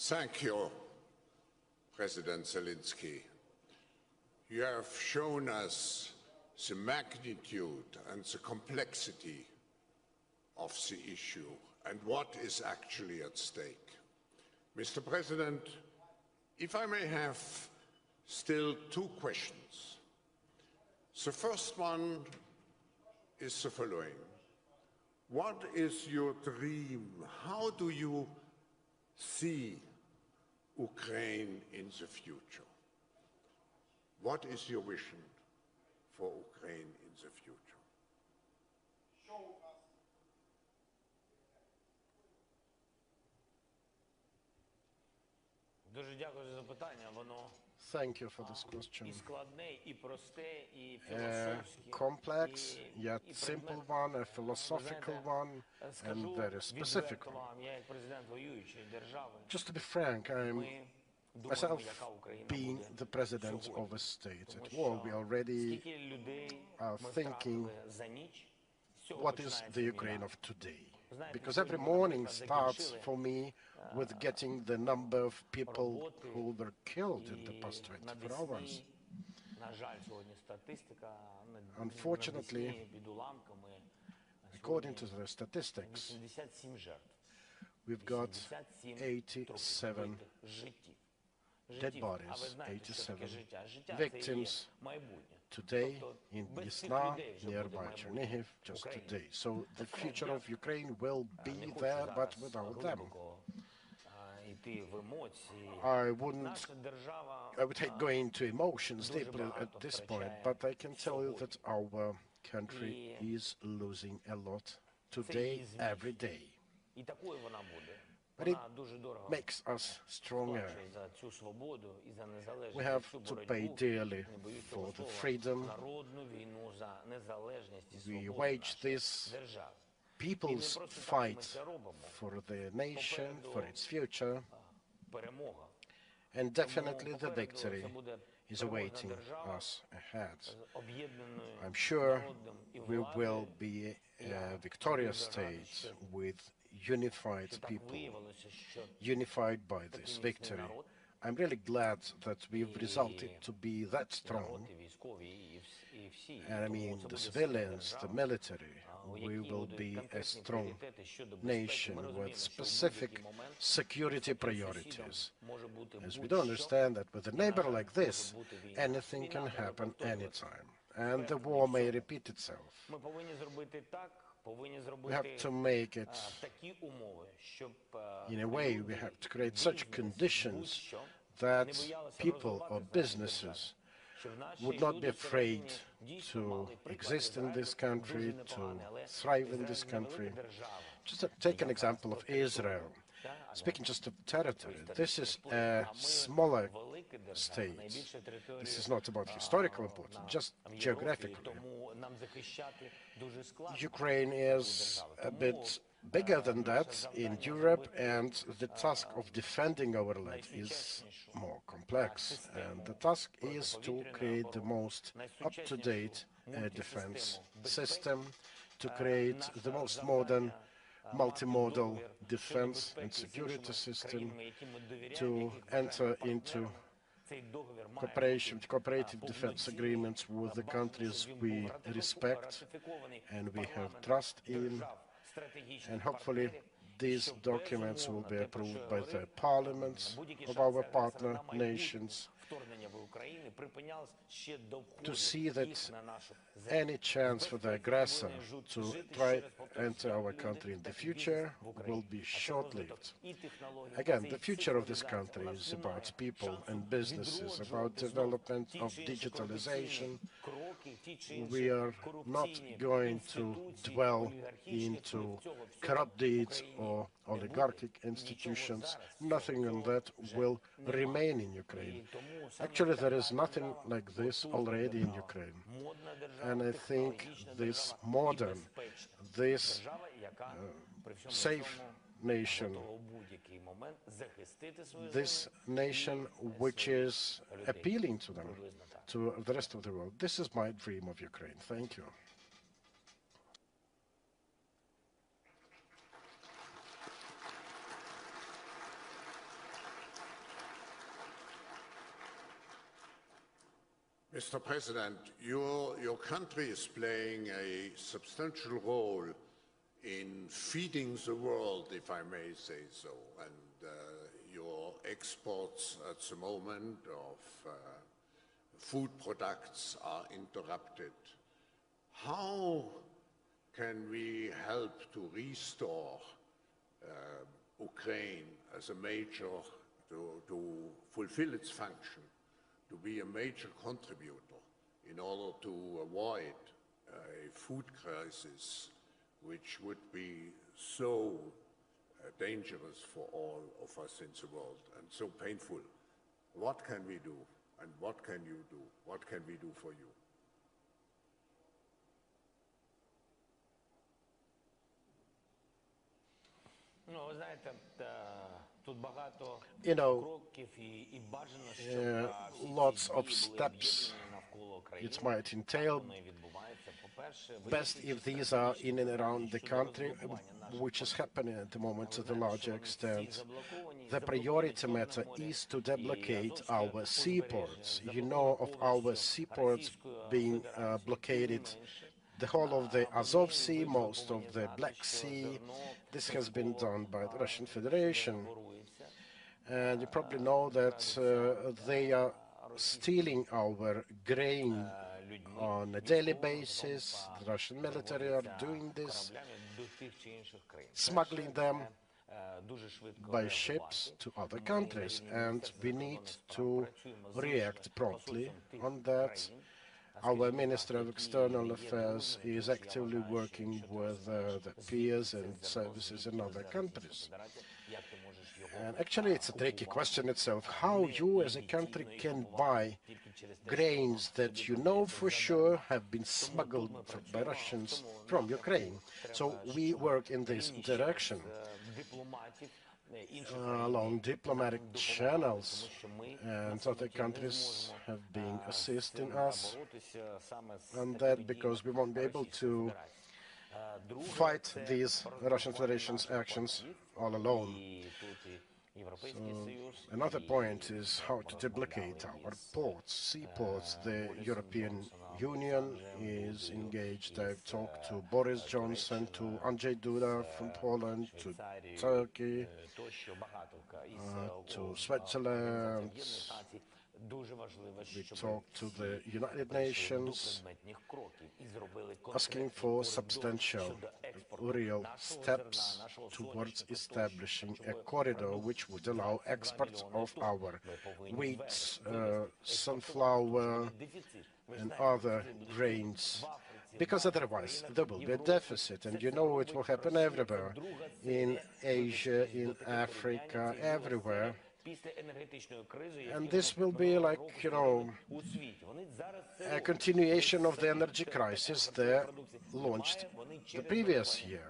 Thank you, President Zelensky. You have shown us the magnitude and the complexity of the issue and what is actually at stake. Mr. President, if I may have still two questions. The first one is the following. What is your dream? How do you see Ukraine in the future? What is your vision for Ukraine in the future? Thank you for this question. A complex yet simple one, a philosophical one, and very specific one. Just to be frank, I'm myself being the president of a state at war. We already are thinking what is the Ukraine of today. Because every morning starts for me with getting the number of people who were killed in the past 24 hours. Unfortunately, according to the statistics, we've got 87 dead bodies, 87 victims today in Yasna, nearby Chernihiv, just today. So the future of Ukraine will be there, but without them. I would hate going into emotions deeply at this point, but I can tell you that our country is losing a lot today, every day. But it makes us stronger. We have to pay dearly for the freedom. We wage this people's fight for the nation, for its future, and definitely the victory is awaiting us ahead. I'm sure we will be a victorious state with unified people, unified by this victory. I'm really glad that we've resulted to be that strong. And I mean, the civilians, the military, we will be a strong nation with specific security priorities. As we do understand that with a neighbor like this, anything can happen anytime, and the war may repeat itself. We have to make it, in a way, we have to create such conditions that people or businesses would not be afraid to exist in this country, to thrive in this country. Just to take an example of Israel. Speaking just of territory, this is a smaller state. This is not about historical importance, just geographically. Ukraine is a bit bigger than that in Europe, and the task of defending our land is more complex. And the task is to create the most up-to-date defense system, to create the most modern multimodal defense and security system, to enter into cooperative defense agreements with the countries we respect and we have trust in, and hopefully these documents will be approved by the parliaments of our partner nations to see that any chance for the aggressor to try enter our country in the future will be short-lived. Again, the future of this country is about people and businesses, about development of digitalization. We are not going to dwell into corrupt deeds or oligarchic institutions. Nothing on that will remain in Ukraine. Actually, there is nothing like this already in Ukraine. And I think this modern, this safe nation, this nation which is appealing to them, to the rest of the world, this is my dream of Ukraine. Thank you. Mr. President, your country is playing a substantial role in feeding the world, if I may say so, and your exports at the moment of food products are interrupted. How can we help to restore Ukraine as a major, to fulfill its function, to be a major contributor in order to avoid a food crisis which would be so dangerous for all of us in the world and so painful? What can we do, and what can you do? What can we do for you? You know, lots of steps it might entail. Best if these are in and around the country, which is happening at the moment to the larger extent. The priority matter is to deblocade our seaports. You know of our seaports being blockaded, the whole of the Azov Sea, most of the Black Sea. This has been done by the Russian Federation. And you probably know that they are stealing our grain on a daily basis. The Russian military are doing this, smuggling them by ships to other countries, and we need to react promptly on that. Our Minister of External Affairs is actively working with the peers and services in other countries. And actually, it's a tricky question itself, how you as a country can buy grains that you know for sure have been smuggled by Russians from Ukraine. So we work in this direction along diplomatic channels, and other countries have been assisting us on that because we won't be able to fight these Russian Federation's actions all alone. So another point is how to deblocate our ports, seaports. The European Union is engaged. I've talked to Boris Johnson, to Andrzej Duda from Poland, to Turkey, to Switzerland. We talked to the United Nations, asking for substantial, real steps towards establishing a corridor which would allow exports of our wheat, sunflower, and other grains, because otherwise there will be a deficit, and you know it will happen everywhere, in Asia, in Africa, everywhere. And this will be like, you know, a continuation of the energy crisis they launched the previous year.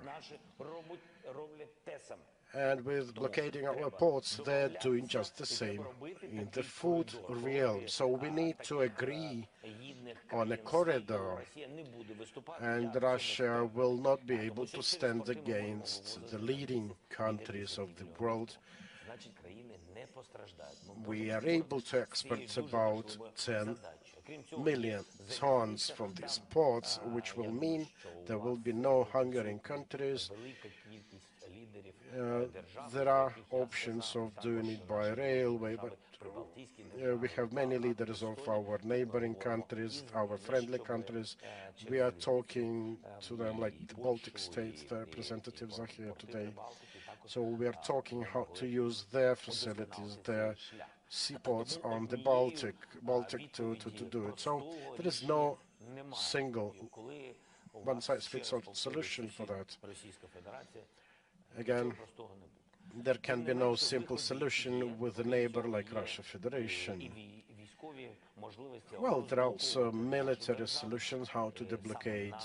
And with blockading our ports, they're doing just the same in the food realm. So we need to agree on a corridor, and Russia will not be able to stand against the leading countries of the world. We are able to export about 10 million tons from these ports, which will mean there will be no hunger in countries. There are options of doing it by railway, but we have many leaders of our neighboring countries, our friendly countries. We are talking to them, like the Baltic states, the representatives are here today. So we are talking how to use their facilities, their seaports on the Baltic to do it. So there is no single one-size-fits-all solution for that. Again, there can be no simple solution with a neighbor like Russia Federation. Well, there are also military solutions how to deblocate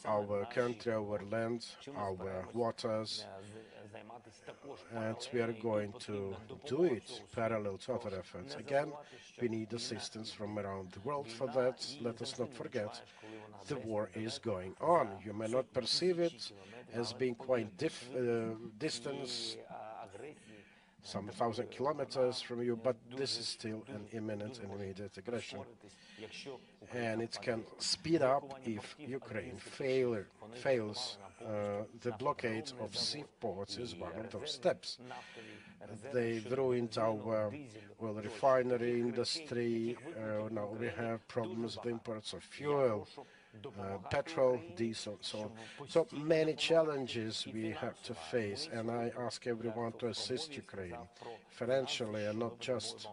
our country, our land, our waters, and we are going to do it parallel to other efforts. Again, we need assistance from around the world for that. Let us not forget, the war is going on. You may not perceive it as being quite distant, some 1,000 kilometers from you, but this is still an imminent and immediate aggression. And it can speed up if Ukraine fails. The blockade of seaports is one of those steps. They've ruined our refinery industry. Now we have problems with imports of fuel, petrol, diesel, so on. So many challenges we have to face, and I ask everyone to assist Ukraine financially and not just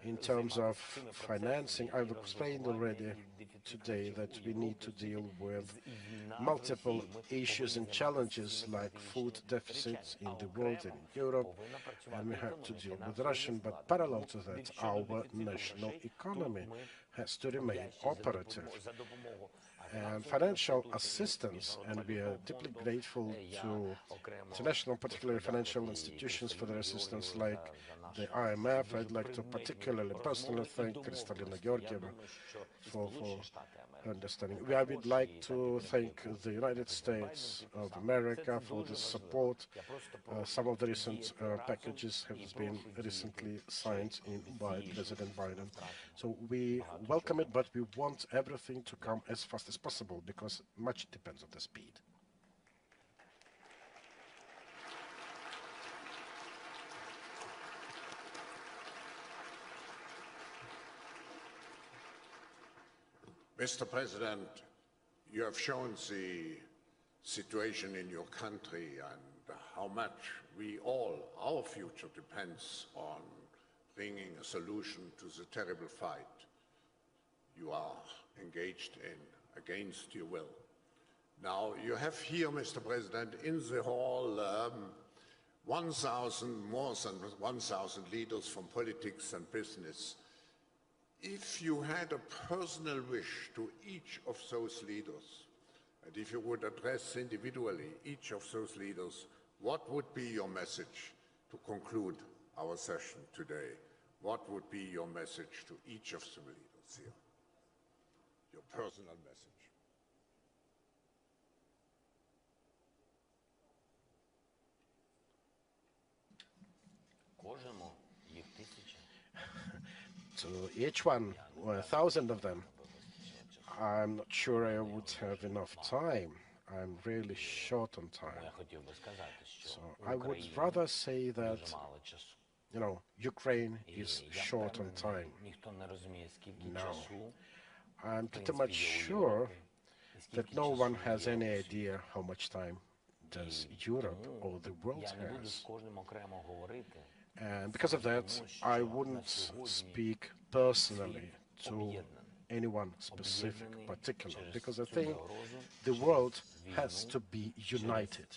in terms of financing. I've explained already today that we need to deal with multiple issues and challenges like food deficits in the world and in Europe, and we have to deal with Russia. But parallel to that, our national economy has to remain operative. and financial assistance, and we are deeply grateful to international, particularly financial institutions, for their assistance, like the IMF. I'd like to particularly personally thank Kristalina Georgieva for her understanding. I would like to thank the United States of America for the support. Some of the recent packages have been recently signed by President Biden. So we welcome it, but we want everything to come as fast as possible because much depends on the speed. Mr. President, you have shown the situation in your country and how much our future depends on bringing a solution to the terrible fight you are engaged in against your will. Now, you have here, Mr. President, in the hall, more than 1,000 leaders from politics and business. If you had a personal wish to each of those leaders, and if you would address individually each of those leaders, what would be your message to conclude our session today? What would be your message to each of the leaders here? Your personal message. To each one, 1,000 of them, I'm not sure I would have enough time. I'm really short on time. So I would rather say that, you know, Ukraine is short on time. Now, I'm pretty much sure that no one has any idea how much time does Europe or the world has. And because of that, I wouldn't speak personally to anyone specific, particular, because I think the world has to be united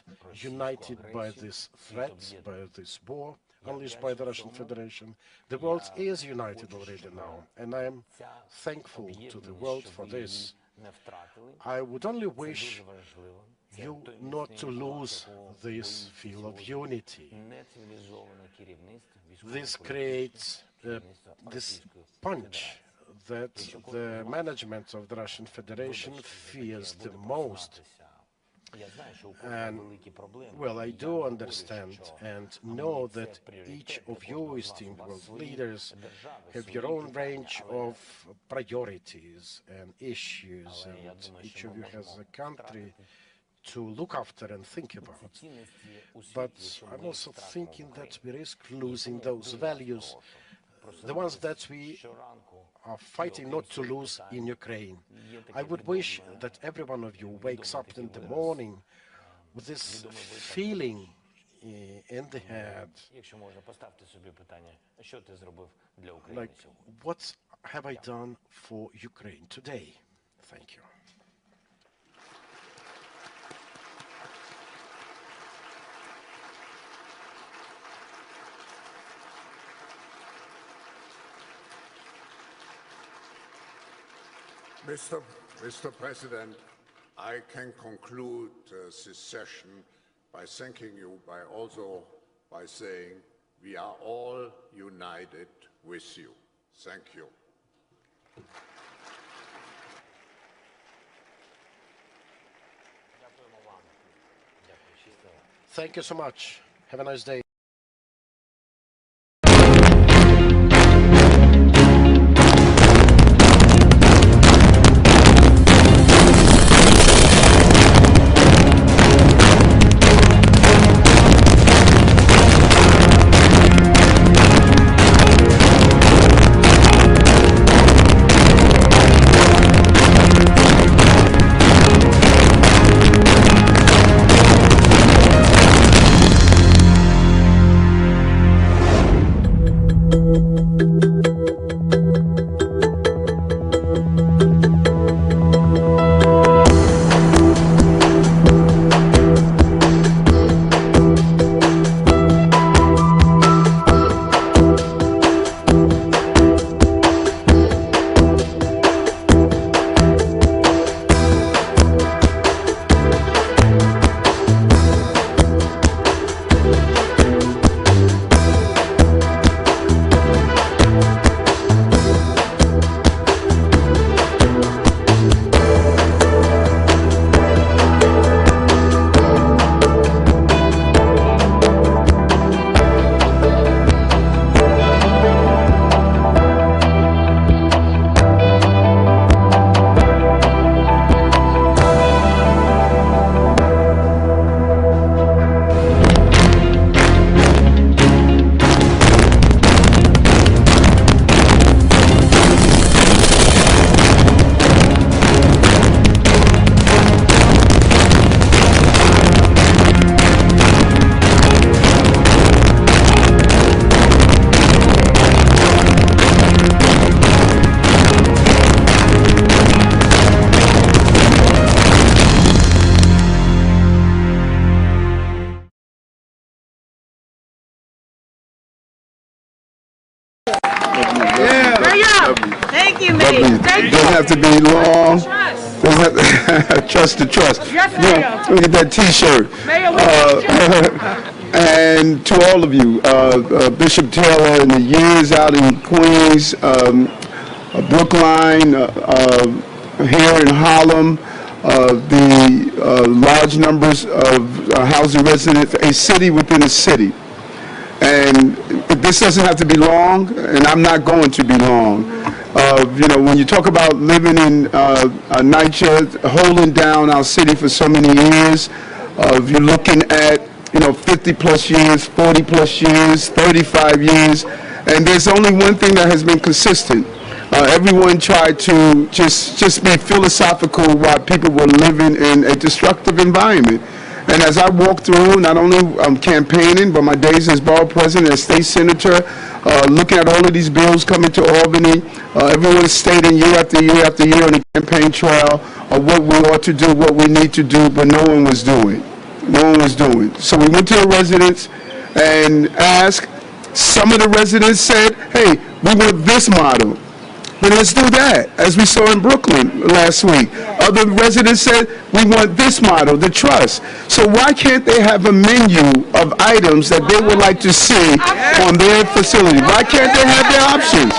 by this threat, by this war unleashed by the Russian Federation. The world is united already now, and I am thankful to the world for this. I would only wish you not to lose this feel of unity. This creates this punch that the management of the Russian Federation fears the most. And, well, I do understand and know that each of you, esteemed world leaders, have your own range of priorities and issues, and each of you has a country to look after and think about. But I'm also thinking that we risk losing those values, the ones that we are fighting not to lose in Ukraine. I would wish that every one of you wakes up in the morning with this feeling in the head, like, what have I done for Ukraine today? Thank you. Mr. President, I can conclude this session by thanking you, by saying we are all united with you. Thank you. Thank you so much. Have a nice day. Doesn't have to be long. Trust to trust. Yes, Yeah, look at that T-shirt. And to all of you, Bishop Taylor, in the years out in Queens, Brookline, here in Harlem, the large numbers of housing residents, a city within a city. And this doesn't have to be long, and I'm not going to be long. You know, when you talk about living in NYCHA, holding down our city for so many years, you're looking at, you know, 50 plus years, 40 plus years, 35 years, and there's only one thing that has been consistent. Everyone tried to just be philosophical while people were living in a destructive environment. And as I walk through, not only campaigning, but my days as borough president, as state senator, looking at all of these bills coming to Albany, everyone is stating year after year after year on the campaign trail of what we ought to do, what we need to do, but no one was doing. No one was doing. So we went to the residents and asked. Some of the residents said, hey, we want this model. But let's do that, as we saw in Brooklyn last week. Other residents said, we want this model, the trust. So why can't they have a menu of items that they would like to see on their facility? Why can't they have their options?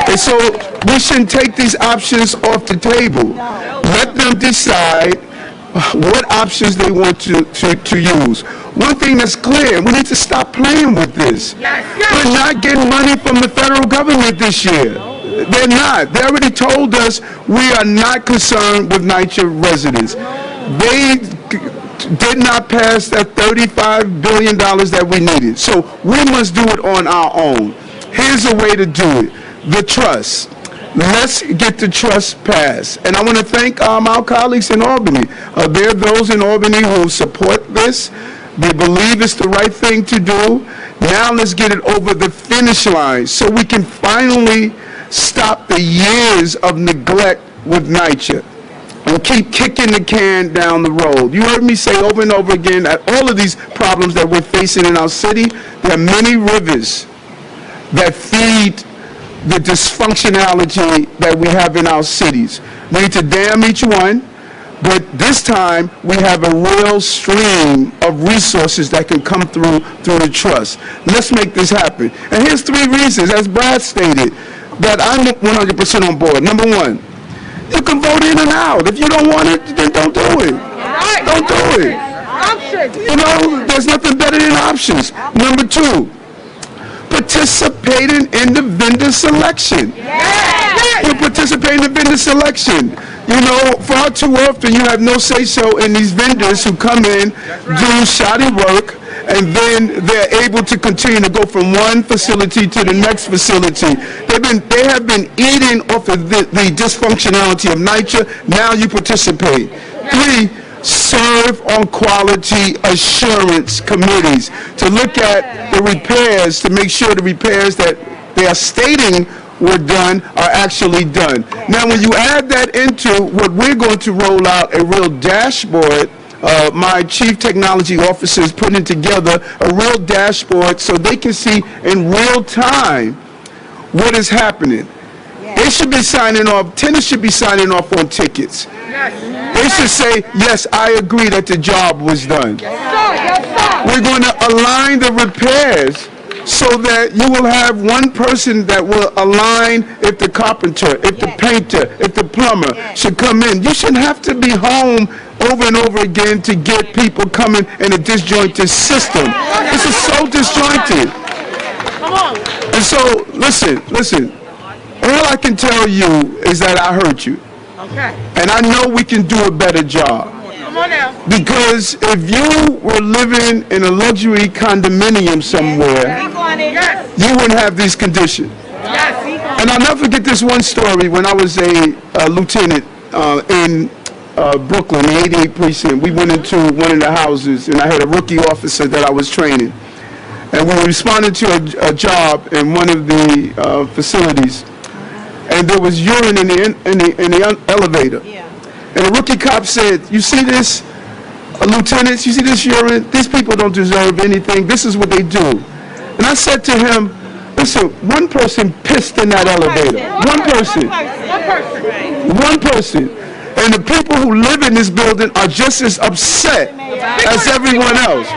And so we shouldn't take these options off the table. Let them decide what options they want to use. One thing that's clear, we need to stop playing with this. We're not getting money from the federal government this year. They're not. They already told us we are not concerned with NYCHA residents. They did not pass that $35 billion that we needed. So we must do it on our own. Here's a way to do it. The trust. Let's get the trust passed. And I want to thank our colleagues in Albany. There are those in Albany who support this. They believe it's the right thing to do. Now let's get it over the finish line so we can finally stop the years of neglect with NYCHA and keep kicking the can down the road. You heard me say over and over again that all of these problems that we're facing in our city, there are many rivers that feed the dysfunctionality that we have in our cities. We need to dam each one, but this time we have a real stream of resources that can come through the trust. Let's make this happen. And here's 3 reasons, as Brad stated, that I'm 100% on board. Number 1, you can vote in and out. If you don't want it, then don't do it. Don't do it. You know, there's nothing better than options. Number 2, participating in the vendor selection. You participate in the vendor selection. You know, far too often you have no say-so in these vendors who come in, do shoddy work, and then they're able to continue to go from one facility to the next facility. They have been eating off of the dysfunctionality of NYCHA. Now you participate. 3, serve on quality assurance committees to look at the repairs, to make sure the repairs that they are stating were done are actually done. Now, when you add that into what we're going to roll out, a real dashboard, my chief technology officer is putting together a real dashboard so they can see in real time what is happening. They should be signing off, tenants should be signing off on tickets. They should say, yes, I agree that the job was done. We're going to align the repairs so that you will have one person that will align if the carpenter, if the painter, if the plumber should come in. You shouldn't have to be home over and over again to get people coming in a disjointed system. This is so disjointed. And so, listen. All I can tell you is that I heard you. And I know we can do a better job. Because if you were living in a luxury condominium somewhere, you wouldn't have these conditions. And I'll never forget this one story. When I was a lieutenant in Brooklyn, the 88 precinct, we went into one of the houses, and I had a rookie officer that I was training. And we responded to a job in one of the facilities, and there was urine in the elevator. And the rookie cop said, you see this, lieutenants, you see this urine? These people don't deserve anything. This is what they do. And I said to him, listen, one person pissed in that elevator. One person. One person. And the people who live in this building are just as upset as everyone else.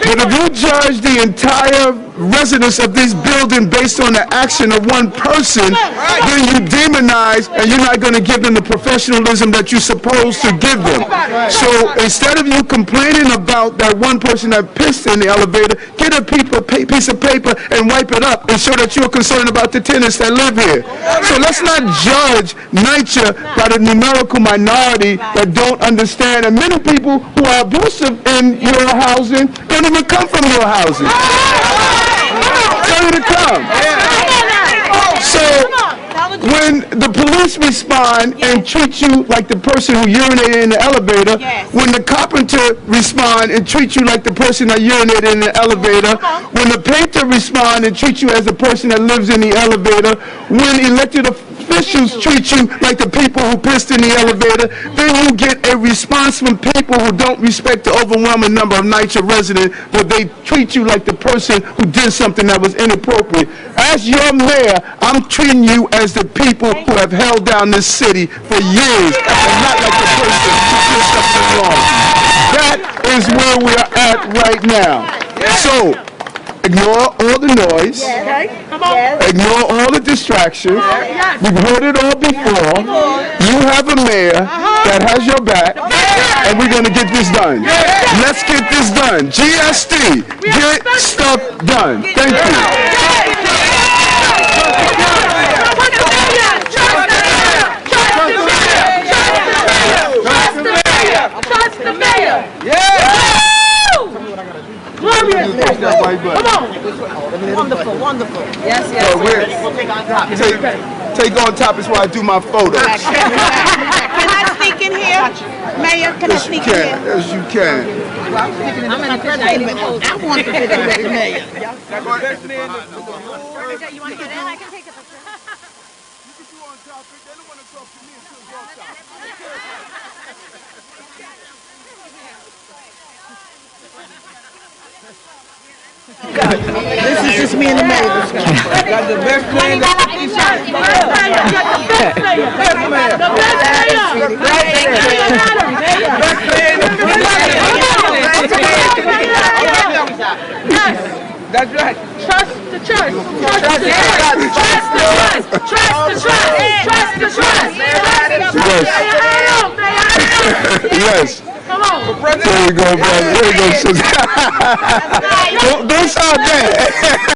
But if you judge the entire residents of this building based on the action of one person, then you demonize and you're not going to give them the professionalism that you're supposed to give them. So instead of you complaining about that one person that pissed in the elevator, get a piece of paper and wipe it up and show that you're concerned about the tenants that live here. So let's not judge NYCHA by the numerical minority that don't understand. And many people who are abusive in your housing don't even come from your housing. Tell you to come. So when the police respond and treat you like the person who urinated in the elevator, when the carpenter respond and treat you like the person that urinated in the elevator, when the painter respond and treat you as the person that lives in the elevator, when elected officials treat you like the people who pissed in the elevator, then you get a response from people who don't respect the overwhelming number of NYCHA residents, but they treat you like the person who did something that was inappropriate. As your mayor, I'm treating you as the people who have held down this city for years, and not like the person who did something wrong. That is where we are at right now. So, ignore all the noise. Ignore all the distractions. We've heard it all before. You have a mayor that has your back, and we're going to get this done. Let's get this done. GSD, get stuff done. Thank you. Trust the mayor. Come on. Wonderful, wonderful. Yes. Take on top is where I do my photos. Can I sneak in here? Mayor, can I sneak in here? Yes, you can. I'm in the president. I want to visit with the mayor. You want to get in? I can take a picture. This is just me and the mayor. Got the best plan. That's right. Trust the trust. Trust the trust. Trust the trust. Trust the trust. Yes. Come on. There we go, brother. There we go. Don't sound bad.